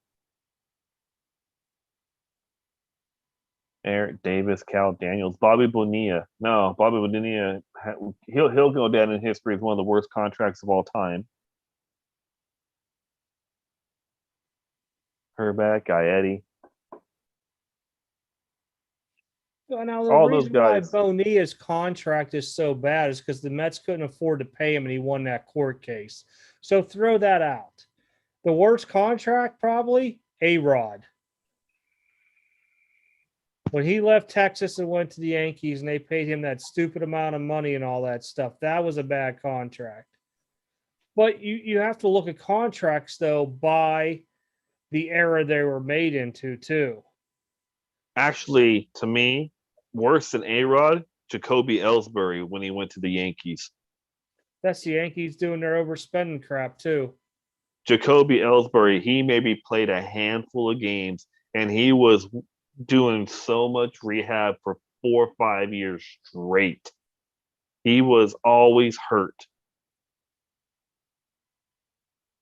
Eric Davis, Cal Daniels, Bobby Bonilla. No, Bobby Bonilla, he'll go down in history as one of the worst contracts of all time. Herbeck, Gaetti. Now, the all reason those guys. why Bonilla's contract is so bad is because the Mets couldn't afford to pay him, and he won that court case. So throw that out. The worst contract, probably A-Rod. When he left Texas and went to the Yankees, and they paid him that stupid amount of money and all that stuff, that was a bad contract. But you have to look at contracts, though, by the era they were made into, too. Actually, to me, worse than A-Rod, Jacoby Ellsbury when he went to the Yankees. That's the Yankees doing their overspending crap, too. Jacoby Ellsbury, he maybe played a handful of games, and he was doing so much rehab for 4 or 5 years straight. He was always hurt.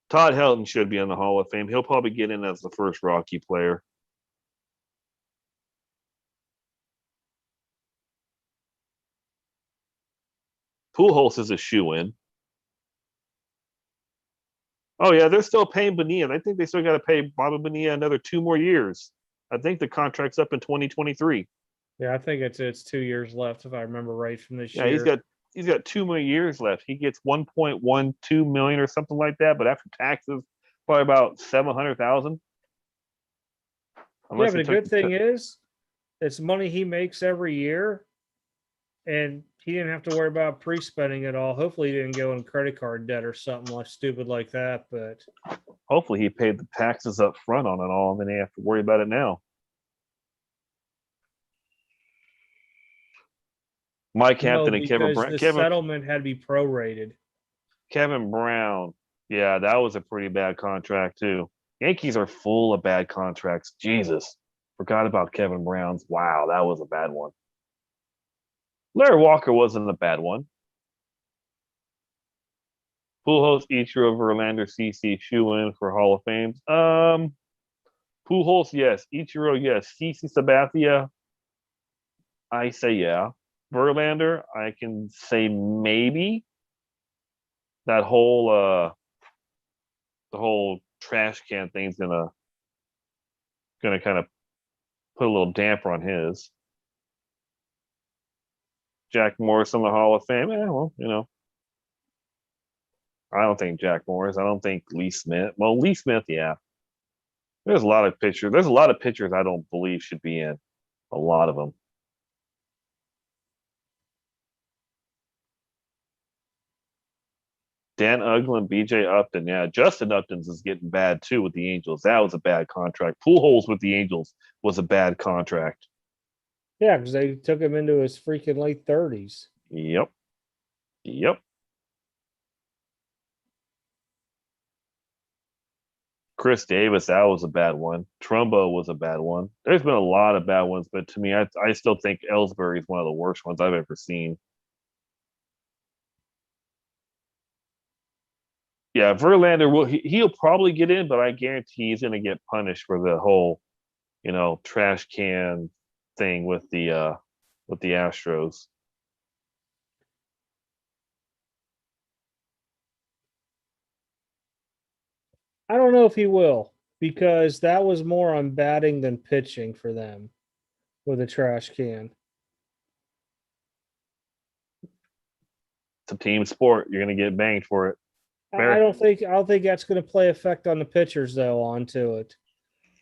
Todd Helton should be in the Hall of Fame. He'll probably get in as the first Rocky player. Pujols is a shoe-in. Oh, yeah, they're still paying Bonilla. I think they still got to pay Bobby Bonilla another 2 more years. I think the contract's up in 2023. Yeah, I think it's 2 years left, if I remember right from this year. Yeah, he's got 2 more years left. He gets 1.12 million or something like that, but after taxes, probably about 700,000. Yeah, but the good thing is, it's money he makes every year, and he didn't have to worry about pre-spending at all. Hopefully, he didn't go in credit card debt or something like stupid like that. But hopefully, he paid the taxes up front on it all, and then they have to worry about it now. Mike Hampton and Kevin Brown. The settlement had to be prorated. Kevin Brown. Yeah, that was a pretty bad contract too. Yankees are full of bad contracts. Jesus. Forgot about Kevin Brown's. Wow, that was a bad one. Larry Walker wasn't a bad one. Pujols, Ichiro, Verlander, CC, shoe-in for Hall of Fame. Pujols, yes. Ichiro, yes. CC Sabathia, I say yeah. Verlander, I can say maybe. That whole the whole trash can thing's gonna kind of put a little damper on his. Jack Morris in the Hall of Fame. Well, I don't think Jack Morris. I don't think Lee Smith. Well, Lee Smith, yeah. There's a lot of pitchers. There's a lot of pitchers I don't believe should be in. A lot of them. Dan Uggla, BJ Upton. Yeah, Justin Upton's is getting bad too with the Angels. That was a bad contract. Pujols with the Angels was a bad contract. Yeah, because they took him into his freaking late 30s. Yep. Yep. Chris Davis, that was a bad one. Trumbo was a bad one. There's been a lot of bad ones, but to me, I still think Ellsbury is one of the worst ones I've ever seen. Yeah, Verlander he'll probably get in, but I guarantee he's going to get punished for the whole, trash can thing with the Astros. I don't know if he will, because that was more on batting than pitching for them with a trash can. It's a team sport. You're going to get banged for it. I don't think that's going to play effect on the pitchers though onto it.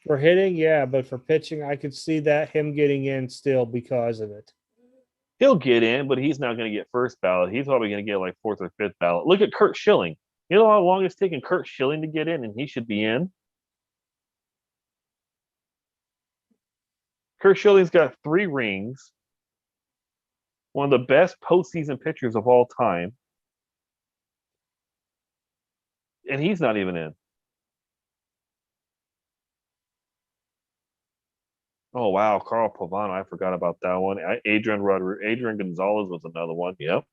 For hitting, yeah, but for pitching, I could see that him getting in still because of it. He'll get in, but he's not going to get first ballot. He's probably going to get like fourth or fifth ballot. Look at Kurt Schilling. You know how long it's taken Kurt Schilling to get in, and he should be in? Kurt Schilling's got 3 rings, one of the best postseason pitchers of all time, and he's not even in. Oh wow, Carl Pavano, I forgot about that one. Adrian Gonzalez was another one. Yep.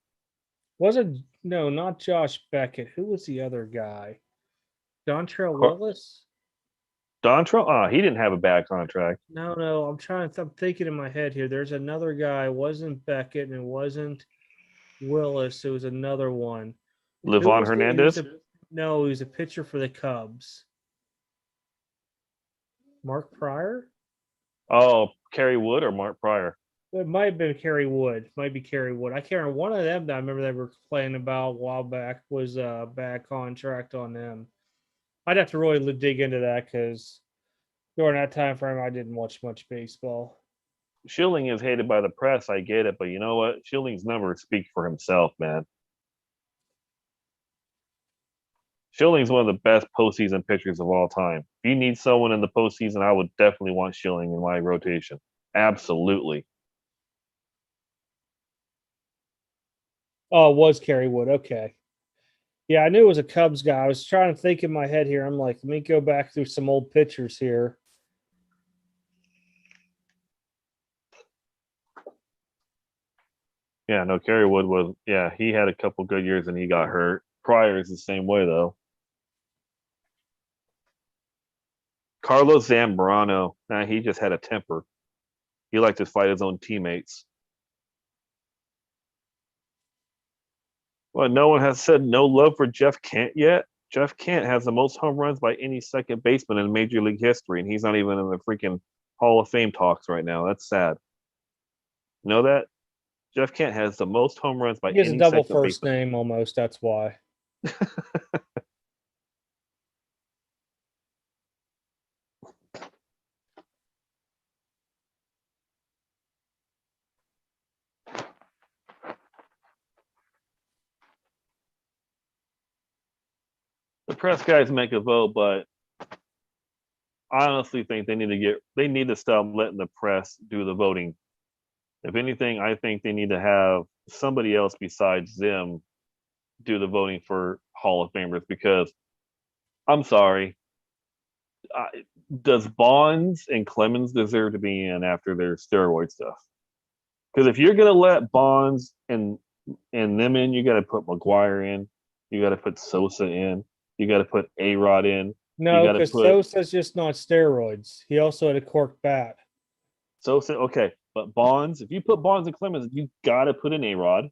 No, not Josh Beckett. Who was the other guy? Dontrell Willis? Dontrell? He didn't have a bad contract. No, I'm I'm thinking in my head here. There's another guy. It wasn't Beckett and it wasn't Willis. It was another one. Livan Hernandez? He was a pitcher for the Cubs. Mark Pryor? Oh, Kerry Wood or Mark Pryor? It might have been Kerry Wood. Might be Kerry Wood. I can't remember. One of them that I remember they were complaining about a while back was a bad contract on them. I'd have to really dig into that because during that time frame, I didn't watch much baseball. Schilling is hated by the press. I get it, but you know what? Schilling's numbers speak for himself, man. Schilling's one of the best postseason pitchers of all time. If you need someone in the postseason, I would definitely want Schilling in my rotation. Absolutely. Oh, it was Kerry Wood. Okay. Yeah, I knew it was a Cubs guy. I was trying to think in my head here. I'm like, let me go back through some old pictures here. Yeah, no, Kerry Wood was, he had a couple good years and he got hurt. Pryor is the same way, though. Carlos Zambrano, he just had a temper. He liked to fight his own teammates. Well, no one has said no love for Jeff Kent yet. Jeff Kent has the most home runs by any second baseman in Major League history, and he's not even in the freaking Hall of Fame talks right now. That's sad. You know that? Jeff Kent has the most home runs by any second baseman. He has a double first name almost. That's why. The press guys make a vote, but I honestly think they need to stop letting the press do the voting. If anything, I think they need to have somebody else besides them do the voting for Hall of Famers because I'm sorry. Does Bonds and Clemens deserve to be in after their steroid stuff? Because if you're gonna let Bonds and them in, you got to put McGuire in, you got to put Sosa in, you got to put A-Rod in, you No, got to because put Sosa's just not steroids. He also had a cork bat. Sosa. Okay, but Bonds, if you put Bonds and Clemens, you got to put in A-Rod.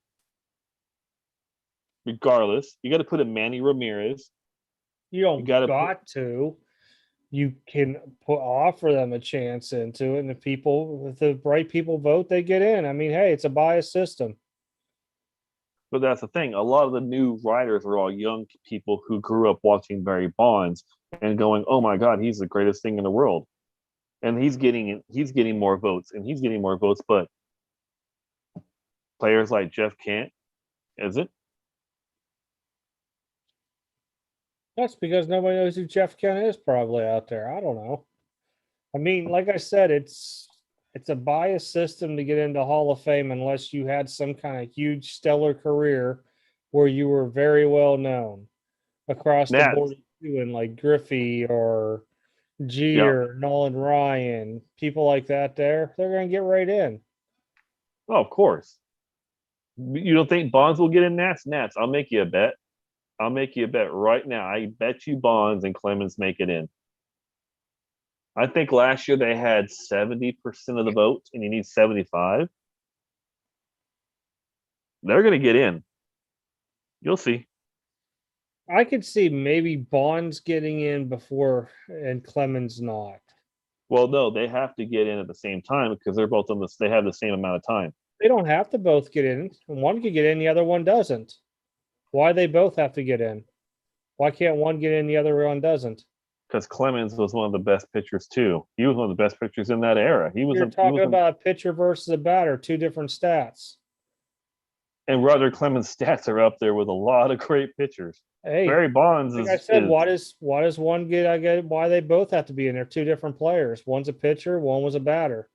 Regardless, you got to put in Manny Ramirez. You You don't got to put got to. You can offer them a chance into it, and if the right people vote, they get in. I mean, hey, it's a biased system. But that's the thing. A lot of the new writers are all young people who grew up watching Barry Bonds and going, "Oh my God, he's the greatest thing in the world," and he's getting more votes, and he's getting more votes. But players like Jeff Kent isn't. That's because nobody knows who Jeff Kent is probably out there. I don't know. I mean, like I said, it's a biased system to get into Hall of Fame unless you had some kind of huge stellar career where you were very well known across the Nats, board, doing like Griffey or yeah. Jeter, Nolan Ryan, people like that. They're going to get right in. Oh, of course. You don't think Bonds will get in Nats? Nats, I'll make you a bet. I'll make you a bet right now. I bet you Bonds and Clemens make it in. I think last year they had 70% of the vote, and you need 75. They're going to get in. You'll see. I could see maybe Bonds getting in before and Clemens not. Well, no, they have to get in at the same time because they're both on this. They have the same amount of time. They don't have to both get in. One could get in, the other one doesn't. Why they both have to get in? Why can't one get in, the other one doesn't? Because Clemens was one of the best pitchers too. He was one of the best pitchers in that era. You're talking about a pitcher versus a batter, two different stats. And Roger Clemens' stats are up there with a lot of great pitchers. Hey, Barry Bonds like is. I said, why does one get? I get why they both have to be in there. Two different players. One's a pitcher, one was a batter.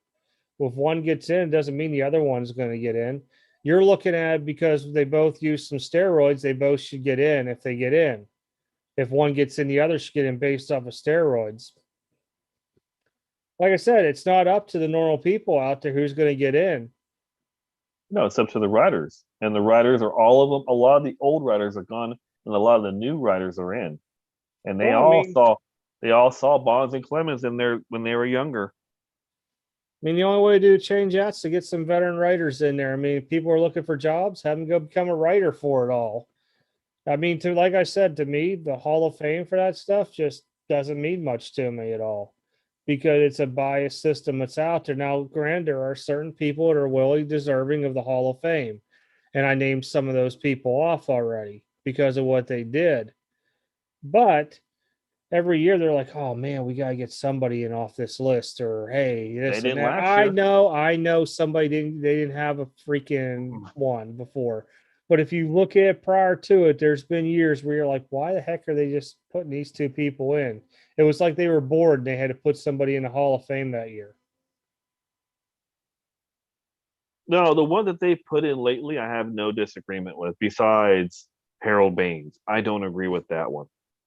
Well, if one gets in, it doesn't mean the other one's going to get in. You're looking at because they both use some steroids, they both should get in if they get in. If one gets in, the other should get in based off of steroids. Like I said, it's not up to the normal people out there who's going to get in. No, it's up to the writers, and the writers are all of them. A lot of the old writers are gone, and a lot of the new writers are in. And they all saw Bonds and Clemens in there when they were younger. I mean, the only way to change that's to get some veteran writers in there. I mean, if people are looking for jobs, have them go become a writer for it all. I mean, like I said, to me, the Hall of Fame for that stuff just doesn't mean much to me at all because it's a biased system that's out there. Now, granted, there are certain people that are really deserving of the Hall of Fame. And I named some of those people off already because of what they did. But every year they're like, oh man, we gotta get somebody in off this list, or hey, this They and didn't that. last year. I know somebody they didn't have a freaking one before. But if you look at it prior to it, there's been years where you're like, why the heck are they just putting these two people in? It was like they were bored and they had to put somebody in the Hall of Fame that year. No, the one that they put in lately, I have no disagreement with. Besides Harold Baines, I don't agree with that one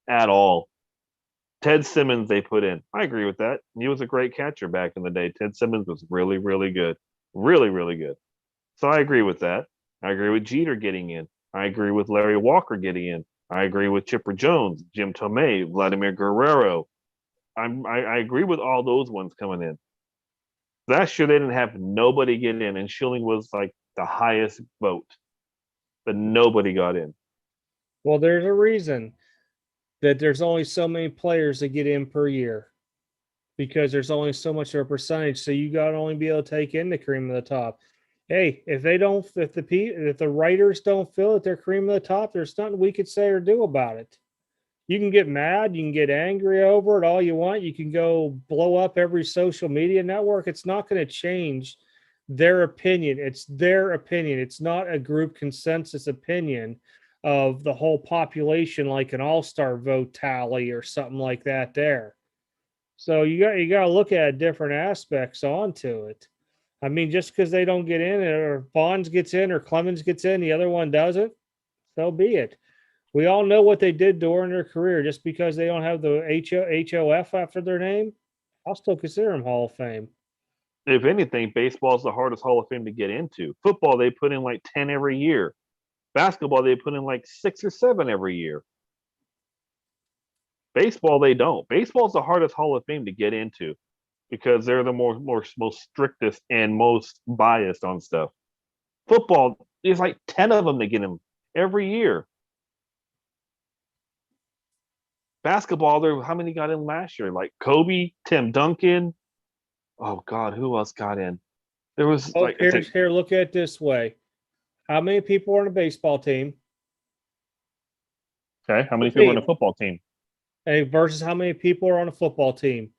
at all. Ted Simmons, they put in. I agree with that. He was a great catcher back in the day. Ted Simmons was really, really good, really, really good. So I agree with that. I agree with Jeter getting in. I agree with Larry Walker getting in. I agree with Chipper Jones, Jim Tomei, Vladimir Guerrero. I agree with all those ones coming in. Last year they didn't have nobody get in, and Schilling was like the highest vote, but nobody got in. Well, there's a reason that there's only so many players that get in per year because there's only so much of a percentage. So you got to only be able to take in the cream of the top. Hey, if the writers don't feel that they're cream of the top, there's nothing we could say or do about it. You can get mad, you can get angry over it all you want. You can go blow up every social media network. It's not going to change their opinion. It's their opinion. It's not a group consensus opinion of the whole population, like an all-star vote tally or something like that there. So you got to look at different aspects onto it. I mean, just because they don't get in, or Bonds gets in, or Clemens gets in, the other one doesn't. So be it. We all know what they did during their career. Just because they don't have the HOF after their name, I'll still consider them Hall of Fame. If anything, baseball is the hardest Hall of Fame to get into. Football, they put in like 10 every year. Basketball, they put in like 6 or 7 every year. Baseball, they don't. Baseball is the hardest Hall of Fame to get into because they're the most strictest and most biased on stuff. Football, there's like 10 of them that get in every year. Basketball, there how many got in last year? Like Kobe, Tim Duncan. Oh God, who else got in? There was Oh, like I think, here, look at it this way. How many people are on a baseball team? okay, how A many people are on a team. football team? Versus how many people are on a football team.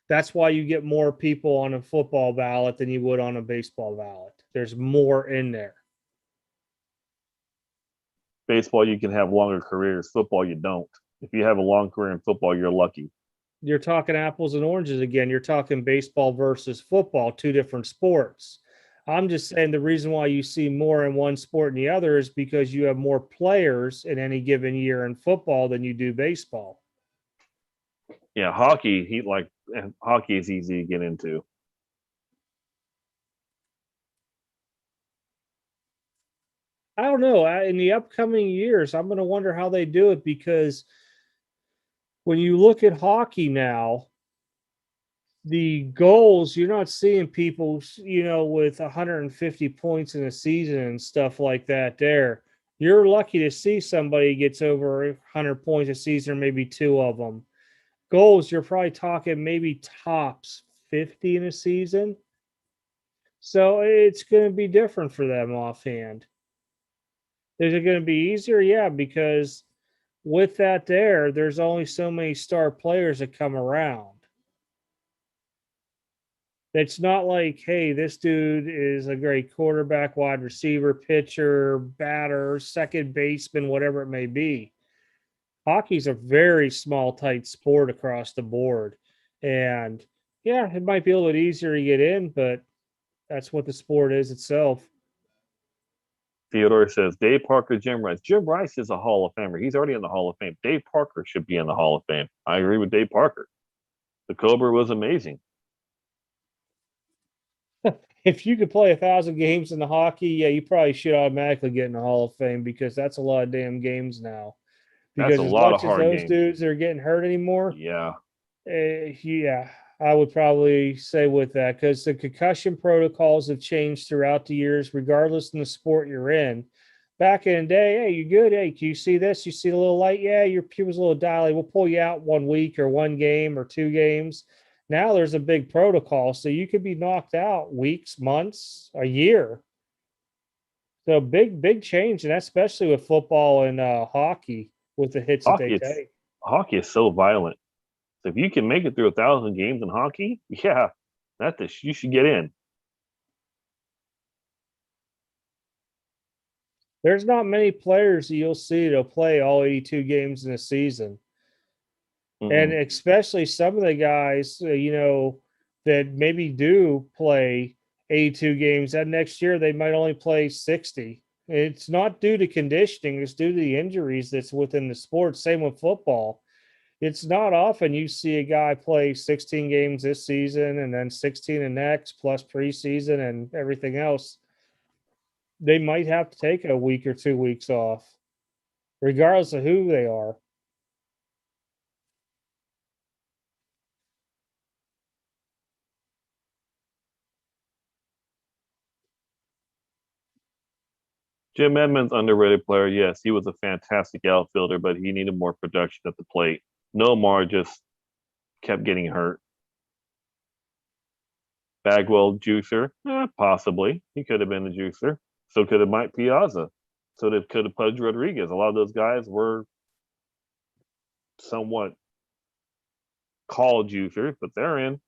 That's why you get more people on a football ballot than you would on a baseball ballot. There's more in there. Baseball, you can have longer careers. Football, you don't. If you have a long career in football, you're lucky. You're talking apples and oranges again. You're talking baseball versus football, two different sports. I'm just saying the reason why you see more in one sport than the other is because you have more players in any given year in football than you do baseball. Yeah, hockey, hockey is easy to get into. I don't know. In the upcoming years, I'm going to wonder how they do it because when you look at hockey now, the goals, you're not seeing people, with 150 points in a season and stuff like that there. You're lucky to see somebody gets over 100 points a season, or maybe two of them. Goals, you're probably talking maybe tops 50 in a season. So it's going to be different for them offhand. Is it going to be easier? Yeah, because with that there's only so many star players that come around. It's not like, hey, this dude is a great quarterback, wide receiver, pitcher, batter, second baseman, whatever it may be. Hockey's a very small, tight sport across the board. And yeah, it might be a little bit easier to get in, but that's what the sport is itself. Theodore says Dave Parker, Jim Rice. Jim Rice is a Hall of Famer. He's already in the Hall of Fame. Dave Parker should be in the Hall of Fame. I agree with Dave Parker. The Cobra was amazing. If you could play 1,000 games in the hockey, yeah, you probably should automatically get in the Hall of Fame because that's a lot of damn games now. That's Because a as lot of much as hard those games. dudes are getting hurt anymore, Yeah. yeah, I would probably say with that because the concussion protocols have changed throughout the years, regardless in the sport you're in. Back in the day, hey, you good? Hey, can you see this? You see a little light? Yeah, your pupil's a little dilated. We'll pull you out 1 week or one game or 2 games. Now there's a big protocol, so you could be knocked out weeks, months, a year. So big change, and that's especially with football and hockey with the hits that they Hockey, it's take. hockey is so violent. So if you can make it through 1,000 games in hockey, yeah, you should get in. There's not many players that you'll see that'll play all 82 games in a season. And Mm-mm. especially some of the guys, that maybe do play 82 games. That next year, they might only play 60. It's not due to conditioning, it's due to the injuries that's within the sport. Same with football. It's not often you see a guy play 16 games this season and then 16 the next, plus preseason and everything else. They might have to take a week or 2 weeks off, regardless of who they are. Jim Edmonds, underrated player. Yes, he was a fantastic outfielder, but he needed more production at the plate. Nomar just kept getting hurt. Bagwell, juicer, possibly. He could have been a juicer. So could have Mike Piazza. So could have Pudge Rodriguez. A lot of those guys were somewhat called juicers, but they're in.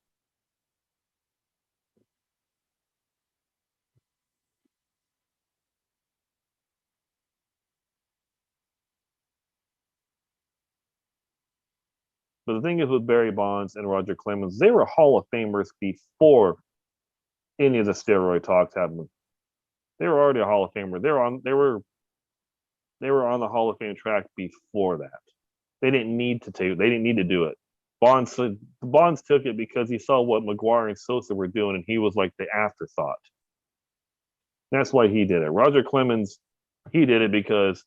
But the thing is with Barry Bonds and Roger Clemens, they were Hall of Famers before any of the steroid talks happened. They were already a Hall of Famer. They They were on the Hall of Fame track before that. They didn't need to take. They didn't need to do it. Bonds took it because he saw what McGuire and Sosa were doing, and he was like the afterthought. That's why he did it. Roger Clemens, he did it because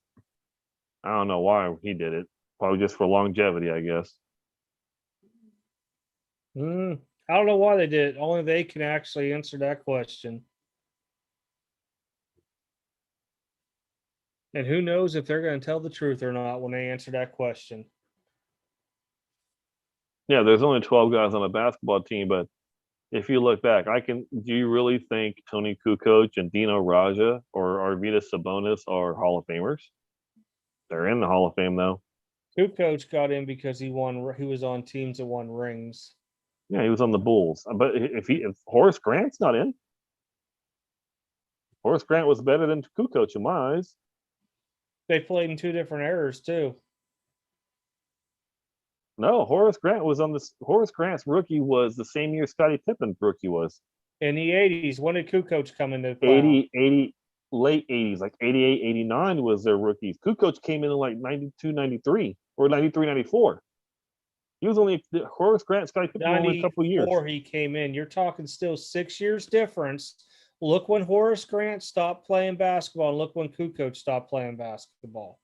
I don't know why he did it. Probably just for longevity, I guess. I don't know why they did it. Only they can actually answer that question. And who knows if they're going to tell the truth or not when they answer that question. Yeah, there's only 12 guys on a basketball team, but if you look back, do you really think Tony Kukoc and Dino Raja or Arvidas Sabonis are Hall of Famers? They're in the Hall of Fame, though. Kukoc got in because he was on teams that won rings. Yeah, he was on the Bulls. But if Horace Grant's not in, Horace Grant was better than Kukoc in my eyes. They played in two different eras, too. No, Horace Grant was on this. Horace Grant's rookie was the same year Scottie Pippen's rookie was. In the 80s, when did Kukoc come into the 80, late 80s, like 88, 89 was their rookies. Kukoc came in like 92, 93, or 93, 94. He was only Horace Grant, Scottie Pippen only a couple of years. Before he came in, you're talking still 6 years difference. Look when Horace Grant stopped playing basketball, and look when Kukoc stopped playing basketball.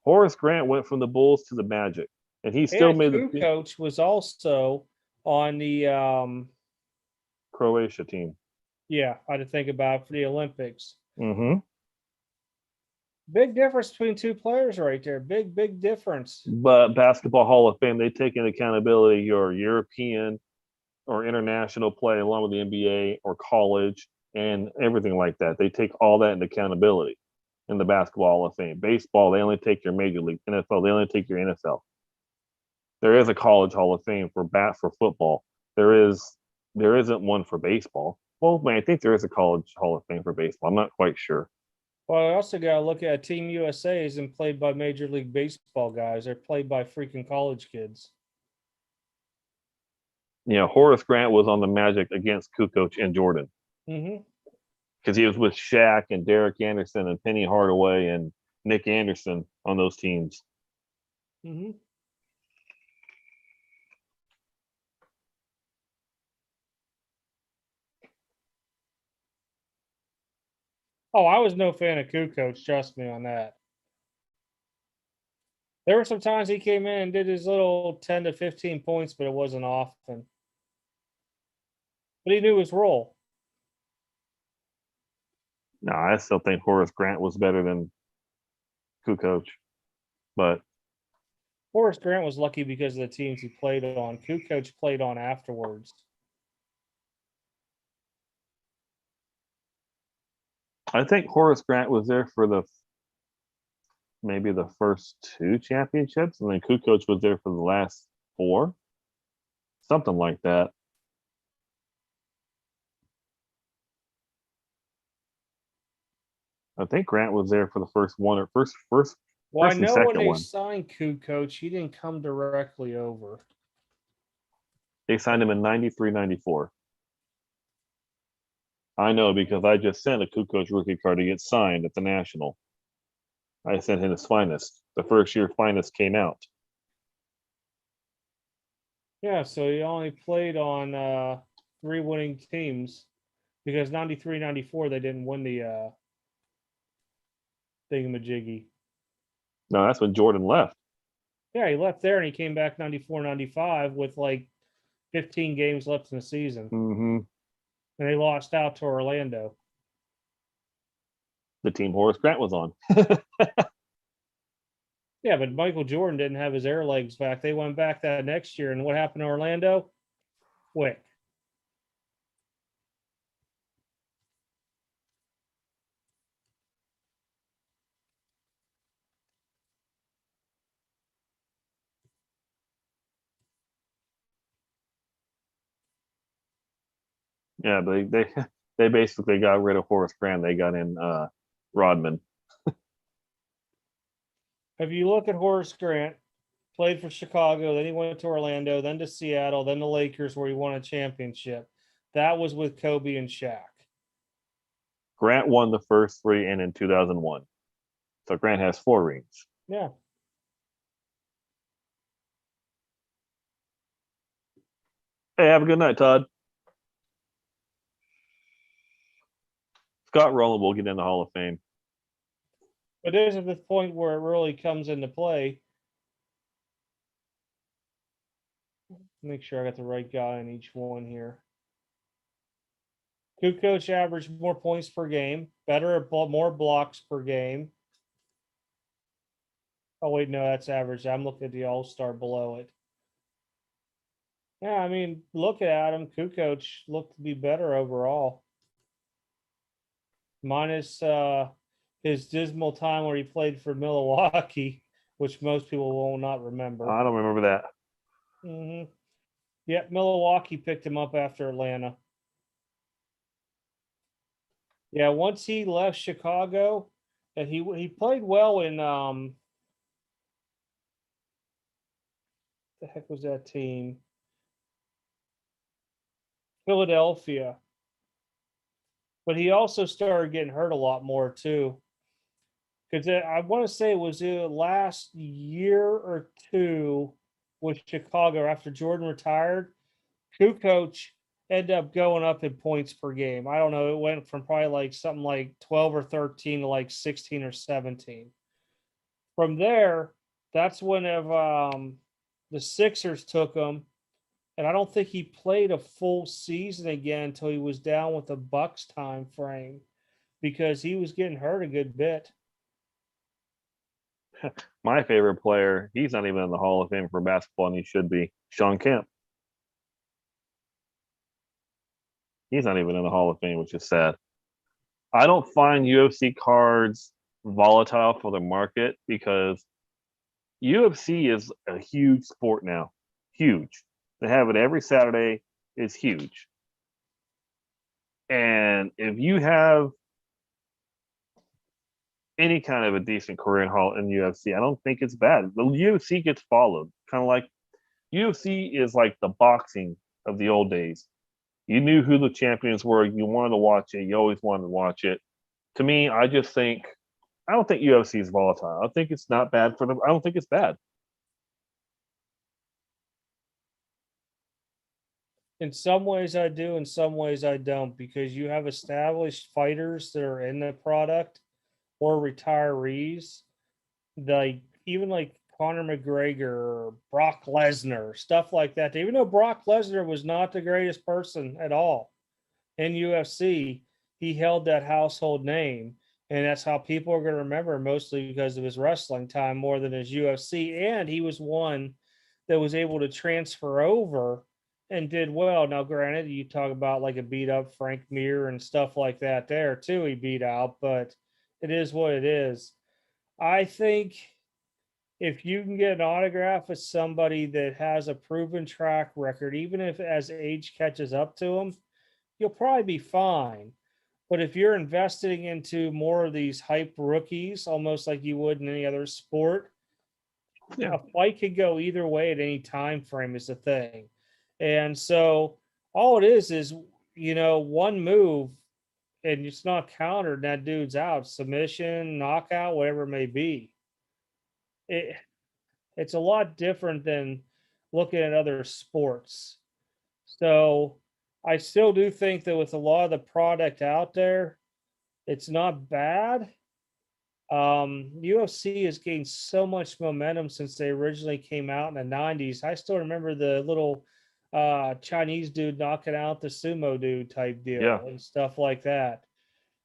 Horace Grant went from the Bulls to the Magic, and he still made the Kukoc was also on the Croatia team. Yeah, I had to think about it for the Olympics. Mm-hmm. Big difference between two players right there. Big difference. But Basketball Hall of Fame, they take into accountability your European or international play along with the NBA or college and everything like that. They take all that into accountability in the Basketball Hall of Fame. Baseball, they only take your major league. NFL, they only take your NFL. There is a college Hall of Fame for football. There isn't one for baseball. Well, man, I think there is a college Hall of Fame for baseball. I'm not quite sure. Well, I also got to look at Team USA isn't played by Major League Baseball guys. They're played by freaking college kids. Yeah, Horace Grant was on the Magic against Kukoc and Jordan. Mm-hmm. Because he was with Shaq and Derek Anderson and Penny Hardaway and Nick Anderson on those teams. Mm-hmm. Oh, I was no fan of Kukoc, trust me on that. There were some times he came in and did his little 10 to 15 points, but it wasn't often. But he knew his role. No, I still think Horace Grant was better than Kukoc. But Horace Grant was lucky because of the teams he played on. Kukoc played on afterwards. I think Horace Grant was there for maybe the first two championships, and then Kukoc was there for the last four. Something like that. I think Grant was there for the first one or first. Well, I know when they signed Kukoc, he didn't come directly over. They signed him in 93, 94. I know because I just sent a Kukoc rookie card to get signed at the National. I sent him his finest. The first year finest came out. Yeah, so he only played on 3 winning teams because 93, 94, they didn't win the thingamajiggy. No, that's when Jordan left. Yeah, he left there and he came back 94, 95 with like 15 games left in the season. Mm-hmm. And they lost out to Orlando. The team Horace Grant was on. Yeah, but Michael Jordan didn't have his air legs back. They went back that next year. And what happened to Orlando? Quick. Yeah, but they basically got rid of Horace Grant. They got in Rodman. If you look at Horace Grant, played for Chicago, then he went to Orlando, then to Seattle, then the Lakers, where he won a championship. That was with Kobe and Shaq. Grant won the first three and in 2001. So Grant has 4 rings. Yeah. Hey, have a good night, Todd. Scott Rowland will get in the Hall of Fame. But this is the point where it really comes into play. Make sure I got the right guy in each one here. Kukoc averaged more points per game, better at more blocks per game. Oh wait, no, that's average. I'm looking at the All-Star below it. Yeah, I mean, looking at him, Kukoc looked to be better overall. Minus his dismal time where he played for Milwaukee, which most people will not remember. I don't remember that. Mm-hmm. Yeah, Milwaukee picked him up after Atlanta. Yeah, once he left Chicago, and he played well in the heck was that team? Philadelphia. But he also started getting hurt a lot more too. Because I want to say it was the last year or two with Chicago after Jordan retired. Kukoc ended up going up in points per game. I don't know. It went from probably like something like 12 or 13 to like 16 or 17. From there, that's when the Sixers took him, and I don't think he played a full season again until he was down with the Bucks time frame because he was getting hurt a good bit. My favorite player, he's not even in the Hall of Fame for basketball, and he should be. Sean Kemp. He's not even in the Hall of Fame, which is sad. I don't find UFC cards volatile for the market because UFC is a huge sport now. Huge. They have it every Saturday. It's huge. And if you have any kind of a decent career in UFC, I don't think it's bad. The UFC gets followed. Kind of like UFC is like the boxing of the old days. You knew who the champions were. You wanted to watch it. You always wanted to watch it. To me, I don't think UFC is volatile. I think it's not bad for them. I don't think it's bad. In some ways I do, in some ways I don't, because you have established fighters that are in the product or retirees, like even like Conor McGregor or Brock Lesnar, stuff like that. Even though Brock Lesnar was not the greatest person at all in UFC, he held that household name. And that's how people are going to remember him, mostly because of his wrestling time more than his UFC. And he was one that was able to transfer over and did well. Now, granted, you talk about like a beat up Frank Mir and stuff like that there too. He beat out, but it is what it is. I think if you can get an autograph with somebody that has a proven track record, even if as age catches up to them, you'll probably be fine. But if you're investing into more of these hype rookies, almost like you would in any other sport, Yeah. a fight could go either way at any time frame is the thing. And so all it is, one move and it's not countered, and that dude's out. Submission, knockout, whatever it may be. It's a lot different than looking at other sports. So I still do think that with a lot of the product out there, it's not bad. UFC has gained so much momentum since they originally came out in the 90s. I still remember the little Chinese dude knocking out the sumo dude type deal Yeah. and stuff like that.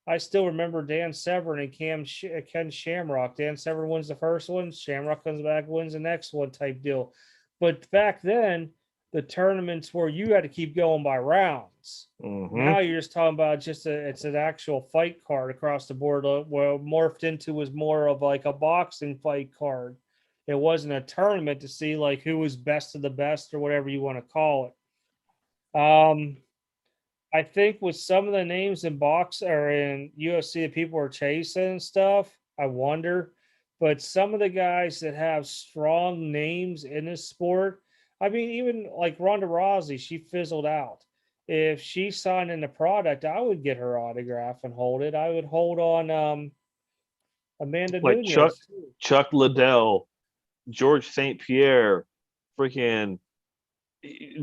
I still remember Dan Severn and Ken Shamrock. Dan Severn wins the first one, Shamrock comes back, wins the next one type deal. But back then, the tournaments where you had to keep going by rounds. Now you're just talking about it's an actual fight card across the board. Well, morphed into was more of like a boxing fight card. It wasn't a tournament to see like who was best of the best or whatever you want to call it. I think with some of the names in box or in UFC that people are chasing and stuff, I wonder. But some of the guys that have strong names in this sport, I mean, even like Ronda Rousey, she fizzled out. If she signed in the product, I would get her autograph and hold it. I would hold on Amanda Like Nunez. Too. Chuck Liddell, George St. Pierre, freaking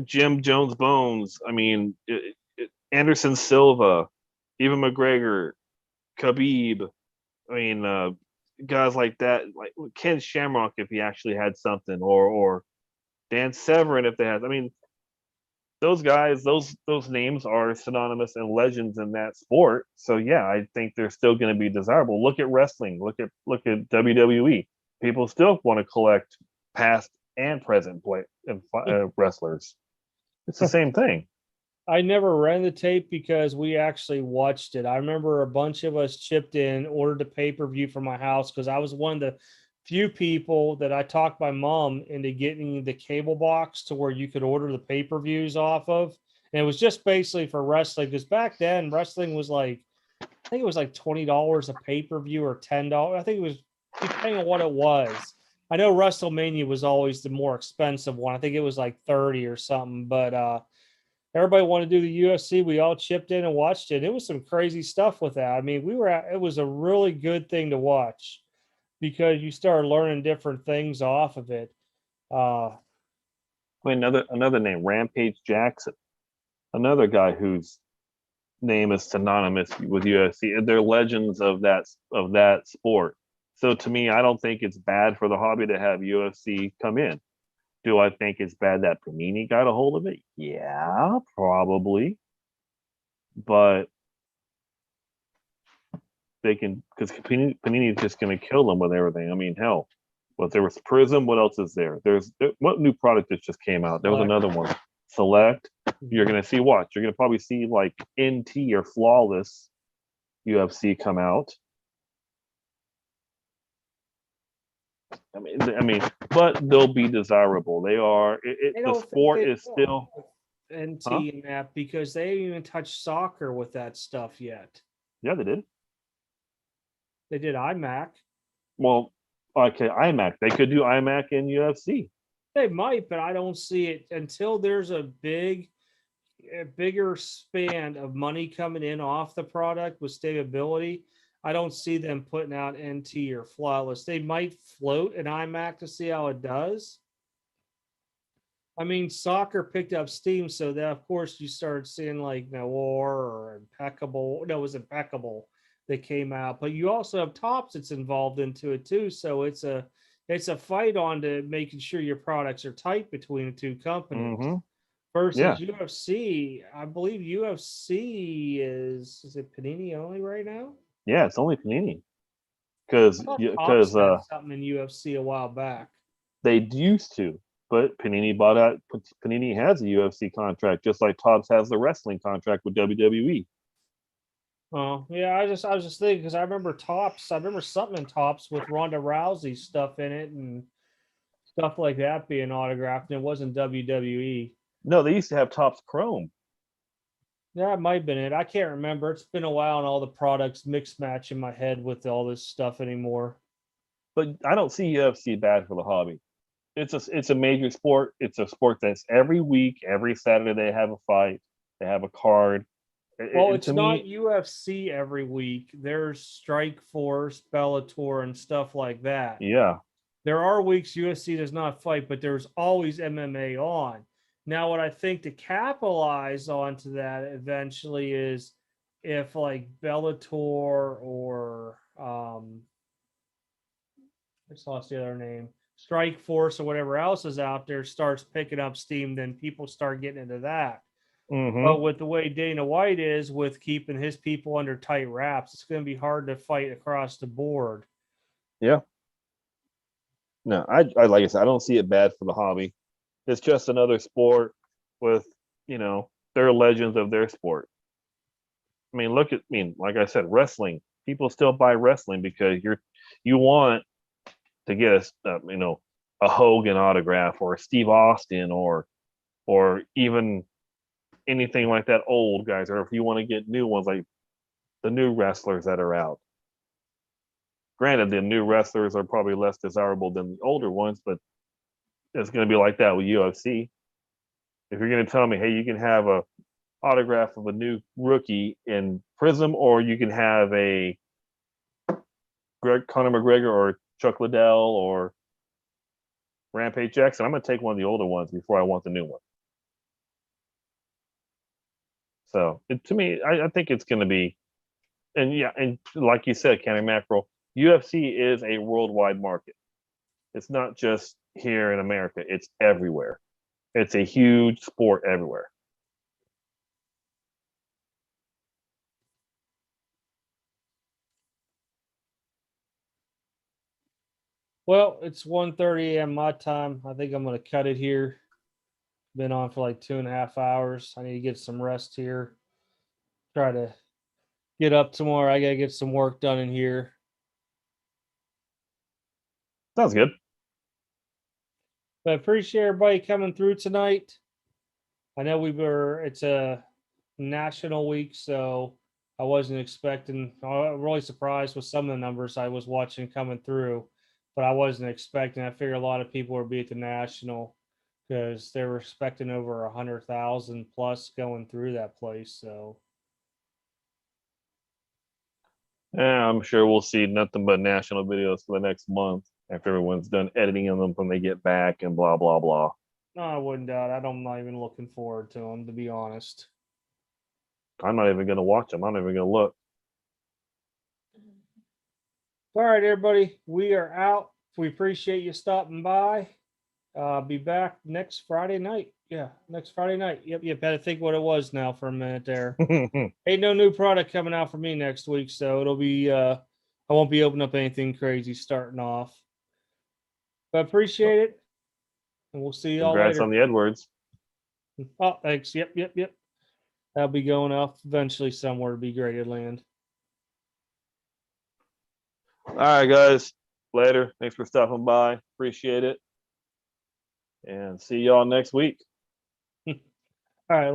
Jim Jones Bones. I mean, Anderson Silva, even McGregor, Khabib. I mean, guys like that, like Ken Shamrock if he actually had something, or Dan Severn if they had. I mean, those guys, those names are synonymous and legends in that sport. So yeah, I think they're still going to be desirable. Look at wrestling. Look at WWE. People still want to collect past and present play and wrestlers. It's the same thing. I never ran the tape because we actually watched it. I remember a bunch of us chipped in, ordered a pay-per-view for my house because I was one of the few people that I talked my mom into getting the cable box to where you could order the pay-per-views off of. And it was just basically for wrestling because back then wrestling was like, I think it was like $20 a pay-per-view or $10. I think it was depending on what it was. I know WrestleMania was always the more expensive one. I think it was like 30 or something, but everybody wanted to do the UFC. We all chipped in and watched it. It was some crazy stuff with that. I mean, it was a really good thing to watch because you started learning different things off of it. Another name, Rampage Jackson, another guy whose name is synonymous with UFC. They're legends of that sport. So to me, I don't think it's bad for the hobby to have UFC come in. Do I think it's bad that Panini got a hold of it? Yeah, probably. But they can, because Panini is just going to kill them with everything. I mean, hell, but there was Prism. What else is there? What new product that just came out? There was another one. Select. You're going to see what? You're going to probably see like NT or Flawless UFC come out. I mean, but they'll be desirable. They are. The sport is still NT in that because they haven't even touched soccer with that stuff yet. Yeah, they did. They did IMAC. Well, okay, IMAC. They could do IMAC in UFC. They might, but I don't see it until there's a bigger span of money coming in off the product with stability. I don't see them putting out NT or Flawless. They might float an IMAC to see how it does. I mean, soccer picked up steam, so that of course you started seeing like Noir or Impeccable. No, it was Impeccable that came out, but you also have Tops that's involved into it too. So it's a fight on to making sure your products are tight between the two companies. Mm-hmm. Versus UFC, I believe UFC is it Panini only right now? Yeah, it's only Panini because something in UFC a while back. They used to, but Panini bought out. Panini has a UFC contract, just like Topps has the wrestling contract with WWE. Oh yeah, I was just thinking because I remember Tops. I remember something in Tops with Ronda Rousey stuff in it and stuff like that being autographed, and it wasn't WWE. No, they used to have Topps Chrome. Yeah, it might have been it. I can't remember. It's been a while, and all the products mix match in my head with all this stuff anymore. But I don't see UFC bad for the hobby. It's a major sport. It's a sport that's every week, every Saturday they have a fight, they have a card. Well, it's not UFC every week. There's Strike Force, Bellator, and stuff like that. Yeah. There are weeks UFC does not fight, but there's always MMA on. Now, what I think to capitalize onto that eventually is if like Bellator or I just lost the other name, Strike Force or whatever else is out there starts picking up steam, then people start getting into that. Mm-hmm. But with the way Dana White is with keeping his people under tight wraps, it's going to be hard to fight across the board. Yeah. No, I like I said, I don't see it bad for the hobby. It's just another sport with, they're legends of their sport. I mean, like I said, wrestling. People still buy wrestling because you want to get a Hogan autograph or a Steve Austin or even anything like that old guys, or if you want to get new ones like the new wrestlers that are out. Granted, the new wrestlers are probably less desirable than the older ones, but it's going to be like that with UFC. If you're going to tell me, hey, you can have a autograph of a new rookie in Prism, or you can have a Conor McGregor or Chuck Liddell or Rampage Jackson, I'm going to take one of the older ones before I want the new one. So to me, I think it's going to be, and like you said, Kenny Mackerel, UFC is a worldwide market. It's not just here in America; it's everywhere. It's a huge sport everywhere. Well, it's 1:30 a.m. my time. I think I'm going to cut it here. Been on for like 2.5 hours. I need to get some rest here. Try to get up tomorrow. I got to get some work done in here. Sounds good. But I appreciate everybody coming through tonight. I know it's a national week, so I wasn't expecting, I'm really surprised with some of the numbers I was watching coming through, but I wasn't expecting. I figured a lot of people would be at the national because they were expecting over 100,000 plus going through that place. So, Yeah, I'm sure we'll see nothing but national videos for the next month after everyone's done editing them when they get back and blah blah blah. no, I wouldn't doubt it. I'm not even looking forward to them, to be honest. I'm not even going to watch them. I'm not even going to look. All right, everybody, we are out. We appreciate you stopping by. Be back next Friday night. Yeah, next Friday night. Yep. Had to think what it was now for a minute there. Ain't no new product coming out for me next week, so it'll be I won't be opening up anything crazy starting off. But appreciate it. And we'll see y'all Congrats later. on the Edwards. Oh, thanks. Yep. That'll be going off eventually somewhere to be graded land. All right, guys. Later. Thanks for stopping by. Appreciate it. And see y'all next week. All right.